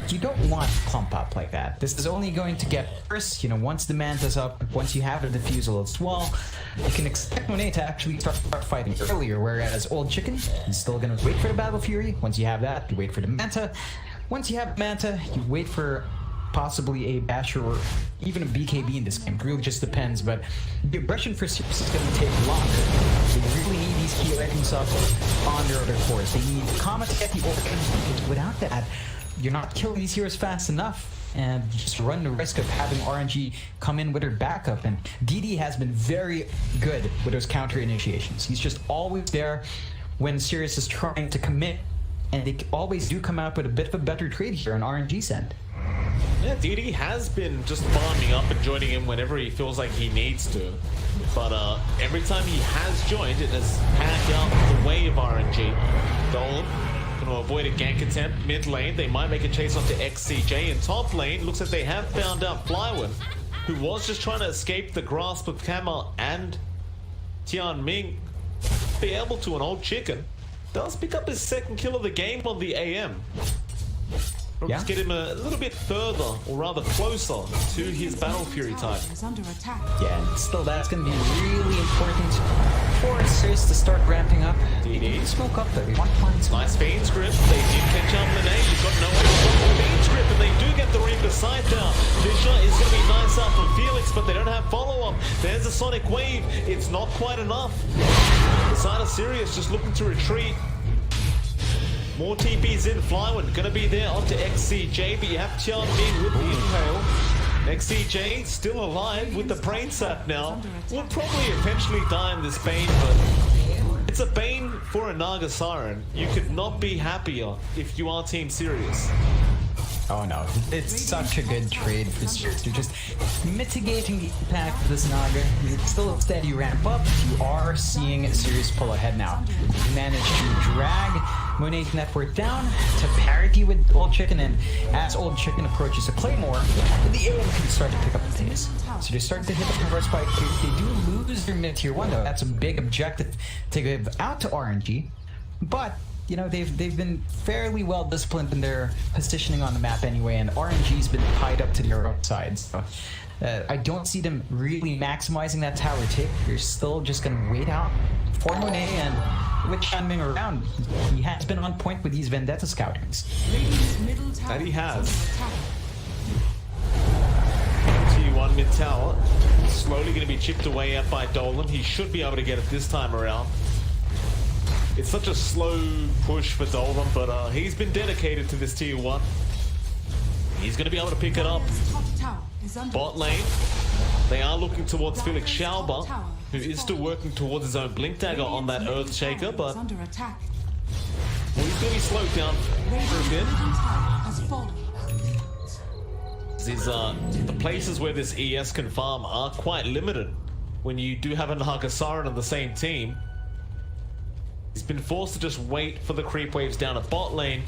you don't want clump up like that. This is only going to get worse, you know, once the Manta's up, once you have the Diffusal as well, you can expect Monet to actually start fighting earlier, whereas Old Chicken is still going to wait for the Battle Fury. Once you have that, you wait for the Manta. Once you have Manta, you wait for possibly a Basher or even a BKB in this game. It really just depends, but the aggression for Sirius is going to take longer. They really need these key items up on their other cores. They need Comet to get the Orchid. Without that, you're not killing these heroes fast enough, and you just run the risk of having RNG come in with her backup. And DD has been very good with those counter initiations. He's just always there when Sirius is trying to commit, and they always do come out with a bit of a better trade here on RNG's end. Yeah, DD has been just farming up and joining in whenever he feels like he needs to. But every time he has joined, it has panned out the way of RNG. Dolan going to avoid a gank attempt mid lane. They might make a chase onto XCJ. In top lane, looks like they have found out Flywin, who was just trying to escape the grasp of Kama and Tianming. Be able to. An Old Chicken does pick up his second kill of the game on the AM. Let's get him a little bit further, or rather closer, to his Battle Fury type. Yeah, and still that's going to be really important for Sirius to start ramping up. DD. Smoke up there. We want points. Nice Fiend script. They did catch up Monet. You've got no way to stop the Fiend script, and they do get the Reaper side down. Fisher is going to be nice out from Felix, but they don't have follow-up. There's a Sonic Wave. It's not quite enough. The side of Sirius just looking to retreat. More TPs in. Flywin gonna be there onto XCJ, but you have Tianming with the impale. XCJ still alive with the brain sap now. Will probably eventually die in this Bane, but it's a Bane for a Naga Siren. You could not be happier if you are Team Sirius. Oh no, it's such a good trade for Sirius. They're just mitigating the impact of this Naga. It's still a steady ramp up. You are seeing Sirius pull ahead now. You managed to drag Monet's net worth down to parity with Old Chicken, and as Old Chicken approaches a Claymore, the AM can start to pick up the pace. So they start to hit the reverse spike. They do lose their mid tier 1 though. That's a big objective to give out to RNG. But you know, they've been fairly well disciplined in their positioning on the map anyway, and RNG's been tied up to their own side. So I don't see them really maximizing that tower take. They're still just gonna wait out for Monet, and with Chanming around, he has been on point with these Vendetta scoutings. That he has. T1 mid tower, slowly going to be chipped away at by Dolan. He should be able to get it this time around. It's such a slow push for Dolan, but he's been dedicated to this tier 1. He's going to be able to pick it up. Bot lane, they are looking towards Felix Schauber, who is still working towards his own Blink Dagger on that Earthshaker, but well, he's going to be slowed down for a bit. The places where this ES can farm are quite limited when you do have a Nagasaran on the same team. He's been forced to just wait for the creep waves down at bot lane.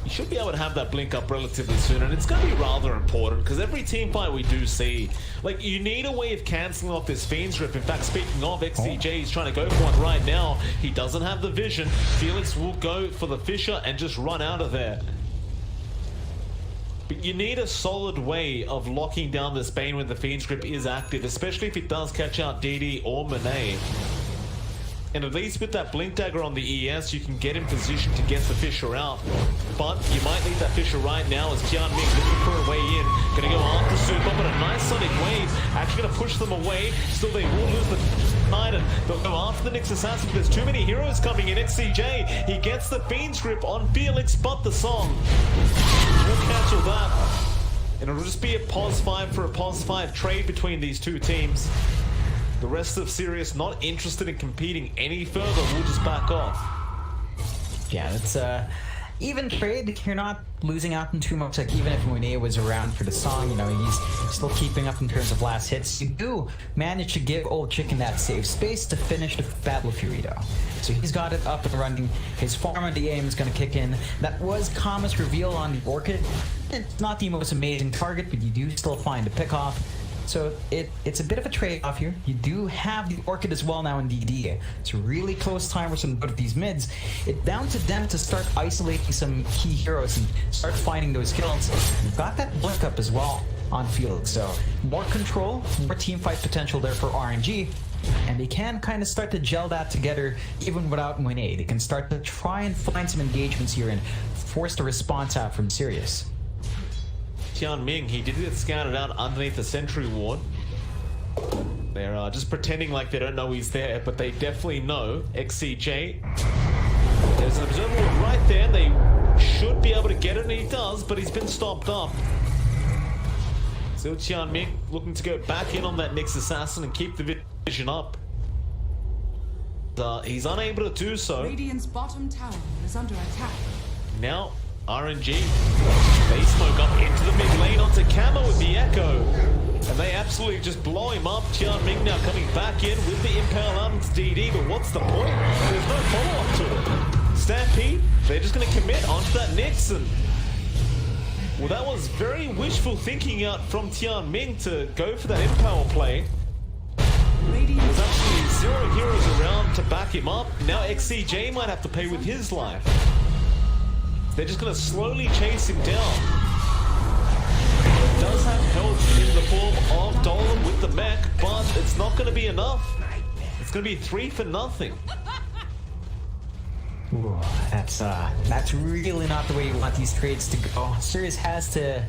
You should be able to have that blink up relatively soon, and it's going to be rather important because every team fight we do see, like, you need a way of cancelling off this Fiend's Grip. In fact, speaking of, XCJ is trying to go for one right now. He doesn't have the vision. Felix will go for the Fissure and just run out of there. But you need a solid way of locking down this Bane when the Fiend's Grip is active, especially if it does catch out DD or Monet. And at least with that Blink Dagger on the ES, you can get in position to get the Fissure out. But you might need that Fissure right now as Tianming looking for a way in. Gonna go after Super, but a nice Sonic Wave. Actually gonna push them away. Still they will lose the Knight, and they'll go after the Nyx Assassin. There's too many heroes coming in. XCJ, he gets the Fiend's Grip on Felix, but the song will cancel that. And it'll just be a pos 5 for a pos 5 trade between these two teams. The rest of Sirius not interested in competing any further. We'll just back off. Yeah, it's even trade. You're not losing out in too much. Like, even if Monet was around for the song, you know, he's still keeping up in terms of last hits. You do manage to give Old Chicken that safe space to finish the Battle of Fury though. So he's got it up and running. His farm on the aim is going to kick in. That was Kama's reveal on the Orchid. It's not the most amazing target, but you do still find a pick off. So it's a bit of a trade-off here. You do have the Orchid as well now in DD. It's a really close time for some good of these mids. It's down to them to start isolating some key heroes and start finding those kills. You've got that blink up as well on Felix, so more control, more team fight potential there for RNG. And they can kind of start to gel that together even without Monet. They can start to try and find some engagements here and force the response out from Sirius. Tianming, he did get scouted out underneath the Sentry Ward. They're just pretending like they don't know he's there, but they definitely know. XCJ. There's an observer ward right there. They should be able to get it, and he does, but he's been stopped up. Still Tianming looking to go back in on that Nyx Assassin and keep the vision up. He's unable to do so. Radiant's bottom tower is under attack. Now, RNG, they smoke up into the mid lane onto Camo with the Echo. And they absolutely just blow him up. Tianming now coming back in with the Impale Arms DD, but what's the point? There's no follow-up to it. Stampede, they're just going to commit onto that Nyx, and well, that was very wishful thinking out from Tianming to go for that Impale play. There's actually 0 heroes around to back him up. Now XCJ might have to pay with his life. They're just going to slowly chase him down. It does have help in the form of Dolan with the mech, but it's not going to be enough. It's going to be 3 for nothing. Ooh, that's really not the way you want these trades to go. Sirius has to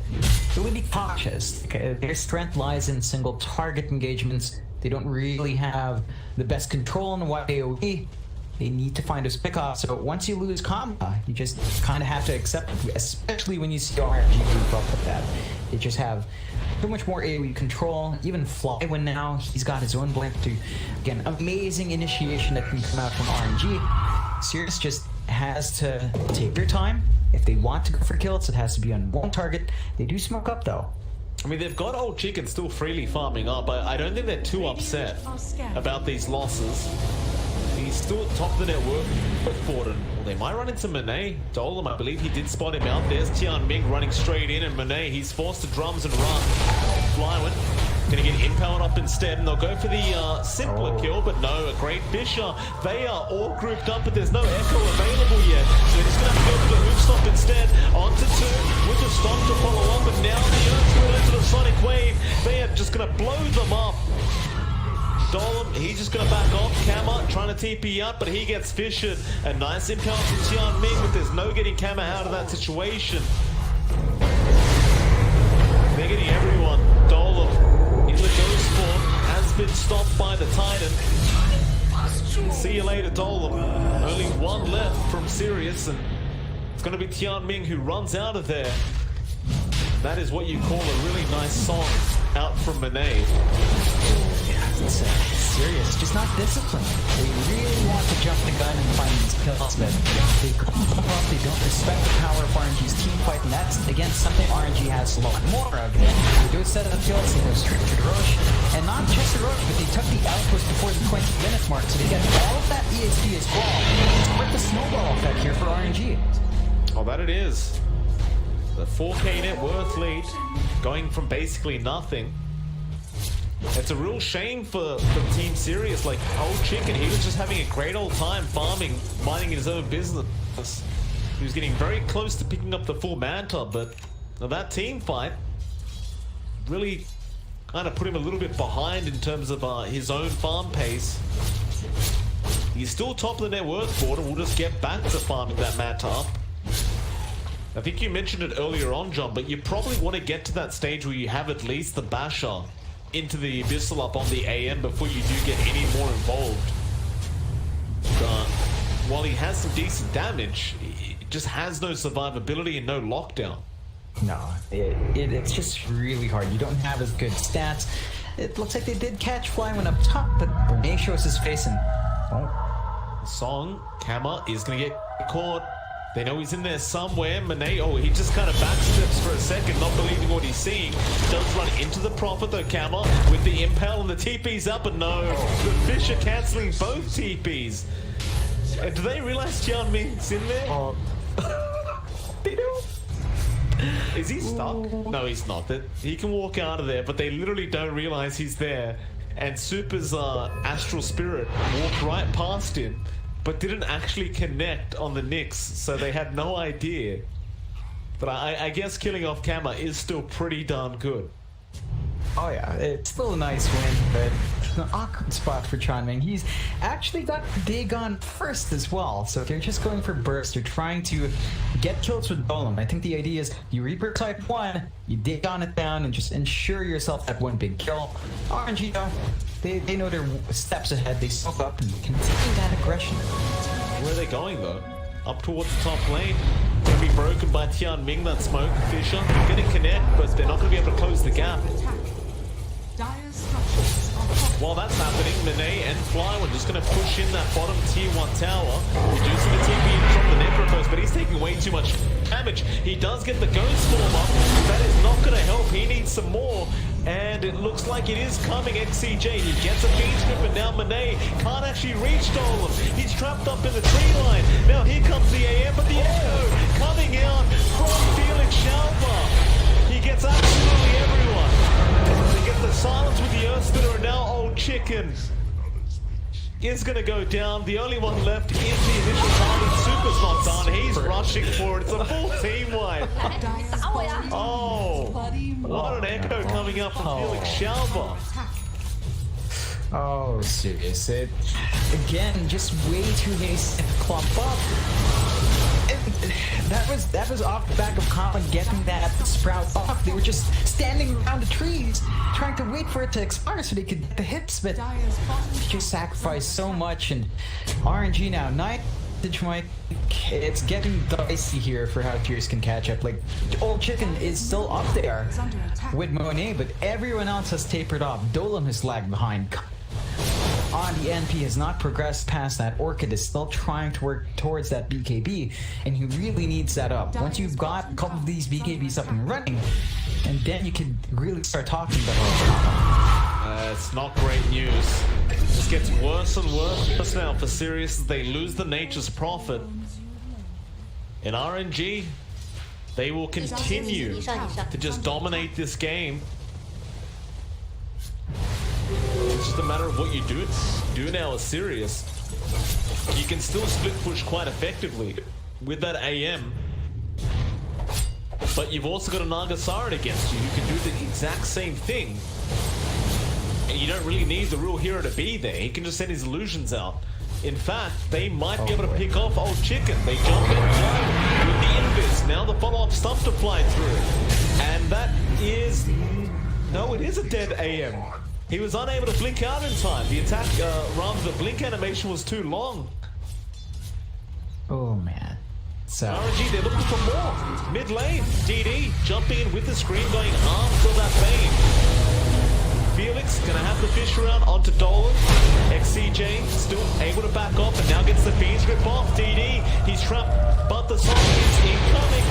really be cautious. Their strength lies in single target engagements. They don't really have the best control on what AoE. They need to find those pickoffs. So once you lose Kama, you just kind of have to accept it, especially when you see RNG move up with that. They just have so much more AoE control. Even Flywin now, he's got his own blink to, again, amazing initiation that can come out from RNG. Sirius just has to take their time. If they want to go for kills, it has to be on one target. They do smoke up though. I mean, they've got Old Chicken still freely farming up. I don't think they're too upset about these losses. he's still at top of the net worth board, and well, they might run into Monet. Dolem, I believe he did spot him out. There's Tianming running straight in, and Monet, he's forced to drums and run. Flywin gonna get impaled up instead, and they'll go for the simpler kill, but no, a great Fisher. They are all grouped up, but there's no echo available yet, so they're just gonna have to go for the hoop stop instead. Onto 2 with the stock to follow on, but now the Earth into the Sonic Wave. They are just gonna blow them up. Dolem, he's just gonna back off. Kama trying to TP out, but he gets fissured. A nice impel from Tianming, but there's no getting Kama out of that situation. They're getting everyone. Dolem in the ghost form has been stopped by the Titan. See you later, Dolem. Only one left from Sirius, and it's gonna be Tianming who runs out of there. That is what you call a really nice song out from Monet. It's serious, just not disciplined. They really want to jump the gun and find these kills, but they don't respect the power of RNG's team fight, and that's, again, something RNG has a lot more of. They do a set of kills, they go straight to the Roche, and not just the Roche, but they took the outpost before the 20-minute mark, so they get all of that EXP as well. With the snowball effect here for RNG. Oh, that it is. The 4K net worth lead going from basically nothing. It's a real shame for Team Sirius. Like, old Chicken, he was just having a great old time farming, minding his own business. He was getting very close to picking up the full Manta, but that team fight really kind of put him a little bit behind in terms of his own farm pace. He's still top of the net worth board, and we'll just get back to farming that Manta up. I think you mentioned it earlier on, John, but you probably want to get to that stage where you have at least the Basher into the Abyssal up on the AM before you do get any more involved. While he has some decent damage, it just has no survivability and no lockdown. No, it's just really hard. You don't have as good stats. It looks like they did catch Flywin up top, but Renee shows his face and... Oh. Song, Kama is going to get caught. They know he's in there somewhere. Monet, oh, he just kind of backsteps for a second, not believing what he's seeing. Does run into the Prophet though, Kama, with the impel and the TP's up, and no, the fish are cancelling both TPs. Do they realize Tianming's in there? Oh. They do. Is he stuck? No, he's not. He can walk out of there, but they literally don't realize he's there. And Super's astral spirit walked right past him, but didn't actually connect on the Nyx, so they had no idea. But I guess killing off Kama is still pretty darn good. Oh yeah, it's still a nice win, but it's an awkward spot for Tianming. He's actually got Dagon first as well, so they're just going for burst. They're trying to get kills with Dolem. I think the idea is you Reaper type 1, you Dagon it down, and just ensure yourself that one big kill. RNG though, they know they're steps ahead. They soak up and continue that aggression. Where are they going though? Up towards the top lane. Gonna be broken by Tianming, that smoke. Fisher, they're gonna connect, but they're not gonna be able to close the gap. While that's happening, Monet and Flywin just going to push in that bottom tier 1 tower, reducing the TP from the Necropost, but he's taking way too much damage. He does get the Ghost Form up. That is not going to help. He needs some more. And it looks like it is coming. XCJ, he gets a beach strip, and now Monet can't actually reach Dolem. He's trapped up in the tree line. Now here comes the AM, but the Echo coming out from Felix Shalva. He gets absolutely everyone. They get the silence with the Earth Spinner, and now Old Chicken is going to go down. The only one left is the initial target. Super's not done. He's rushing for it. It's a full team wipe. Oh, what an echo coming up from Felix Shalva. Oh, Sirius. Again, just way too hasty to clump up. That was off the back of Colin getting that sprout off. They were just standing around the trees, trying to wait for it to expire so they could get the hits, but they just sacrificed so much. And RNG now, it's getting dicey here for how Tears can catch up. Like, Old Chicken is still up there with Monet, but everyone else has tapered off. Dolem has lagged behind. On the NP has not progressed past that. Orchid is still trying to work towards that BKB, and he really needs that up. Once you've got a couple of these BKBs up and running, and then you can really start talking about It's not great news. It just gets worse and worse now for Sirius as they lose the Nature's Prophet. In RNG, they will continue to just dominate this game. It's just a matter of what you do now as Sirius. You can still split push quite effectively with that AM. But you've also got a Naga Siren against you who can do the exact same thing. And you don't really need the real hero to be there. He can just send his illusions out. In fact, they might be able to pick off Old Chicken. They jump in time with the invis. Now the follow-up stump to fly through. And that is... No, it is a dead AM. He was unable to blink out in time. The attack, rather the blink animation was too long. Oh, man. So RNG, they're looking for more. Mid lane, DD jumping in with the screen, going after that Bane. Felix gonna have the fish around onto Dolan. XCJ still able to back off and now gets the Fiends rip off. DD, he's trapped, but the song is incoming.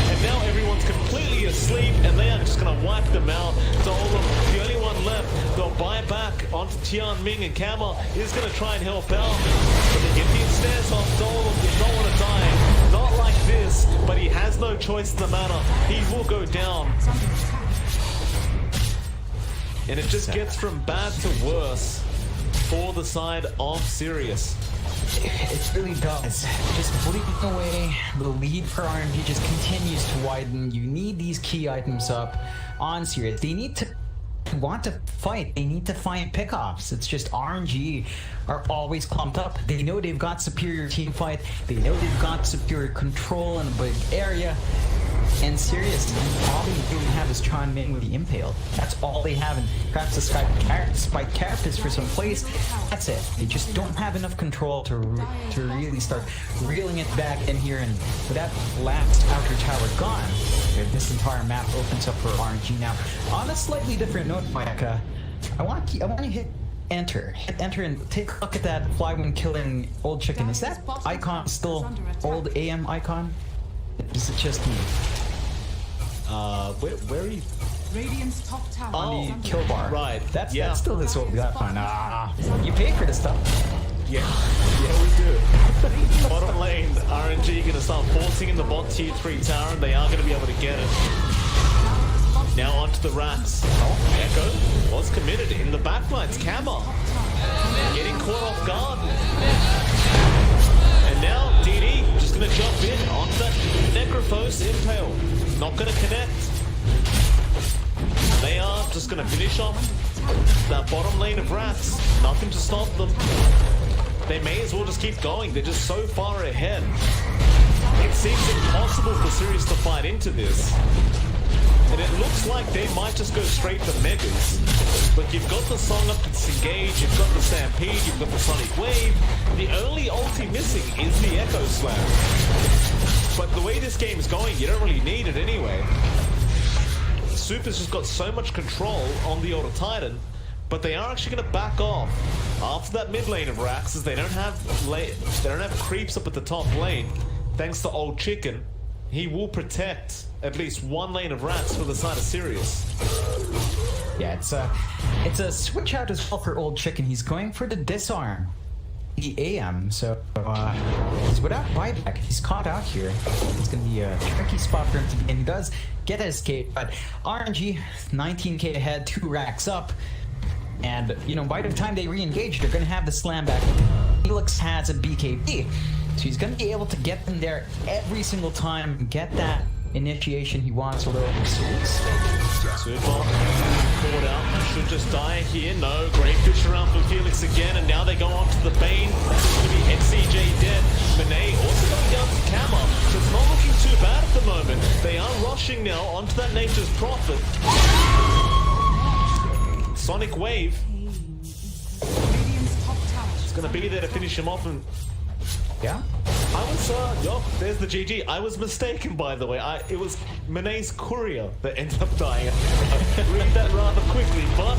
And now everyone's completely asleep and they are just gonna wipe them out. Dolan, the only one left. They'll buy back onto Tian Ming, and Kama is gonna try and help out. But they get the stairs off. Dolan does not want to die. Not like this, but he has no choice in the matter. He will go down. And it just gets from bad to worse for the side of Sirius. It really does. Just bleeding away. The lead for RNG just continues to widen. You need these key items up on Sirius. They need to want to fight. They need to find pickoffs. It's just RNG are always clumped up. They know they've got superior team fight. They know they've got superior control in a big area. And Sirius, all they really have is Tron Ming with the Impale. That's all they have, and perhaps the Spike Carapace for some plays. That's it. They just don't have enough control to really start reeling it back in here. And with that last outer tower gone, this entire map opens up for RNG now. On a slightly different note, Mike, I want to hit enter. Hit enter and take a look at that Flywing killing Old Chicken. Is that icon still old AM icon? Is it just me? Where are you? Radiant's top tower. On the kill bar. Right. That's still this old icon. You pay for this stuff. Yeah, we do. Bottom lane, RNG gonna start forcing in the bot tier 3 tower, and they are gonna be able to get it. Now onto the rats. Echo was committed in the backlines. Kama getting caught off guard. And now DD just gonna jump in onto that Necrophos Impale. Not gonna connect. They are just gonna finish off that bottom lane of rats. Nothing to stop them. They may as well just keep going. They're just so far ahead. It seems impossible for Sirius to fight into this. And it looks like they might just go straight for Megas. But you've got the Song Up to Disengage, you've got the Stampede, you've got the Sonic Wave. The only ulti missing is the Echo Slam. But the way this game's going, you don't really need it anyway. Super's just got so much control on the Auto Titan, but they are actually going to back off after that mid lane of racks, as they don't have creeps up at the top lane. Thanks to Old Chicken, he will protect at least one lane of rats for the side of Sirius. Yeah, it's a switch out as well for Old Chicken. He's going for the disarm, the AM. So he's without buyback. He's caught out here. It's gonna be a tricky spot for him to be in. He does get an escape, but RNG 19k ahead, 2 racks up. And, you know, by the time they re-engage, they're going to have the slam back. Felix has a BKB, so he's going to be able to get them there every single time, get that initiation he wants, although Super caught out, should just die here. No, great fish around for Felix again, and now they go on to the Bane. It's going to be XCJ dead. Monet also going down to Kama, so it's not looking too bad at the moment. They are rushing now onto that Nature's Prophet. Sonic Wave. It's gonna be there to finish him off, and yeah. I was there's the GG. I was mistaken, by the way. It was Monet's courier that ended up dying. I read that rather quickly, but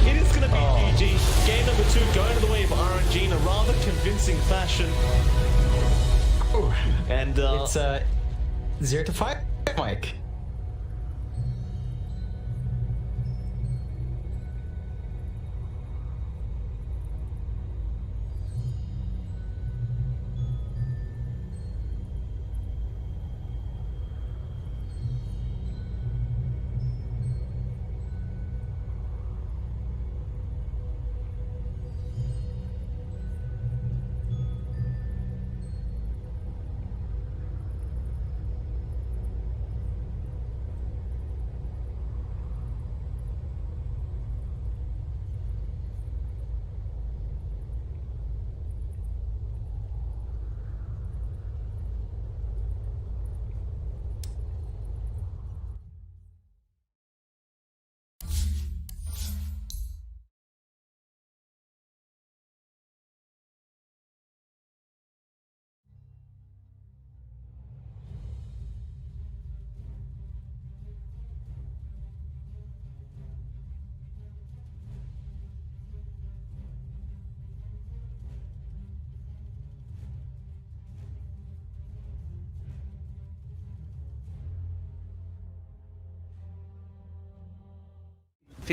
it is gonna be GG. Game number 2 going to the way of RNG in a rather convincing fashion. Ooh. And it's 0-5, Mike.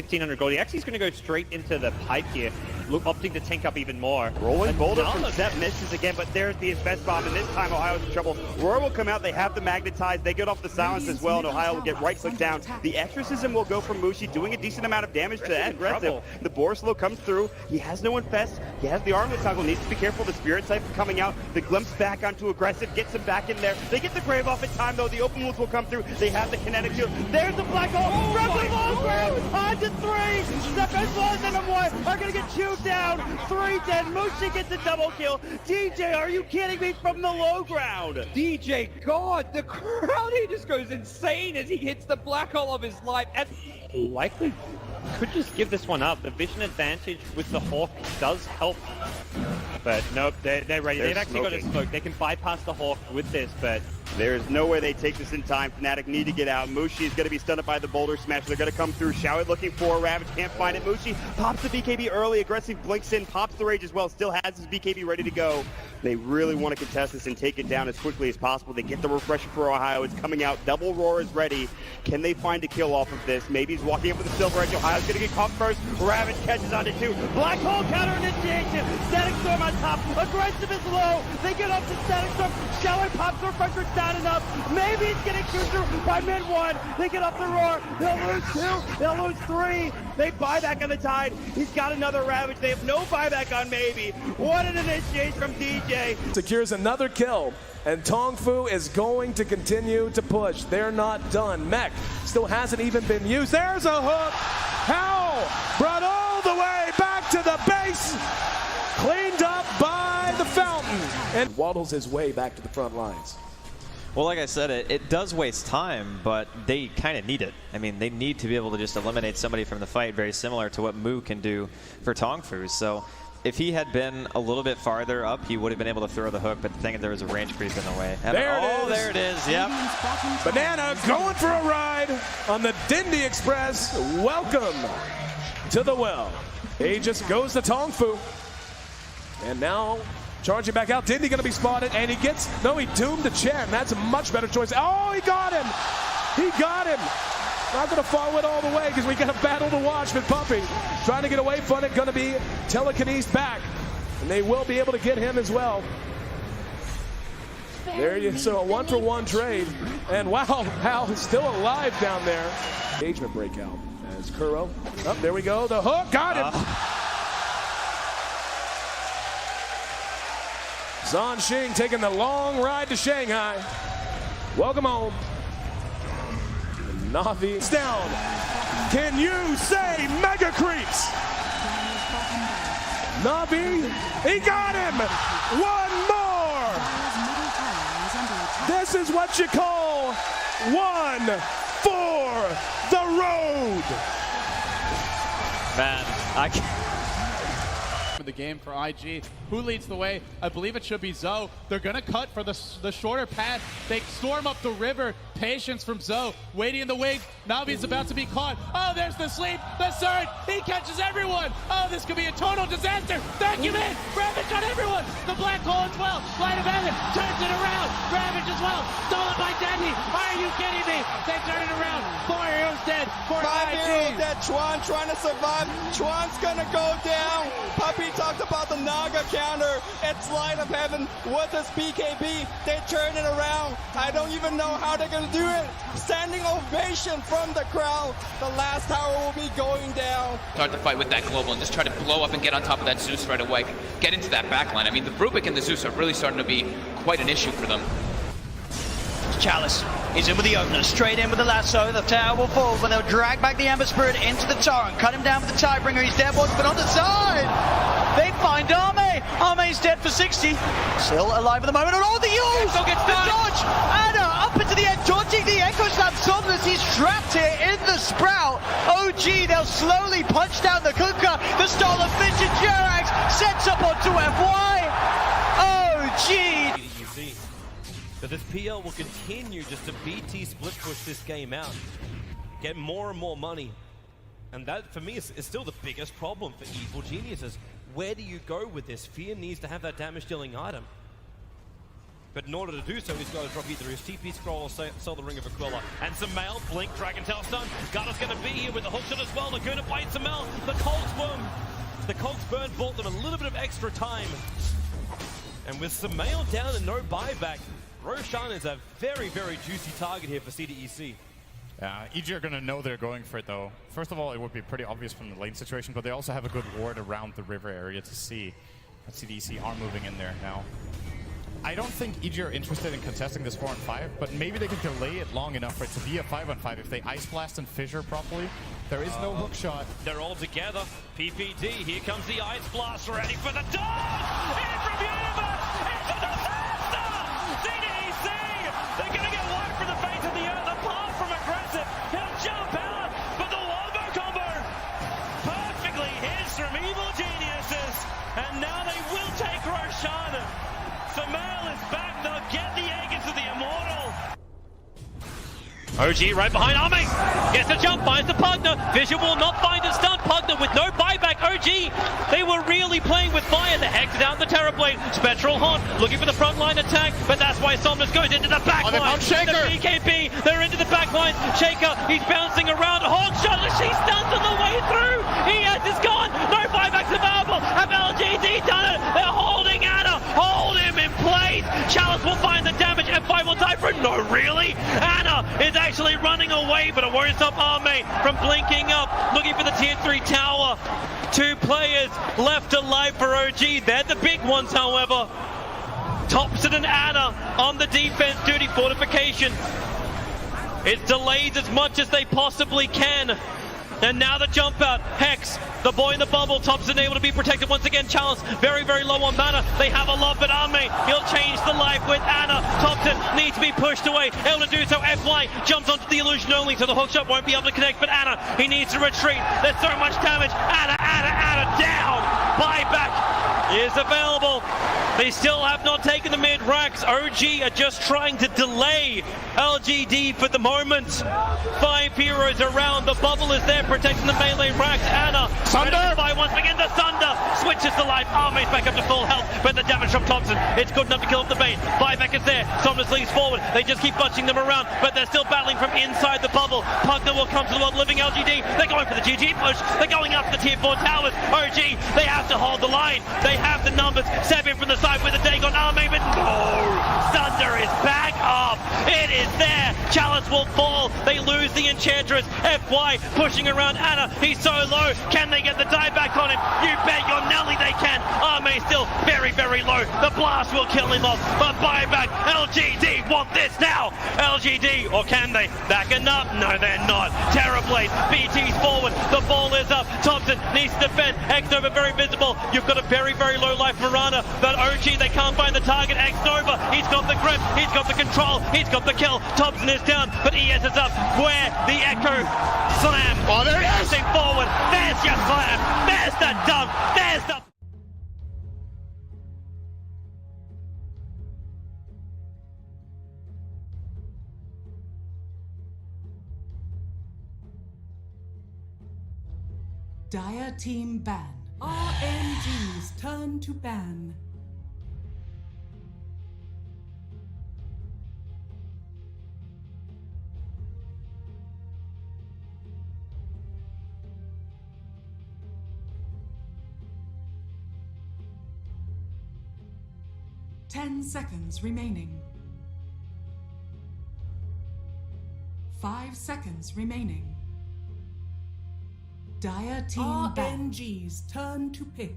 1,500 gold. He actually is going to go straight into the pipe here, opting to tank up even more. Rolling boulder from Sep misses again, but there's the best bomb, and this time Ohio's in trouble. Roar will come out, they have the magnetize, they get off the silence as well, and Ohio will get right click down. The exorcism will go from Mushi, doing a decent amount of damage to that aggressive. The Borslow comes through, he has no infest, he has the armlet toggle, needs to be careful, the Spirit Siphon coming out, the glimpse back onto aggressive, gets him back in there. They get the grave off in time though, the open wounds will come through, they have the kinetic shield. There's the black hole, Rebel long ground, on to 3, Sep as well as NM1 are gonna get chewed down, 3 dead, Mushi gets a double kill. DJ, are you kidding me, from the low ground? DJ, God, the crowd, he just goes insane as he hits the black hole of his life. And Likely could just give this one up. The vision advantage with the Hawk does help. But nope, they're ready. They've actually got a smoke. They can bypass the Hawk with this, but there's no way they take this in time. Fnatic need to get out. Mushi is going to be stunned by the boulder smash. They're going to come through. Shao looking for Ravage, can't find it. Mushi pops the BKB early, aggressive blinks in, pops the rage as well, still has his BKB ready to go. They really want to contest this and take it down as quickly as possible. They get the refresher for Ohio. It's coming out. Double Roar is ready. Can they find a kill off of this? Maybe he's walking up with the Silver Edge. Ohio's going to get caught first. Ravage catches onto 2. Black Hole counter initiation. Static Storm on top. Aggressive is low. They get up to Static Storm. Shao pops the refresher. It's not enough. Maybe he's getting chewed through by mid 1. They get up the Roar. They'll lose 2. They'll lose 3. They buy back on the Tide. He's got another Ravage. They have no buyback on Maybe. What an initiation from DJ. Secures another kill, and Tongfu is going to continue to push. They're not done. Mech still hasn't even been used. There's a hook. How? Brought all the way back to the base. Cleaned up by the fountain. And waddles his way back to the front lines. Well, like I said, it does waste time, but they kind of need it. I mean, they need to be able to just eliminate somebody from the fight, very similar to what Mu can do for Tongfu. So if he had been a little bit farther up, he would have been able to throw the hook, but the thing is there was a range creep in the way. And there it is, yep. Banana going for a ride on the Dindy Express. Welcome to the well. Aegis goes to Tongfu. And now charging back out. Dindy going to be spotted, and he gets, no, he doomed the Chen. That's a much better choice. Oh, he got him. He got him. Not going to follow it all the way because we got a battle to watch with Puppy. Trying to get away from it, going to be telekinesis back. And they will be able to get him as well. There you go, so a 1-for-1 trade. And wow, Hal is still alive down there. Engagement breakout as Kuro. Oh, there we go, the hook, got him. Zhan Xing taking the long ride to Shanghai. Welcome home. Navi down. Can you say mega creeps? Navi, he got him. One more. This is what you call one for the road. Man, I can't. The game for IG. Who leads the way? I believe it should be Zoe. They're gonna cut for the shorter path. They storm up the river. Patience from Zoe. Waiting in the wings. Navi's about to be caught. Oh, there's the sleep. The surge. He catches everyone. Oh, this could be a total disaster. Vacuum in. Ravage on everyone. The black hole as well. Light of heaven turns it around. Ravage as well. Stolen by Dendy. Are you kidding me? They turn it around. 4 heroes dead. 5 heroes dead. Chuan trying to survive. Chuan's gonna go down. Puppy talked about the Naga counter. It's Light of Heaven with his BKB. They turn it around. I don't even know how they're gonna do it. Standing ovation from the crowd. The last tower will be going down. Start the fight with that global and just try to blow up and get on top of that Zeus right away. Get into that backline. I mean, the Rubik and the Zeus are really starting to be quite an issue for them. Chalice is in with the opener, straight in with the lasso. The tower will fall, but they'll drag back the Amber Spirit into the torrent, cut him down with the Tidebringer. He's dead, but on the side, they find Arme. Arme's dead for 60. Still alive at the moment. Oh, the use! The dodge! Anna up into the end, dodging the Echo Slap. Somnus, he's trapped here in the Sprout. OG, they'll slowly punch down the Kuka. The stall of Finch and Jerax sets up onto FY. OG! But this PL will continue just to BT split push this game out, get more and more money. And that, for me, is still the biggest problem for Evil Geniuses. Where do you go with this? Fear needs to have that damage dealing item. But in order to do so, he's got to drop either his TP scroll or sell the Ring of Aquila. And Sumail, blink, Dragon Tail stun. Garda's going to be here with the hook shot as well. Laguna bites Sumail. The Cogs burn bought them a little bit of extra time. And with Sumail down and no buyback, Roshan is a very, very juicy target here for CDEC. EG are going to know they're going for it, though. First of all, it would be pretty obvious from the lane situation, but they also have a good ward around the river area to see that CDC are moving in there now. I don't think EG are interested in contesting this 4-on-5, but maybe they can delay it long enough for it to be a 5-on-5 if they Ice Blast and Fissure properly. There is no hook shot. They're all together. PPD, here comes the Ice Blast, ready for the dog! In from Universe! It's a disaster! CDEC! They're gonna get wiped from the face of the earth, apart from aggressive. He'll jump out, but the Wombo combo perfectly hits from Evil Geniuses. And now they will take Roshan. Sumail is back, they'll get the egg into the Immortal. OG right behind Arme. Gets the jump, finds the Pugner. Vision will not find a stun. Pugner with no buyback. OG, they were really playing with fire. The Hex down the Terrorblade. Spectral Haunt looking for the frontline attack, but that's why Somnus goes into the back line. The BKB, they're into the back line. Shaker, he's bouncing around. Hawk shot, she stuns on the way through. ES is gone. No buybacks available. Have LGD done it? They're holding Anna. Hold him in place. Chalice will find the damage. F5 will die for it. No, really? Anna is actually running away, but it won't stop Arme from blinking up, looking for the tier 3 tower. 2 players left alive for OG. They're the big ones, however. Thompson and Anna on the defense duty. Fortification. It's delayed as much as they possibly can. And now the jump out. Hex, the boy in the bubble. Thompson able to be protected once again. Chalice very, very low on mana. They have a lot, but Arme, he'll change the life with Anna. Thompson needs to be pushed away. Able to do so. FY jumps onto the illusion only, so the hookshot won't be able to connect. But Anna, he needs to retreat. There's so much damage. Anna down. Buyback is available. They still have not taken the mid racks. OG are just trying to delay LGD for the moment. 5 heroes around. The bubble is there protecting the melee racks. Anna, Sunder! Once again, the Sunder switches the life. Arme's back up to full health, but the damage from Thompson, it's good enough to kill off the bait. Buyback is there. Somnus leads forward. They just keep bunching them around, but they're still battling from inside the bubble. Pugner will come to the world living LGD. They're going for the GG push. They're going up the tier 4 towers. OG, they have to hold the line. They have the numbers. Seven from the side with the Dagon Arme, but no! Sunder is back up. It is there. Chalice will fall. They lose the Enchantress. FY pushing around Anna. He's so low. Can they get the die back on him? You bet your Nelly they can. Arme still very, very low. The blast will kill him off. But buyback. LGD want this now. LGD, or can they? Backing up? No, they're not. Terrorblade. BT's forward. The ball is up. Thompson needs to defend. X-Nova very visible. You've got a very, very low life Marana. But OG, they can't find the target. X-Nova, he's got the grip. He's got the control. He's got the kill. Thompson is down, but ES is up. Where? The Echo slam. Oh, there he is. Forward. There's your slam. There's the dump. There's the... Dire team ban. RNG's turn to ban. Ten seconds remaining. 5 seconds remaining. Dire team RNG's turn to pick.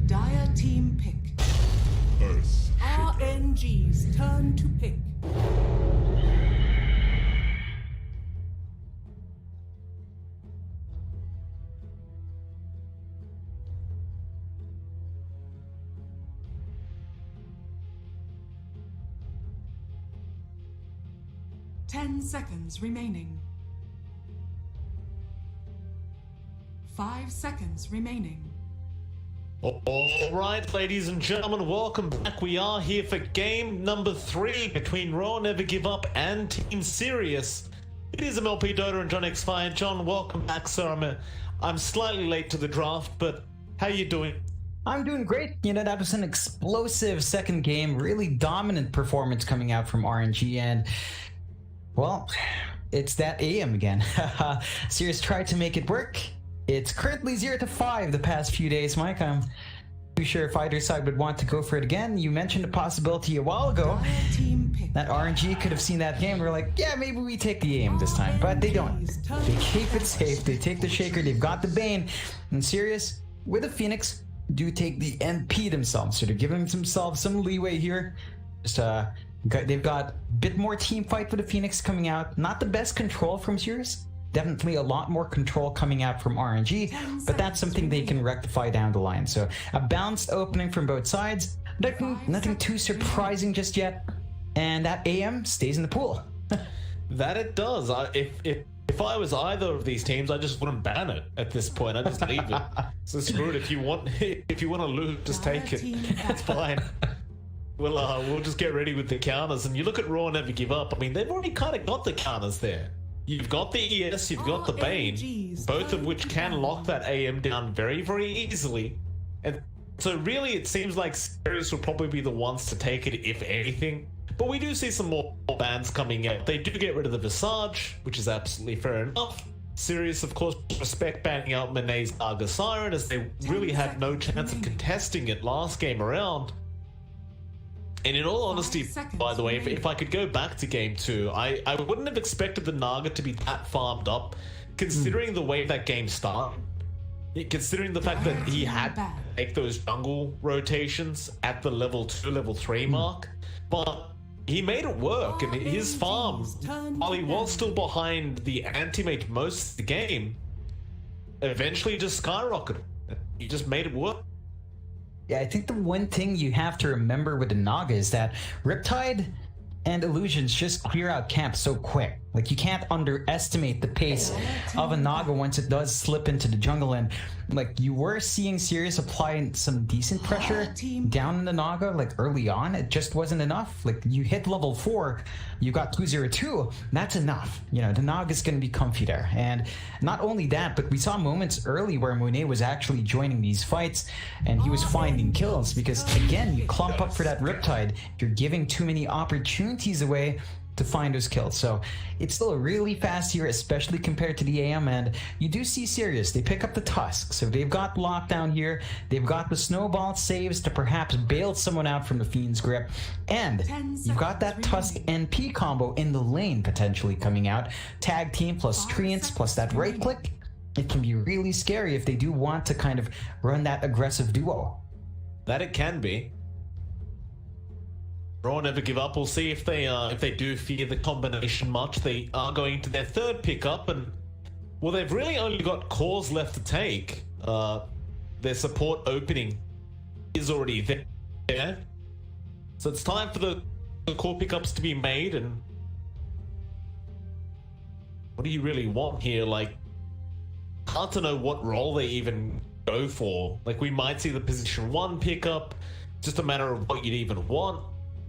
Dire team pick. Earth. RNG's turn to pick. Ten seconds remaining. 5 seconds remaining. All right, ladies and gentlemen, welcome back. We are here for game number 3 between Raw Never Give Up and Team Sirius. It is MLP Dota and John X5. John, welcome back, sir. I'm slightly late to the draft, but how you doing? I'm doing great. You know, that was an explosive second game, really dominant performance coming out from RNG, and, well, it's that AM again. Sirius tried to make it work. It's currently 0-5 the past few days, Mike. I'm too sure if either side would want to go for it again. You mentioned a possibility a while ago that RNG could have seen that game. We're like, yeah, maybe we take the aim this time, but they don't. They keep it safe. They take the Shaker. They've got the Bane. And Sirius, with the Phoenix, do take the NP themselves. So they're giving themselves some leeway here. Just, they've got a bit more team fight for the Phoenix coming out. Not the best control from Sirius. Definitely a lot more control coming out from RNG, but that's something they can rectify down the line. So a balanced opening from both sides. Nothing too surprising just yet. And that AM stays in the pool. That it does. If I was either of these teams, I just wouldn't ban it at this point. I just leave it. So screw it. If you want to lose, just take it. It's fine. We'll just get ready with the counters. And you look at Raw Never Give Up. I mean, they've already kind of got the counters there. You've got the ES, you've got the Bane, both of which can lock that AM down very, very easily. And so really it seems like Sirius will probably be the ones to take it, if anything. But we do see some more bans coming out. They do get rid of the Visage, which is absolutely fair enough. Sirius, of course, respect banning out Manet's Arga Siren, as they really had no chance of contesting it last game around. And in all honesty, by the way, if I could go back to game 2, I wouldn't have expected the Naga to be that farmed up, considering the way that game started. Considering the fact that he had to make those jungle rotations at the level 2, level 3 mark. But he made it work, and his farm, while he was still behind the anti-mage most of the game, eventually just skyrocketed. He just made it work. Yeah, I think the one thing you have to remember with the Naga is that Riptide and Illusions just clear out camp so quick. Like, you can't underestimate the pace of a Naga once it does slip into the jungle. And like, you were seeing Sirius applying some decent pressure down in the Naga, like early on. It just wasn't enough. Like, you hit level 4, you got 202, that's enough. You know, the Naga's gonna be comfy there. And not only that, but we saw moments early where Monet was actually joining these fights and he was finding kills, because again, you clump up for that Riptide, you're giving too many opportunities away to find those kills. So it's still really fast here, especially compared to the AM, and you do see Sirius, they pick up the Tusk. So they've got lockdown here, they've got the snowball saves to perhaps bail someone out from the Fiend's grip, and you've got that Tusk NP combo in the lane potentially coming out. Tag team plus Treants plus that right click. It can be really scary if they do want to kind of run that aggressive duo. That it can be. Raw Never Give Up. We'll see if they do fear the combination much. They are going to their third pickup, and well, they've really only got cores left to take. Their support opening is already there, so it's time for the core pickups to be made. And what do you really want here? Like, hard to know what role they even go for. Like, we might see the position 1 pickup. Just a matter of what you'd even want.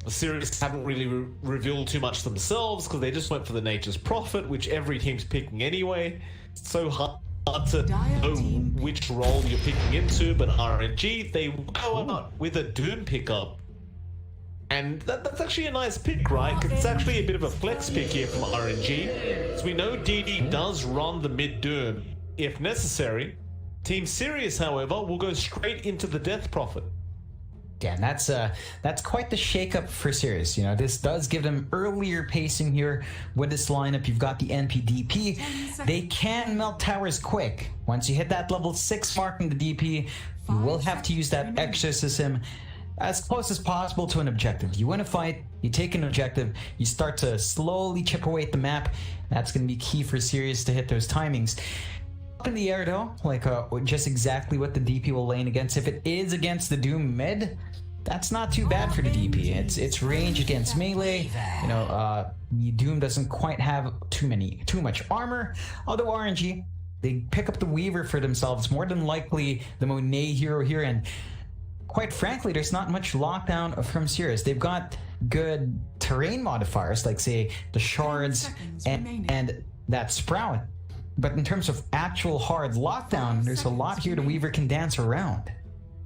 The Sirius haven't really revealed too much themselves, because they just went for the Nature's Prophet, which every team's picking anyway. It's so hard to know which role you're picking into, but RNG, they go out with a Doom pickup. And that's actually a nice pick, right? It's actually a bit of a flex pick here from RNG. So we know DD does run the mid Doom if necessary. Team Sirius, however, will go straight into the Death Prophet. Yeah, that's quite the shakeup for Sirius. You know, this does give them earlier pacing here with this lineup. You've got the NPDP. They can melt towers quick. Once you hit that level 6 mark in the DP, you will have to use that exorcism as close as possible to an objective. You win a fight, you take an objective, you start to slowly chip away at the map. That's going to be key for Sirius to hit those timings. Up in the air though, like just exactly what the DP will lane against. If it is against the Doom mid, that's not too bad for the DP. It's range against melee. You know, Doom doesn't quite have too much armor. Although RNG, they pick up the Weaver for themselves, more than likely the Monet hero here, and quite frankly, there's not much lockdown from Sirius. They've got good terrain modifiers, like say the shards and that sprout. But in terms of actual hard lockdown, there's a lot here the Weaver can dance around.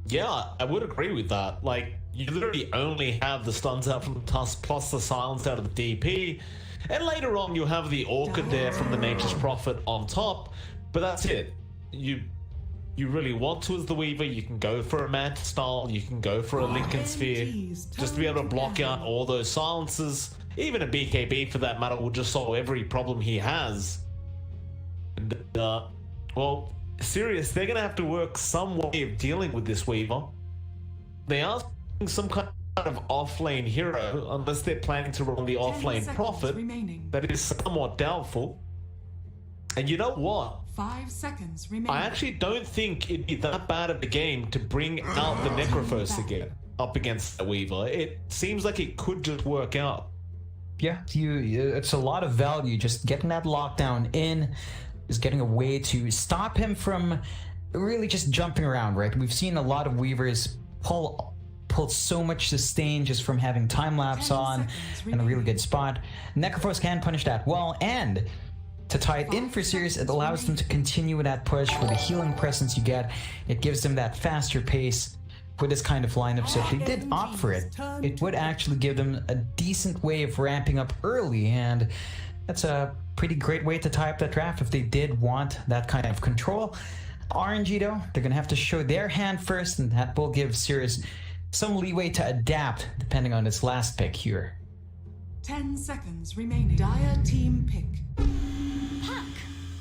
Yeah, I would agree with that. Like, you literally only have the stuns out from the Tusk plus the silence out of the DP. And later on, you have the Orchid there from the Nature's Prophet on top. But that's it. You really want to as the Weaver, you can go for a Mantis style, you can go for a Lincoln Sphere, just to be able to block out all those silences. Even a BKB, for that matter, will just solve every problem he has. And, well, Sirius, they're going to have to work some way of dealing with this Weaver. They are some kind of off-lane hero, unless they're planning to run the off-lane Prophet. That is somewhat doubtful. And you know what? 5 seconds remaining. I actually don't think it'd be that bad of a game to bring out the Necrophos again up against the Weaver. It seems like it could just work out. Yeah, it's a lot of value just getting that lockdown in, is getting a way to stop him from really just jumping around, right? We've seen a lot of Weavers pull so much sustain just from having time lapse on in a really good spot. Necrophos can punish that well, and to tie it in for Sirius, it allows them to continue with that push with the healing presence you get. It gives them that faster pace with this kind of lineup. So if they did opt for it, it would actually give them a decent way of ramping up early, and that's a pretty great way to tie up that draft if they did want that kind of control. RNG though, they're gonna have to show their hand first, and that will give Sirius some leeway to adapt depending on its last pick here. 10 seconds remaining. Dire team pick.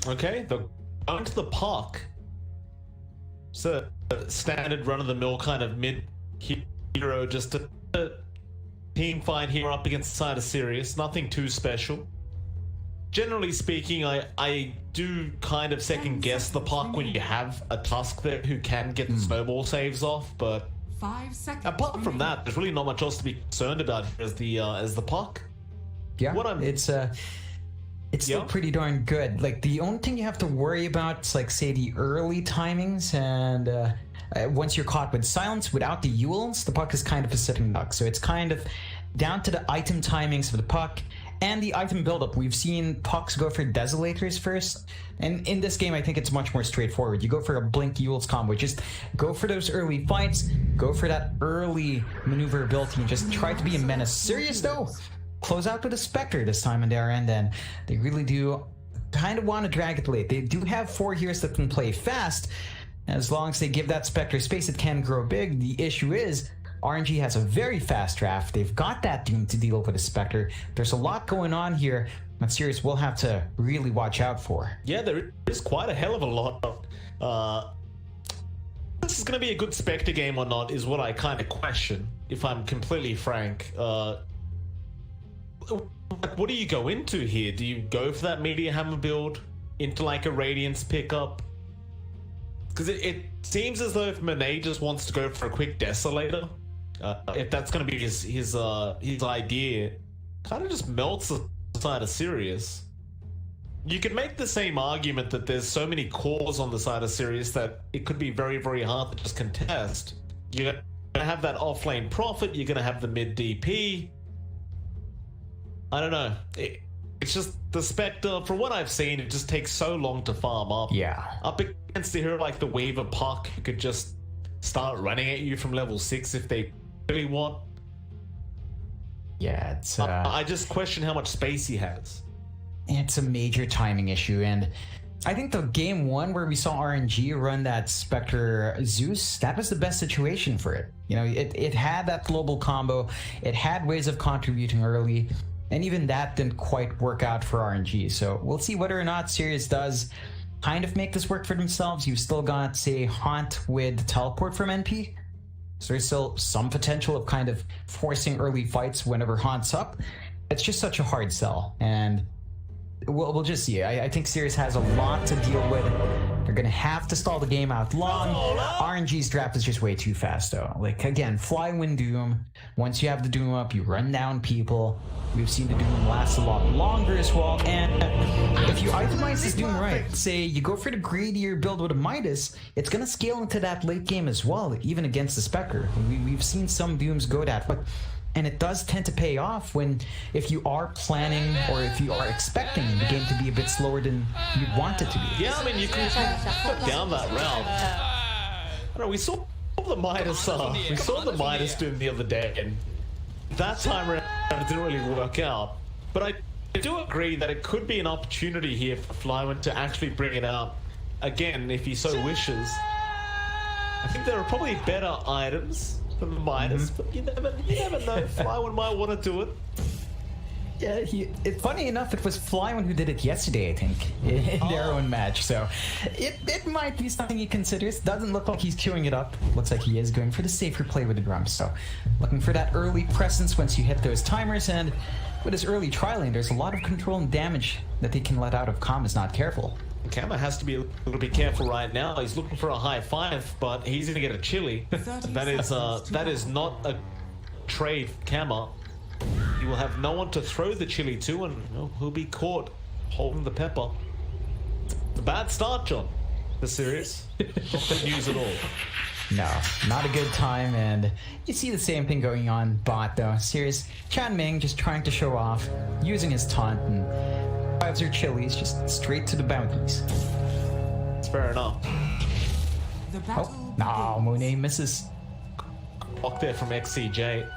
Okay, they're going to the Puck. It's a standard run-of-the-mill kind of mid-hero, just a team fight here up against the side of Sirius. Nothing too special. Generally speaking, I do kind of second-guess the Puck when you have a Tusk there who can get the snowball saves off, but 5 seconds apart from that, there's really not much else to be concerned about as the Puck. Yeah, it's still pretty darn good. Like, the only thing you have to worry about is, like, say, the early timings, and once you're caught with silence without the Ewels, the Puck is kind of a sitting duck. So it's kind of down to the item timings of the Puck and the item buildup. We've seen Pucks go for Desolators first, and in this game I think it's much more straightforward. You go for a Blink Ewels combo, just go for those early fights, go for that early maneuverability, and just try to be a menace. Sirius though, close out with a Spectre this time on their end, and they really do kind of want to drag it late. They do have 4 heroes that can play fast. As long as they give that Spectre space, it can grow big. The issue is RNG has a very fast draft. They've got that Doom to deal with a Spectre. There's a lot going on here that Sirius will have to really watch out for. Yeah, there is quite a hell of a lot. This is going to be a good Spectre game or not is what I kind of question, if I'm completely frank. What do you go into here? Do you go for that Meteor Hammer build into like a Radiance pickup? Because it seems as though if Monet just wants to go for a quick Desolator, if that's going to be his idea, kind of just melts the side of Sirius. You could make the same argument that there's so many cores on the side of Sirius that it could be very, very hard to just contest. You're going to have that offlane Prophet, you're going to have the mid DP. I don't know. It's just the Spectre, from what I've seen, it just takes so long to farm up. Yeah. Up against a hero like the Weaver Puck, who could just start running at you from level 6 if they really want. Yeah, it's... I just question how much space he has. It's a major timing issue, and I think the game 1 where we saw RNG run that Spectre Zeus, that was the best situation for it. You know, it had that global combo, it had ways of contributing early, and even that didn't quite work out for RNG. So we'll see whether or not Sirius does kind of make this work for themselves. You've still got, say, Haunt with Teleport from NP. So there's still some potential of kind of forcing early fights whenever Haunt's up. It's just such a hard sell, and we'll just see. I think Sirius has a lot to deal with. They're going to have to stall the game out long. RNG's draft is just way too fast, though. Like, again, fly win Doom. Once you have the Doom up, you run down people. We've seen the Doom last a lot longer as well. And if you itemize this Doom right, say you go for the greedier build with a Midas, it's going to scale into that late game as well, even against the Spectre. We've seen some Dooms go that, but And it does tend to pay off if you are planning or if you are expecting the game to be a bit slower than you want it to be. Yeah, I mean, you can put down that round. I don't know, we saw the Midas doing the other day, and that time around it didn't really work out. But I do agree that it could be an opportunity here for Flyman to actually bring it out again if he so wishes. I think there are probably better items than the Midas, but you never know. Flyman might want to do it. Yeah, funny enough, it was Flyman who did it yesterday, I think, in their own match. So it might be something he considers. Doesn't look like he's queuing it up. Looks like he is going for the safer play with the drums. So looking for that early presence once you hit those timers. And with his early trialing, there's a lot of control and damage that they can let out if Calm is not careful. Kama has to be a little bit careful right now. He's looking for a high 5, but he's going to get a chili. That is not a trade for Kama. He will have no one to throw the chili to, and he'll be caught holding the pepper. It's a bad start, John. The Sirius. Not good news at all. No, not a good time, and you see the same thing going on bot though. Sirius, Chanming just trying to show off, using his taunt, and drives their chilies just straight to the bounties. It's fair enough. Oh, no, Monet misses. Block there from XCJ.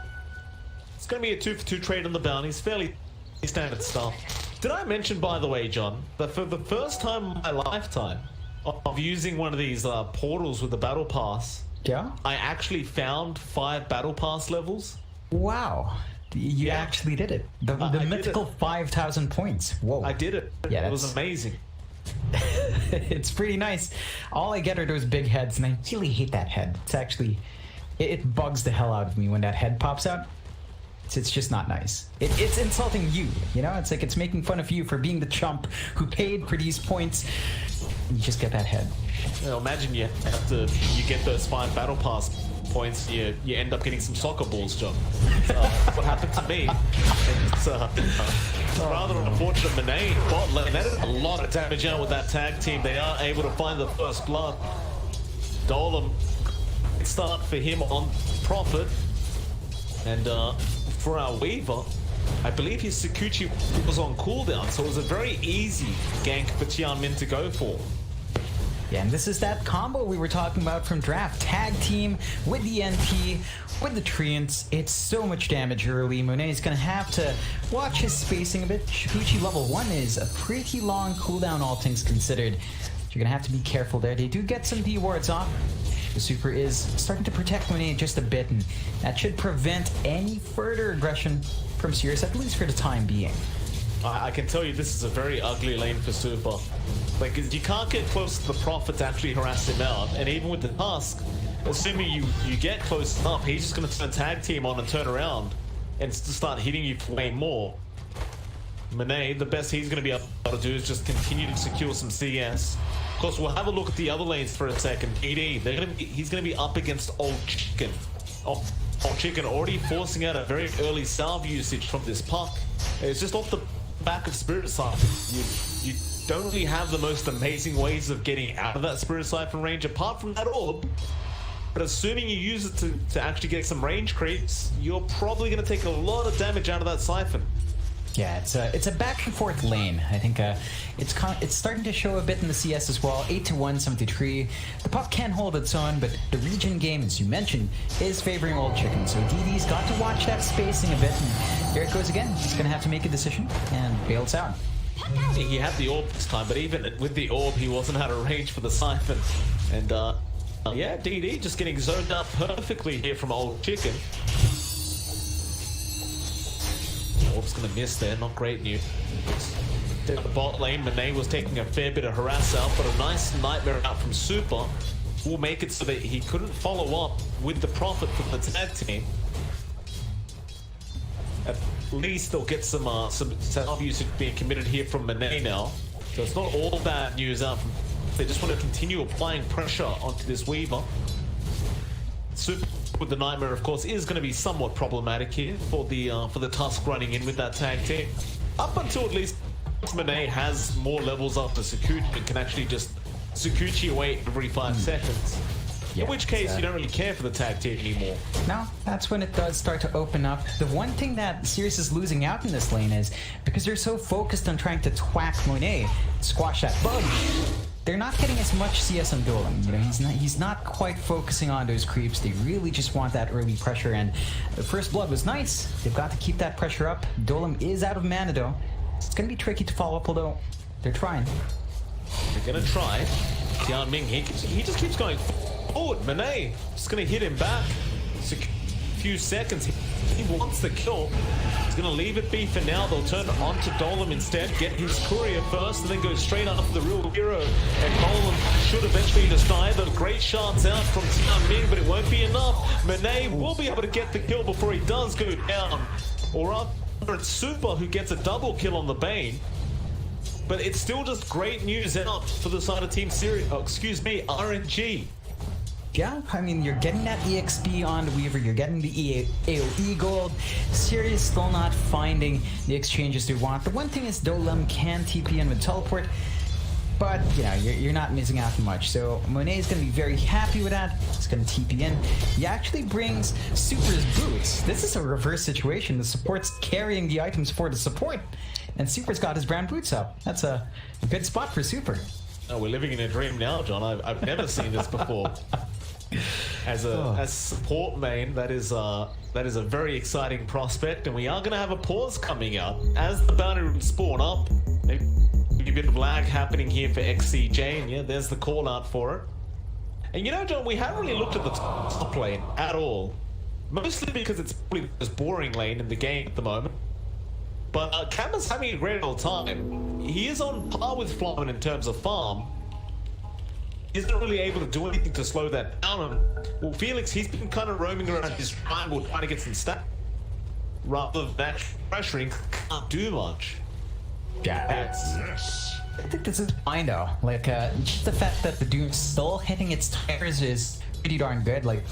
It's going to be a 2-for-2 trade on the bounties. Fairly standard stuff. Did I mention, by the way, John, that for the first time in my lifetime of using one of these portals with the battle pass, I actually found 5 battle pass levels. Wow. You actually did it. The mythical 5,000 points. Whoa. I did it. Yeah, it was amazing. It's pretty nice. All I get are those big heads, and I really hate that head. It's actually... It bugs the hell out of me when that head pops out. It's just not nice. It's insulting you, you know? It's like it's making fun of you for being the chump who paid for these points. You just get that head. Well, imagine you get those 5 battle pass points, you end up getting some soccer balls, John. What happened to me? It's rather unfortunate. Monet bot lane. That is a lot of damage out with that tag team. They are able to find the first blood. Dolan, start for him on Prophet. And for our Weaver, I believe his Sakuchi was on cooldown, so it was a very easy gank for Tianmin to go for. Yeah, and this is that combo we were talking about from draft. Tag team with the NP, with the Treants. It's so much damage early. Monet's gonna have to watch his spacing a bit. Sakuchi level 1 is a pretty long cooldown, all things considered. So you're gonna have to be careful there. They do get some D wards off. The super is starting to protect Monet just a bit, and that should prevent any further aggression from Sirius, at least for the time being. I can tell you this is a very ugly lane for Super. Like, you can't get close to the Prophet to actually harass him out, and even with the Tusk, assuming you get close enough, he's just going to turn tag team on and turn around and start hitting you for way more. Monet, the best he's going to be able to do is just continue to secure some CS. Of course, we'll have a look at the other lanes for a second. ED, he's going to be up against Old Chicken. Old Chicken already forcing out a very early salve usage from this puck. It's just off the back of Spirit Siphon. You don't really have the most amazing ways of getting out of that Spirit Siphon range apart from that orb. But assuming you use it to actually get some range creeps, you're probably going to take a lot of damage out of that Siphon. Yeah, it's a back and forth lane. I think it's starting to show a bit in the CS as well. 8-1, 73. The puck can hold its own, but the region game, as you mentioned, is favoring Old Chicken. So DD's got to watch that spacing a bit, and there it goes again. He's going to have to make a decision and bails out. He had the orb this time, but even with the orb, he wasn't out of range for the Siphon. And yeah, DD just getting zoned up perfectly here from Old Chicken. Orb's gonna miss there, not great news. The bot lane, Monet was taking a fair bit of harass out, but a nice nightmare out from Super will make it so that he couldn't follow up with the Prophet from the tag team. At least they'll get some self usage being committed here from Monet now. So it's not all bad news out from. They just want to continue applying pressure onto this Weaver. Super with the nightmare, of course, is going to be somewhat problematic here for the Tusk running in with that tag team. Up until at least Monet has more levels up to Sakuchi and can actually just Sakuchi away every 5 seconds. in which case you don't really care for the tag team anymore. No, that's when it does start to open up. The one thing that Sirius is losing out in this lane is because they're so focused on trying to twack Monet, squash that bug, they're not getting as much CS on Dolan. You know, he's not quite focusing on those creeps. They really just want that early pressure, and the first blood was nice. They've got to keep that pressure up. Dolan is out of mana though. It's gonna be tricky to follow up, although they're trying. They're gonna try. Tian Ming, he just keeps going forward. Monet just gonna hit him back. It's a few seconds. He wants the kill. He's gonna leave it be for now. They'll turn on to Dolan instead, get his courier first, and then go straight after the real hero. And Dolan should eventually just die. The great shots out from Tian Ming, but it won't be enough. Monet will be able to get the kill before he does go down. Or rather, it's Super who gets a double kill on the Bane. But it's still just great news out for the side of Team Sirius. Oh, excuse me, RNG. Yeah, I mean, you're getting that EXP on the Weaver, you're getting the AoE gold. Sirius still not finding the exchanges they want. The one thing is Dolem can TP in with teleport, but you know, you're not missing out much. So Monet is going to be very happy with that. He's going to TP in. He actually brings Super's boots. This is a reverse situation. The support's carrying the items for the support, and Super's got his brown boots up. That's a good spot for Super. Oh, we're living in a dream now, John. I've never seen this before. As support main, that is a very exciting prospect, and we are going to have a pause coming up as the bounty rooms spawn up. Maybe a bit of lag happening here for XCJ, and yeah, there's the call out for it. And you know, John, we haven't really looked at the top lane at all, mostly because it's probably the most boring lane in the game at the moment. But Kama's having a great old time. He is on par with Flyman in terms of farm. Isn't really able to do anything to slow that down. Well, Felix, he's been kind of roaming around his triangle trying to get some stats. Rather than that pressuring, can't do much. Yeah, I think this is fine though. Like, just the fact that the Doom's still hitting its tires is pretty darn good. Like,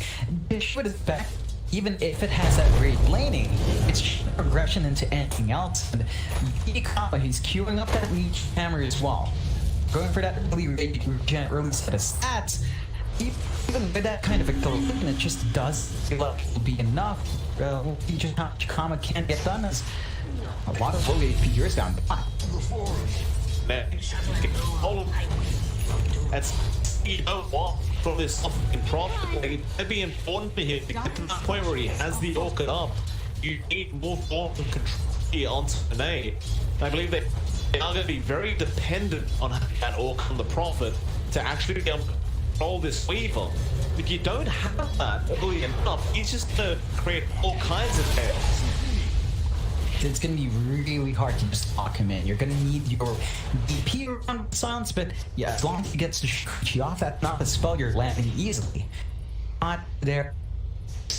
this should affect, even if it has that great laning, it's progression into anything else. And he's queuing up that leech hammer as well. Going for that early set of stats, even with that kind of a kill, it just does be enough. Just how Chikama can't get done as a lot of low HP heroes down the line. That's you don't want from this fucking profit. It'd be important for him to get to that point where he has the orchid up. You need more form and control here onto Monet. I believe they are going to be very dependent on that orc on the Prophet to actually be able to control this Weaver. If you don't have that early enough, he's just going to create all kinds of chaos. It's going to be really hard to just lock him in. You're going to need your DP around silence, but yeah, as long as he gets to shoot you off, that's not a spell you're landing easily. Not there.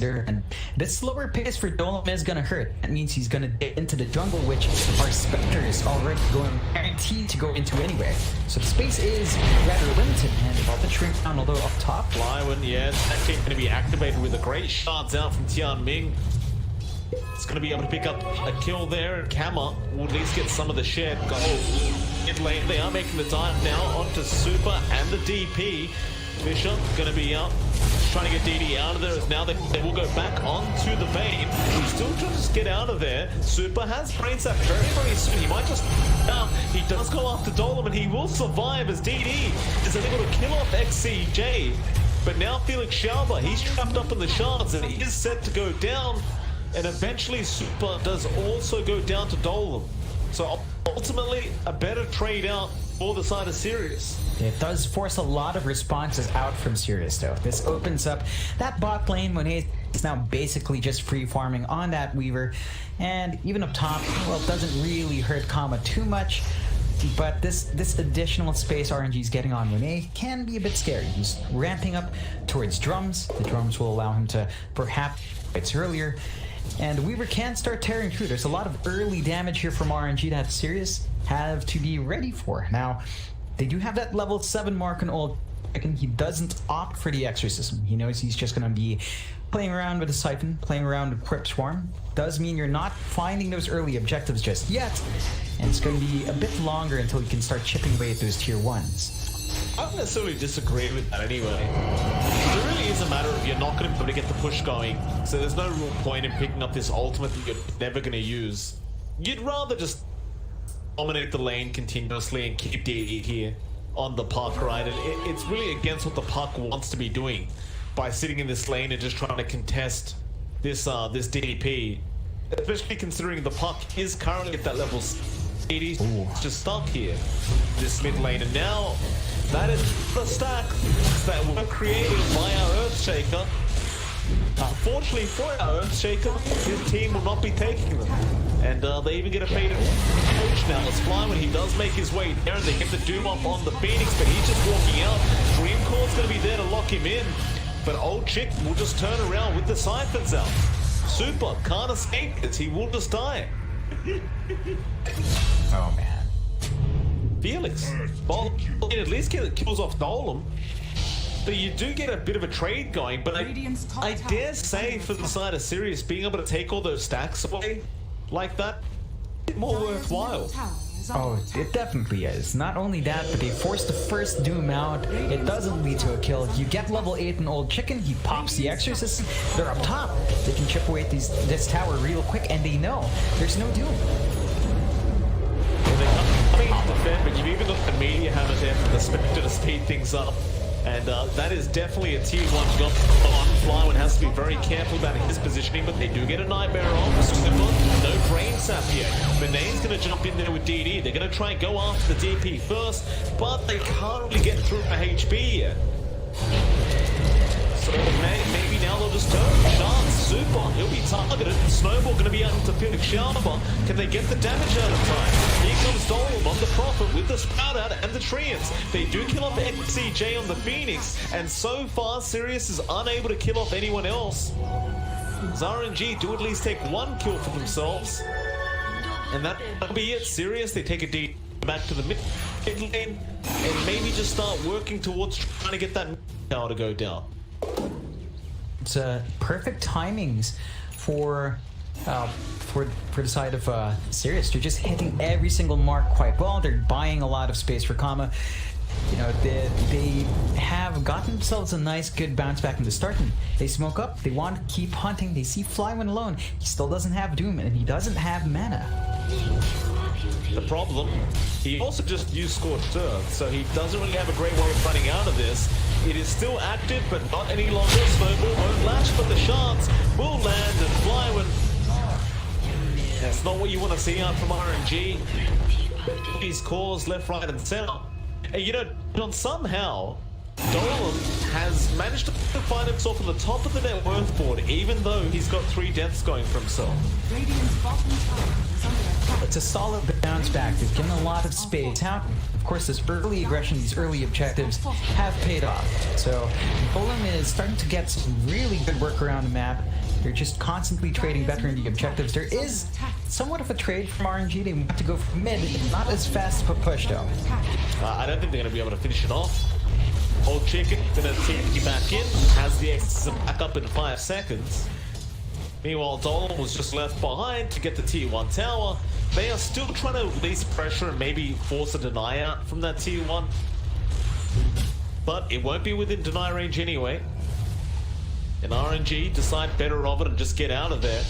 And this slower pace for Dolem is going to hurt. That means he's going to get into the jungle, which our Spectre is already guaranteed to go into anyway. So the space is rather limited, and about to shrink down, although up top. Flyman, yes, that kid's going to be activated with a great shots out from Tian Ming. It's going to be able to pick up a kill there, and Kama will at least get some of the shared gold. In lane, they are making the dive now onto Super and the DP. Fisher going to be out, trying to get DD out of there, as now they will go back onto the Bane. He's still trying to just get out of there. Super has brain sap very, very soon. He might just he does go after Dolem, and he will survive as DD is able to kill off XCJ. But now Felix Schauber, he's trapped up in the shards, and he is set to go down. And eventually Super does also go down to Dolem. So ultimately, a better trade out for the side of Sirius. It does force a lot of responses out from Sirius though. This opens up that bot lane when he's now basically just free farming on that Weaver. And even up top, well, it doesn't really hurt Kama too much. But this additional space RNG is getting on Monet can be a bit scary. He's ramping up towards drums. The drums will allow him to perhaps hit earlier. And Weaver can start tearing through. There's a lot of early damage here from RNG that Sirius have to be ready for. Now, they do have that level 7 mark on Old Chicken. He doesn't opt for the exorcism. He knows he's just going to be playing around with the Siphon, playing around with Crypt Swarm. Does mean you're not finding those early objectives just yet. And it's going to be a bit longer until you can start chipping away at those tier 1s. don't necessarily disagree with that anyway. It really is a matter of you're not going to be able to get the push going, so there's no real point in picking up this ultimate that you're never going to use. You'd rather just dominate the lane continuously and keep DE here on the puck, right? And it's really against what the puck wants to be doing by sitting in this lane and just trying to contest this this DP, especially considering the puck is currently at that level 80, just stuck here, this mid lane, and now that is the stacks that were created by our Earthshaker. Unfortunately for our Earthshaker, his team will not be taking them, and they even get a faded coach now. As Fly, when he does make his way there, and they get the Doom up on the Phoenix, but he's just walking out. Dreamcore's going to be there to lock him in, but Old Chick will just turn around with the Siphons out. Super can't escape this, he will just die. Oh man. Felix, well, at least get kills off Dolem, but you do get a bit of a trade going. But I dare say, for the side of Sirius, being able to take all those stacks away like that, it's more worthwhile. Oh, it definitely is. Not only that, but they force the first Doom out. It doesn't lead to a kill. You get level 8 in Old Chicken, he pops the Exorcist. They're up top. They can chip away at this tower real quick, and they know there's no Doom. Well, they're coming to defend, but you've even got the media hammer there for the Spectre to speed things up. And that is definitely a tier 1 job on Fly. One has to be very careful about his positioning, but they do get a Nightmare off. Super, no brain sap here. Benane's going to jump in there with DD. They're going to try and go after the DP first, but they can't really get through for HP yet. So maybe now they'll just turn. Chance, Super, he'll be targeted. Snowball going to be able to Felix Sharper. Can they get the damage out of time? Here comes Dolem on the Prophet with the Sprout out and the Treants. They do kill off XCJ on the Phoenix, and so far Sirius is unable to kill off anyone else. As RNG do at least take 1 kill for themselves. And that'll be it. Sirius, they take a D back to the mid lane, and maybe just start working towards trying to get that tower to go down. It's perfect timings for the side of Sirius. They're just hitting every single mark quite well. They're buying a lot of space for Kama. You know, they have gotten themselves a nice, good bounce back in the start. And they smoke up. They want to keep hunting. They see Flywin alone. He still doesn't have Doom, and he doesn't have mana. The problem, he also just used Scorched Earth, so he doesn't really have a great way of running out of this. It is still active, but not any longer. Snowball won't latch, but the shots will land, and Flywin. That's not what you want to see out from RNG. These cores left, right, and center. And you know, John, somehow, Dolem has managed to find himself on the top of the net worth board, even though he's got 3 deaths going for himself. It's a solid bounce back. They've given a lot of space out. Of course, this early aggression, these early objectives have paid off. So Dolem is starting to get some really good work around the map. They're just constantly trading better in the objectives. There is somewhat of a trade from RNG. They want to go for mid, not as fast but push though. I don't think they're going to be able to finish it off. Old Chicken going to take you back in, has the X back up in 5 seconds. Meanwhile, Dolem was just left behind to get the tier 1 tower. They are still trying to release pressure and maybe force a deny out from that tier 1. But it won't be within deny range anyway. And RNG decide better of it and just get out of there.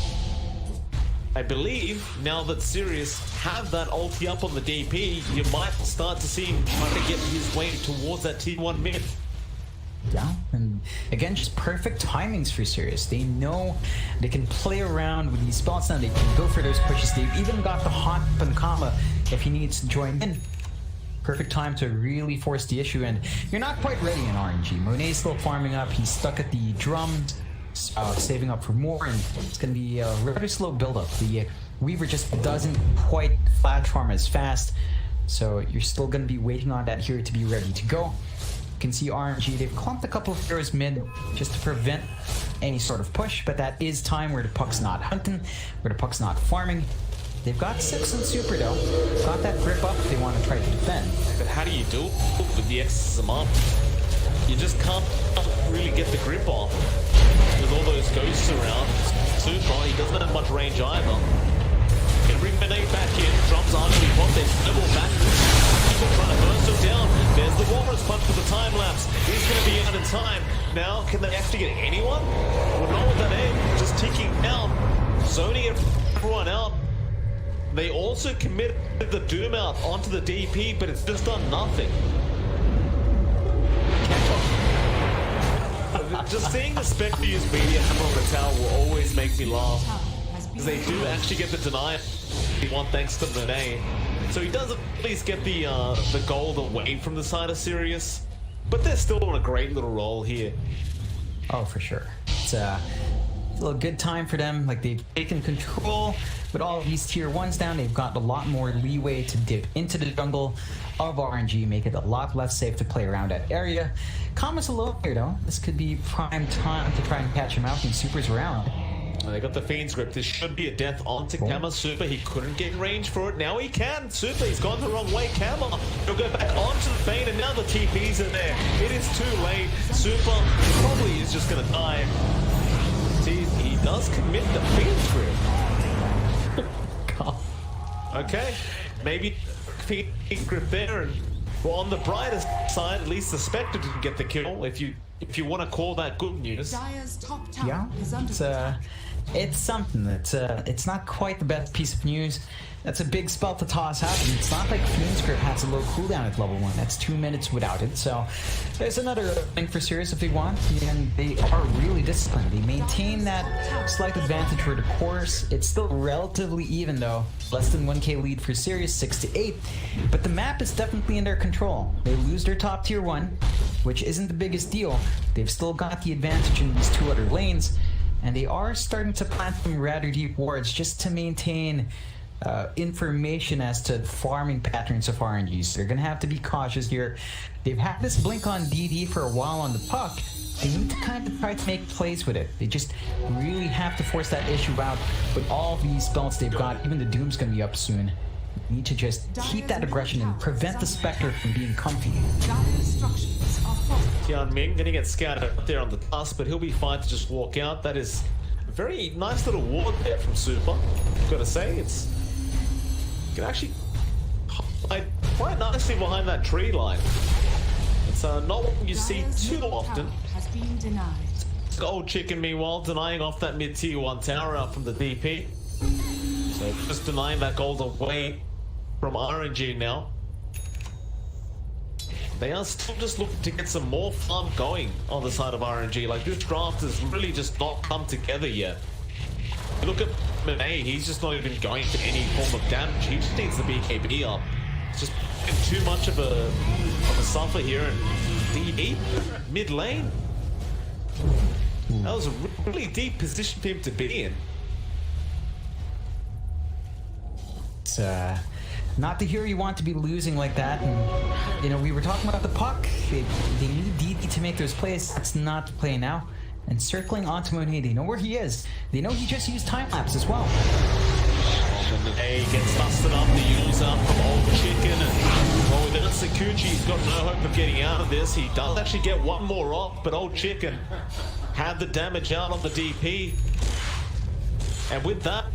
I believe now that Sirius have that ulti up on the DP, you might start to see him trying to get his way towards that tier 1 mid. Yeah, and again, just perfect timings for Sirius. They know they can play around with these spots now. They can go for those pushes. They've even got the haunt and Kama if he needs to join in. Perfect time to really force the issue, and you're not quite ready in RNG. Monet's still farming up. He's stuck at the drum, saving up for more, and it's going to be a rather slow build-up. The Weaver just doesn't quite platform as fast, so you're still going to be waiting on that hero to be ready to go. You can see RNG, they've clumped a couple of heroes mid just to prevent any sort of push, but that is time where the puck's not hunting, where the puck's not farming. They've got 6 in Super though. Got that grip up if they want to try to defend. But how do you do it with the exorcism up? You just can't really get the grip off with all those ghosts around. Super, he doesn't have much range either. Gonna bring Benay back in, drums arguably pop, there's double back. also trying to burst him down. There's the Walrus punch for the time lapse. He's going to be out in time. Now, can they actually get anyone? Well, not with that aim. Just ticking down. Zoning everyone out. They also committed the Doom out onto the DP, but it's just done nothing. Just seeing the Spectre use media hammer on the tower will always make me laugh. Because they do actually get the deny one thanks to the name. So he does at least get the gold away from the side of Sirius. But they're still on a great little roll here. Oh, for sure. It's a good time for them. Like, they've taken control with all of these tier 1s down. They've got a lot more leeway to dip into the jungle of RNG, make it a lot less safe to play around that area. Kama's a little here though. This could be prime time to try and catch him out and Super's around. They got the Fiend's Grip. This should be a death onto Kama. Super, he couldn't get in range for it. Now he can. Super, he's gone the wrong way. Kama, he'll go back onto the Fiend, and now the TP's are there. It is too late. Super probably is just going to die. See, he does commit the Fiend's Grip. Okay, maybe Fiend's Grip there, and well, on the brightest side, at least the Spectre didn't get the kill. If you want to call that good news. Yeah, it's something. It's not quite the best piece of news. That's a big spell to toss out, and it's not like Fiend's Grip has a low cooldown at level 1. That's 2 minutes without it, so there's another thing for Sirius if they want, and they are really disciplined. They maintain that slight advantage for the course. It's still relatively even though, less than 1k lead for Sirius, 6-8, but the map is definitely in their control. They lose their top tier 1, which isn't the biggest deal. They've still got the advantage in these 2 other lanes, and they are starting to plant some rather deep wards just to maintain information as to farming patterns of RNG. So they're gonna have to be cautious here. They've had this blink on DD for a while on the puck. They need to kind of try to make plays with it. They just really have to force that issue out with all these spells they've got. Even the Doom's gonna be up soon. They need to just keep that aggression and prevent the Spectre from being comfy. Tian Ming gonna get scouted up there on the task, but he'll be fine to just walk out. That is a very nice little ward there from Super. Gotta say, it's can actually hide quite nicely behind that tree line. It's not what you see too often. Old Chicken, meanwhile, denying off that mid-tier 1 tower out from the DP. So just denying that gold away from RNG now. They are still just looking to get some more farm going on the side of RNG. Like, this draft has really just not come together yet. Look at Monet, he's just not even going to any form of damage. He just needs the BKB up. It's just too much of a suffer here. And DE mid lane. That was a really deep position for him to be in. It's not the hero you want to be losing like that. And, you know, we were talking about the puck. They need DD to make those plays. That's not the play now. And circling onto Monet, they know where he is. They know he just used time lapse as well. Monet gets busted up, the use up from Old Chicken, and with that Sakuchi, he's got no hope of getting out of this. He does actually get one more off, but Old Chicken had the damage out on the DP. And with that,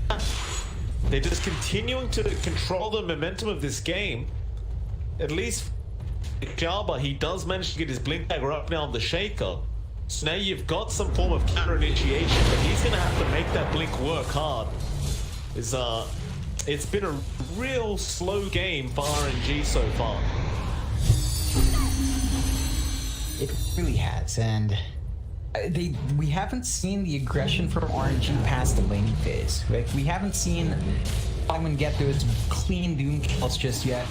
they're just continuing to control the momentum of this game. At least Jabba, he does manage to get his blink dagger up now on the Shaker. So now you've got some form of counter initiation, but he's gonna have to make that blink work hard. It's been a real slow game for RNG so far. It really has, and we haven't seen the aggression from RNG past the laning phase. Like, we haven't seen Ogman get those clean Doom kills just yet.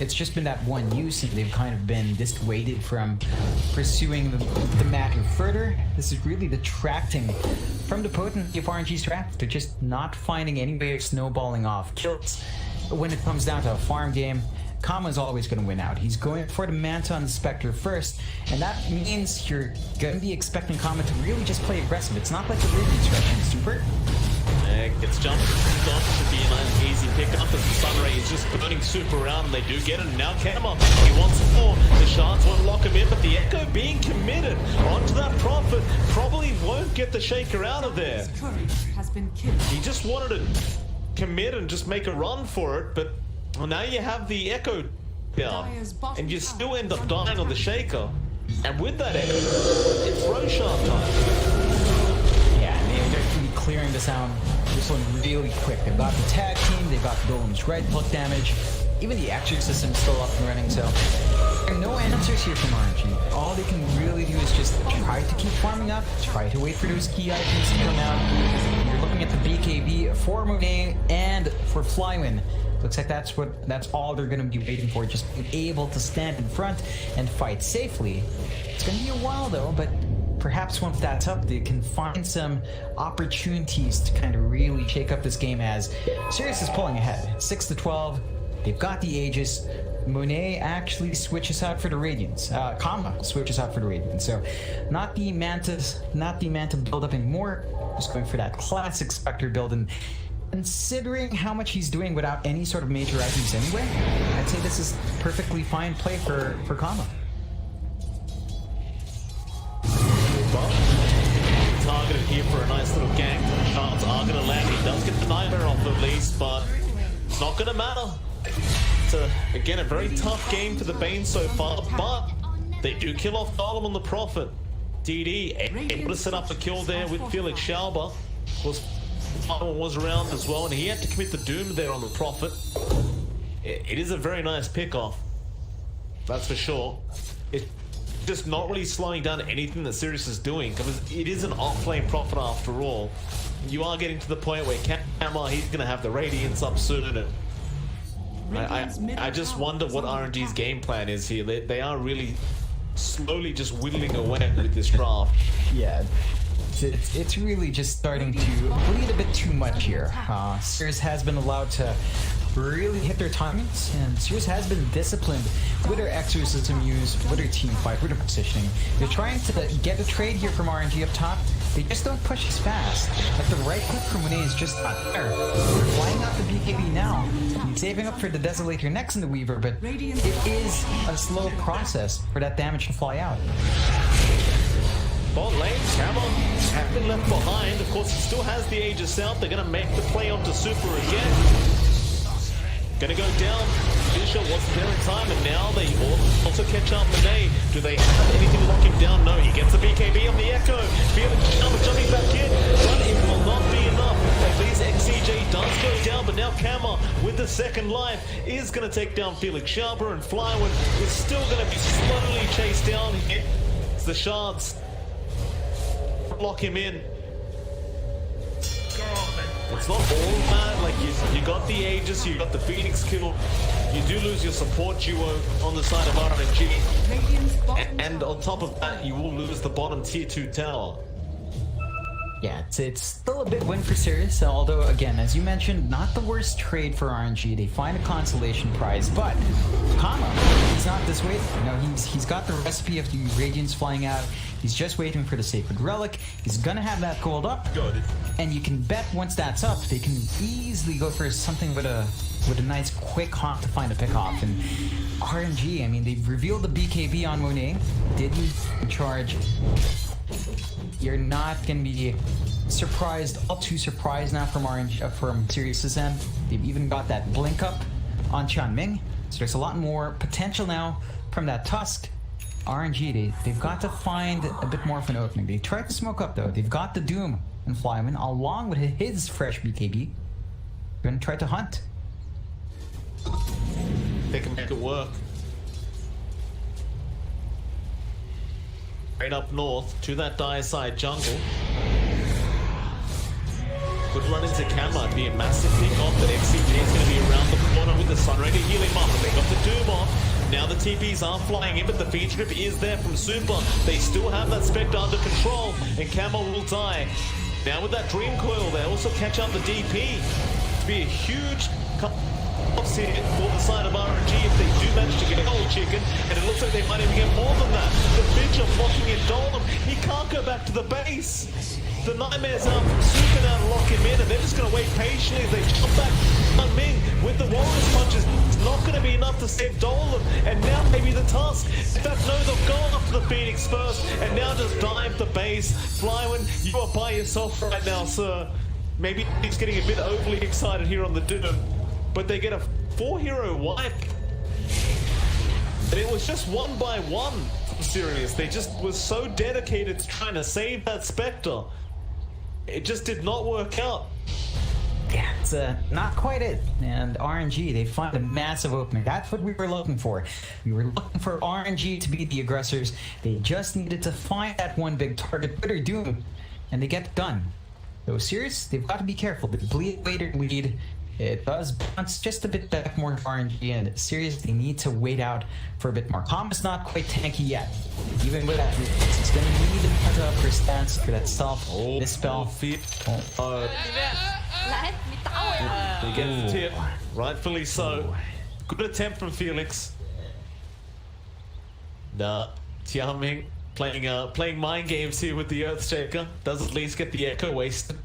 It's just been that one use, and they've kind of been dissuaded from pursuing the matter further. This is really detracting from the potency of RNG's draft. They're just not finding any way of snowballing off kills. When it comes down to a farm game, Kama's always going to win out. He's going for the Manta on the Spectre first, and that means you're going to be expecting Kama to really just play aggressive. It's not like the Ruby instruction, Super. Gets jumped. Should be an easy pickup as the Sunray is just burning Super around. They do get it. Now Kama, he wants more. The Shards won't lock him in, but the Echo being committed onto that Prophet probably won't get the Shaker out of there. He just wanted to commit and just make a run for it, but well, now you have the Echo down, and you still end up dying on the Shaker. And with that echo, it's Roshan time. Yeah, and they're actually clearing this out. This one really quick. They've got the tag team, they've got the Golem's right hook damage. Even the extra system's still up and running, so there are no answers here from RNG. All they can really do is just try to keep farming up, try to wait for those key items to come out. You're looking at the BKB for Monet and for Flywin. Looks like that's all they're going to be waiting for, just being able to stand in front and fight safely. It's going to be a while though, but perhaps once that's up, they can find some opportunities to kind of really shake up this game, as Sirius is pulling ahead, 6-12. They've got the Aegis. Monet actually switches out for the Radiance. Kama switches out for the Radiance. So not the Manta build up anymore. Just going for that classic Spectre build. And considering how much he's doing without any sort of major items anyway, I'd say this is perfectly fine play for Kama. Targeted here for a nice little gank. Shots are going to land. He does get the Nightmare off at least, but it's not going to matter. It's again a very tough game for the Bane so far, but they do kill off Golem on the Prophet. DD able to set up a kill there with Felix Schauber. Of course, was around as well, and he had to commit the Doom there on the Prophet. It is a very nice pickoff, that's for sure. It's just not really slowing down anything that Sirius is doing, because it is an off-lane Prophet after all. You are getting to the point where Kama, he's going to have the Radiance up soon, and I just wonder what RNG's game plan is here. They are really slowly just whittling away with this draft. Yeah, it's really just starting to bleed a bit too much here. Sirius has been allowed to really hit their timings, and Sirius has been disciplined with their exorcism use, with their team fight, with their positioning. They're trying to get a trade here from RNG up top. They just don't push as fast. Like the right click from Monet is just not there. They're flying out the BKB now, saving up for the Desolator next in the Weaver, but it is a slow process for that damage to fly out. Bot lane, Kama has been left behind. Of course, he still has the Aegis out. They're going to make the play onto Super again. Gonna go down. Fisher wasn't there in time, and now they also catch up Monet. Do they have anything to lock him down? No, he gets the BKB on the Echo. Felix Schauber jumping back in, but it will not be enough. At least XCJ does go down, but now Kama, with the second life, is gonna take down Felix Schauber, and Flywin is still gonna be slowly chased down here. It's the shards. Lock him in. It's not all bad, like you got the Aegis, you got the Phoenix kill, you do lose your support duo on the side of RNG, and on top of that, you will lose the bottom tier 2 tower. Yeah, it's still a big win for Sirius, although again, as you mentioned, not the worst trade for RNG. They find a consolation prize, but Kama, he's not this way. You know, he's got the recipe of the Radiance flying out. He's just waiting for the Sacred Relic. He's gonna have that gold up. Good. And you can bet once that's up, they can easily go for something with a nice quick hop to find a pick off. And RNG, I mean, they've revealed the BKB on Monet, didn't charge. You're not gonna be surprised, all too surprised now from RNG, from Sirius's end. They've even got that blink up on Chanming, so there's a lot more potential now from that Tusk. RNG, they've got to find a bit more of an opening. They tried to smoke up though. They've got the Doom and Flyman along with his fresh BKB. They're gonna try to hunt. They can make it work. Right up north to that dire side jungle. Could run into Kama. It'd be a massive pick off, but XCJ is going to be around the corner with the Sunray to heal him up. They got the Doom off. Now the TPs are flying in, but the feed strip is there from Super. They still have that Spectre under control, and Kama will die. Now with that Dream Coil, they also catch up the DP. It'd be a huge here for the side of RNG if they do manage to get a whole chicken, and it looks like they might even get more than that. The Bitch are blocking in Dolem. He can't go back to the base. The Nightmare's out from Super now to lock him in, and they're just going to wait patiently as they jump back on Ming with the Warriors punches. It's not going to be enough to save Dolem, and now maybe the Tusk. In fact, no, they'll go after the Phoenix first, and now just dive the base. Flywin, you are by yourself right now, sir. Maybe he's getting a bit overly excited here on the Doom, but they get a 4-hero wipe. And it was just one by one from Sirius. They just were so dedicated to trying to save that Spectre. It just did not work out. Yeah, it's not quite it. And RNG, they find a massive opening. That's what we were looking for. We were looking for RNG to be the aggressors. They just needed to find that one big target, but they're doing, and they get it done. So Sirius, they've got to be careful. The bleed later lead, it does bounce just a bit back more to RNG, and Sirius, they need to wait out for a bit more. Com's not quite tanky yet. Even with that, it's going to need to put up for stance for that stealth. This spell. He gets the tip, rightfully so. Good attempt from Felix. Nah, Tianming playing mind games here with the Earthshaker. Does at least get the echo wasted.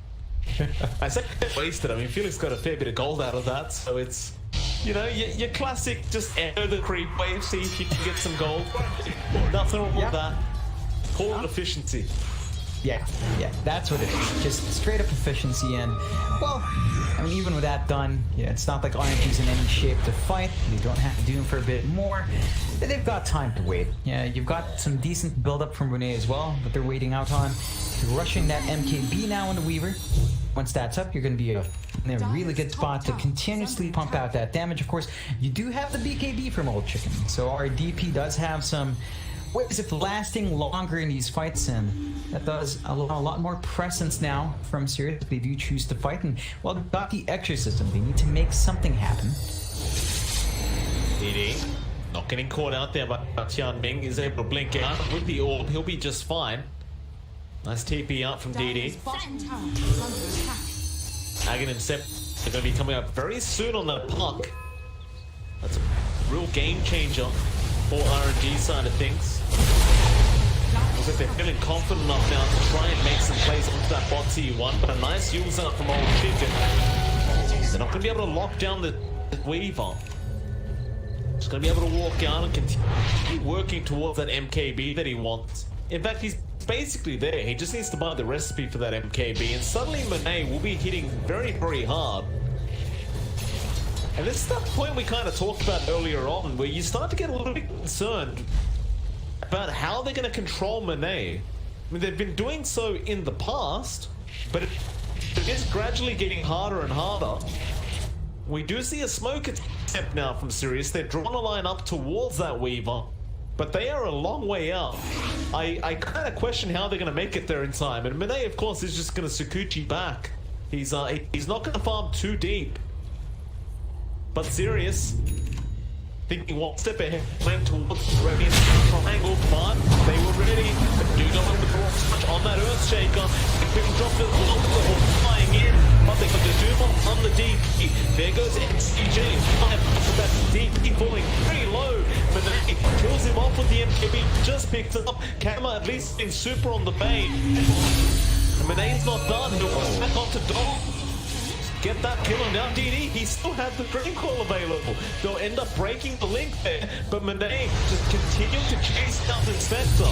I say wasted, I mean Felix got a fair bit of gold out of that, so it's, you know, your classic just echo the creep wave, see if you can get some gold. Nothing wrong with that. Call it efficiency. Yeah, that's what it is. Just straight up efficiency, and, well, I mean, even with that done, yeah, it's not like RNG's in any shape to fight. They don't have to do him for a bit more. They've got time to wait. Yeah, you've got some decent build-up from Renee as well, but they're waiting out on. You're rushing that MKB now on the Weaver. Once that's up, you're going to be in a really good spot to continuously pump out that damage. Of course, you do have the BKB from Old Chicken, so our DP does have some ways of lasting longer in these fights, and that does allow a lot more presence now from Sirius if they do choose to fight. And, well, they've got the exorcism. They need to make something happen. DD, not getting caught out there, but Tianming is able to blink out with the orb. He'll be just fine. Nice TP out from DD. Hagen and Sep are going to be coming up very soon on that puck. That's a real game changer for RNG side of things. Looks like they're feeling confident enough now to try and make some plays onto that bot T1, but a nice use up from Old Chicken. They're not going to be able to lock down the Weaver. Just going to be able to walk out and continue working towards that MKB that he wants. In fact, he's basically there. He just needs to buy the recipe for that MKB, and suddenly Monet will be hitting very, very hard. And this is that point we kind of talked about earlier on, where you start to get a little bit concerned about how they're going to control Monet. I mean, they've been doing so in the past, but it is gradually getting harder and harder. We do see a smoke attempt now from Sirius. They're drawing a line up towards that Weaver, but they are a long way out. I kind of question how they're going to make it there in time. And Monet, of course, is just going to Sakuchi back. He's not going to farm too deep. But Sirius, thinking one step ahead, went towards the Revian triangle, but they were ready. But do not have the cross touch on that Earthshaker. Quick drop the ball flying in, but they got the Doom on the DP. There goes XCJ. That DP falling very low, but then it kills him off with the MKB. Just picked it up. Kama at least in super on the bait. And Monet's not done. He'll go back onto Dom. Get that kill on now, DD. He still had the Dream Call available. They'll end up breaking the link there, but Monet just continued to chase down the Spectre.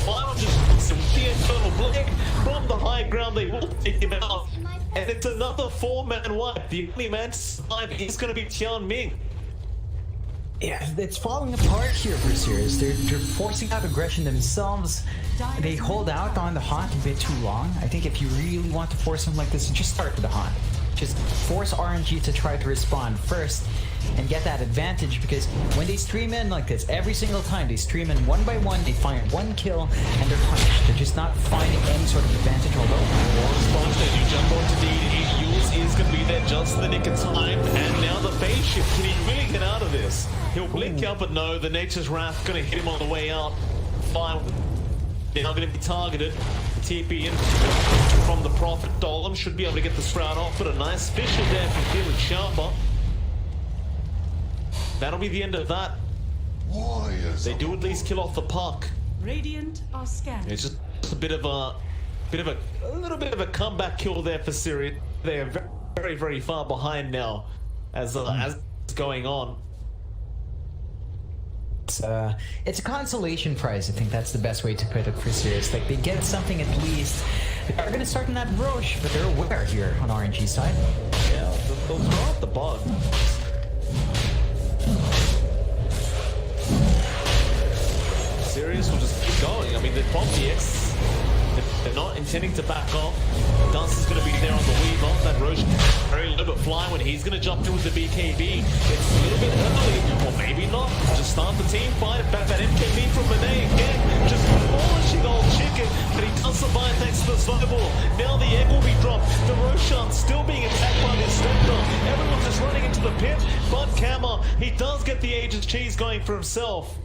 Final just with the internal blink from the high ground. They will take him out, and it's another 4-man wipe. The only man to survive is going to be Tianming. Yeah, it's falling apart here for Sirius. They're forcing out aggression themselves. They hold out on the Haunt a bit too long. I think if you really want to force them like this, just start with the Haunt. Just force RNG to try to respond first and get that advantage, because when they stream in like this, every single time they stream in one by one, they find one kill and they're punished. They're just not finding any sort of advantage, although you jump onto DD, Yules is going to be there just in the nick of time, and now the phase shift. Can he really get out of this? He'll blink out, but no, the Nature's Wrath going to hit him on the way out. Fine. They're not going to be targeted. TP in from the Prophet. Dolan should be able to get the Sprout off, but a nice special there from Felix Sharper. That'll be the end of that. They do at least kill off the puck. Radiant are scanned. It's just a little bit of a comeback kill there for Sirius. They are very, very far behind now as it's going on. It's a consolation prize. I think that's the best way to put it for Sirius. Like, they get something at least. They're going to start in that Roche, but they're aware here on RNG side. Yeah, they'll throw out the bug. Sirius will just keep going. I mean, they're probably they're not intending to back off. Dance is going to be there on the Weaver. That Roche very low but flying when he's going to jump in with the BKB. It's a little bit early, or maybe not. Just start the team fight. In fact, that MKB from Monet again, just polishing old chicken, but he does survive thanks to the snowball. Now the egg will be dropped. The Roshan still being attacked by this Spectre. Everyone's just running into the pit, but Kama, he does get the Aegis cheese going for himself.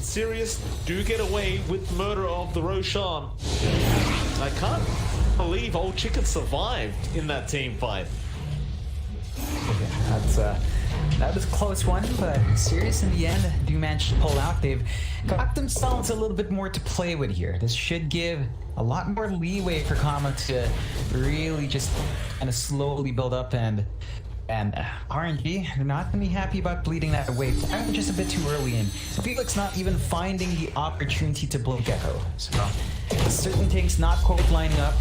Sirius do get away with murder of the Roshan. I can't believe old chicken survived in that team fight. That was a close one, but Sirius in the end do manage to pull out. They've got themselves a little bit more to play with here. This should give a lot more leeway for Kama to really just kind of slowly build up, and RNG, they're not going to be happy about bleeding that away. I'm just a bit too early in. Felix not even finding the opportunity to blink Echo. So certain things not quite lining up,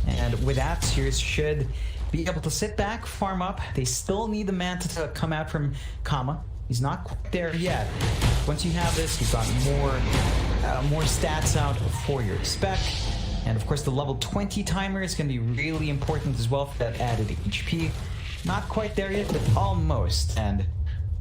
and with that, Sirius should be able to sit back, farm up. They still need the Manta to come out from Kama. He's not quite there yet. Once you have this, you've got more stats out for your spec. And of course, the level 20 timer is going to be really important as well for that added HP. Not quite there yet, but almost. And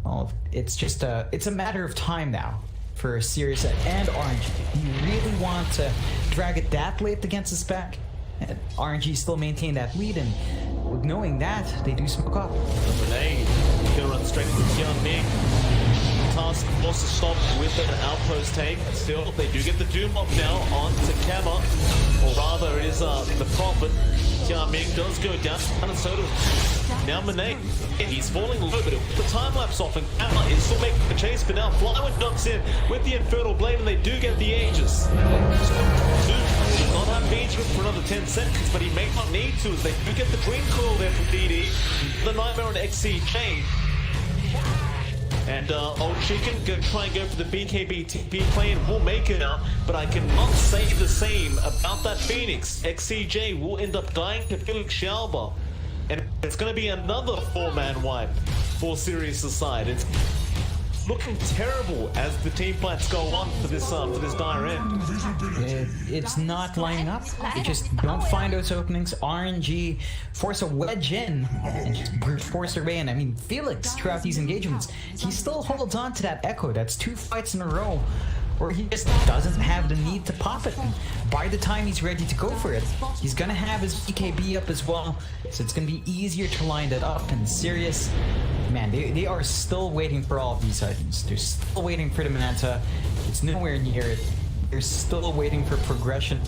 well, it's just it's a matter of time now for Sirius and RNG. You really want to drag it that late against the spec, and RNG still maintain that lead, and knowing that, they do smoke up. Renee gonna run straight into Tianming. Task force to stop with an outpost take. Still, they do get the Doom up now on to Kama, or rather, it is the Prophet. Tianming does go down, and so does now Monet. He's falling low, but the time lapse off, and Kama is still making the chase, but now Flywood jumps in with the Infernal Blade, and they do get the Aegis. Does not have Beach for another 10 seconds, but he may not need to, as they do get the Dream Coil there from DD. The Nightmare on XCJ. And old chicken gonna try and go for the BKB TP play and will make it out, but I cannot say the same about that Phoenix. XCJ will end up dying to Felix Shalba, and it's gonna be another 4-man wipe for Sirius' side. It's looking terrible as the team fights go on for this dire end. It's not lining up. They just don't find those openings. RNG force a wedge in and just brute force their way in. I mean, Felix, throughout these engagements, he still holds on to that Echo. That's 2 fights in a row where he just doesn't have the need to pop it. And by the time he's ready to go for it, he's gonna have his BKB up as well, so it's gonna be easier to line that up. And Sirius, man, they are still waiting for all of these items. They're still waiting for the Manta. It's nowhere near it. They're still waiting for progression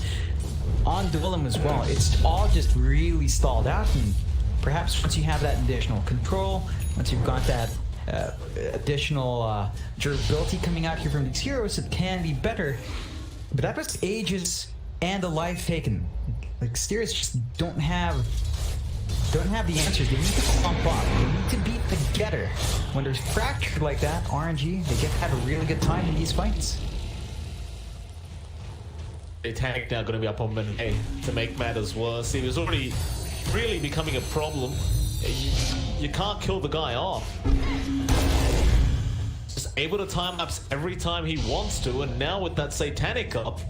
on Duelim as well. It's all just really stalled out, and perhaps once you have that additional control, once you've got that additional durability coming out here from these heroes, it can be better. But that was Aegis and a life taken. Like, Sirius just don't have the answers. They need to pump up. They need to beat the getter. When there's fractured like that, RNG, they get to have a really good time in these fights. The tank now going to be up on Monet to make matters worse. He was already really becoming a problem. You can't kill the guy off. Just able to time lapse every time he wants to, and now with that Satanic up,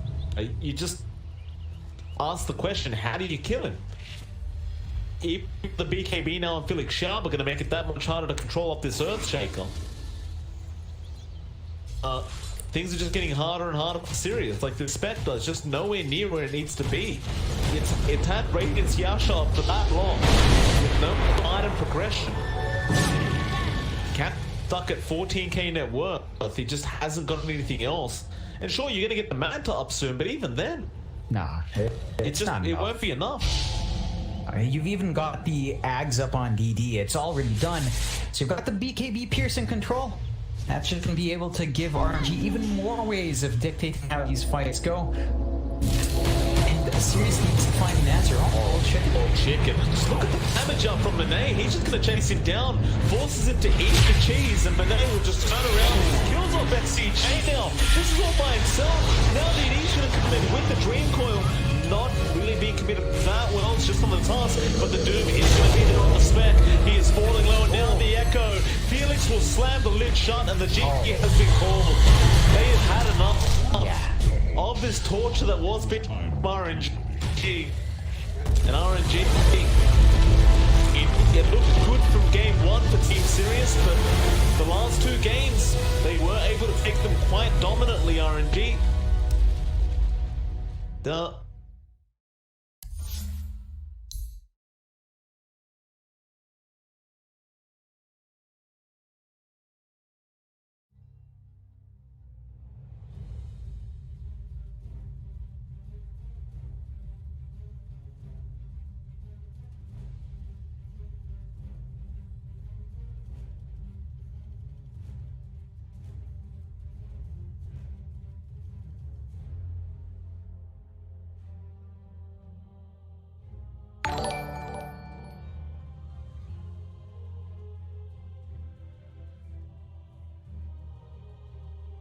you just ask the question, how do you kill him? Even the BKB now and Felix Sharp are going to make it that much harder to control up this Earthshaker. Things are just getting harder and harder for Sirius. Like, the Spectre is just nowhere near where it needs to be. It's had Radiance Yasha for that long with no item progression. Cat stuck at 14k net worth. He just hasn't got anything else. And sure, you're gonna get the Manta up soon, but even then, nah, it won't be enough. You've even got the Ags up on DD. It's already done. So you've got the BKB Piercing control. That's just going to be able to give RNG even more ways of dictating how these fights go. And Sirius needs to find an answer. Oh, chicken. Oh, chicken. Just look at the damage up from Monet. He's just going to chase him down, forces him to eat the cheese, and Monet will just turn around and just kills off XCJ now. This is all by himself. Now DD should have come in with the Dream Coil. Not really being committed that well, it's just on the task, but the Doom is going to hit it on the spec. He is falling low, now the Echo Felix will slam the lid shut, and the GP has been called. They have had enough of this torture that was been RNG. And RNG, it looked good from game one for Team Sirius, but the last two games, they were able to take them quite dominantly, RNG.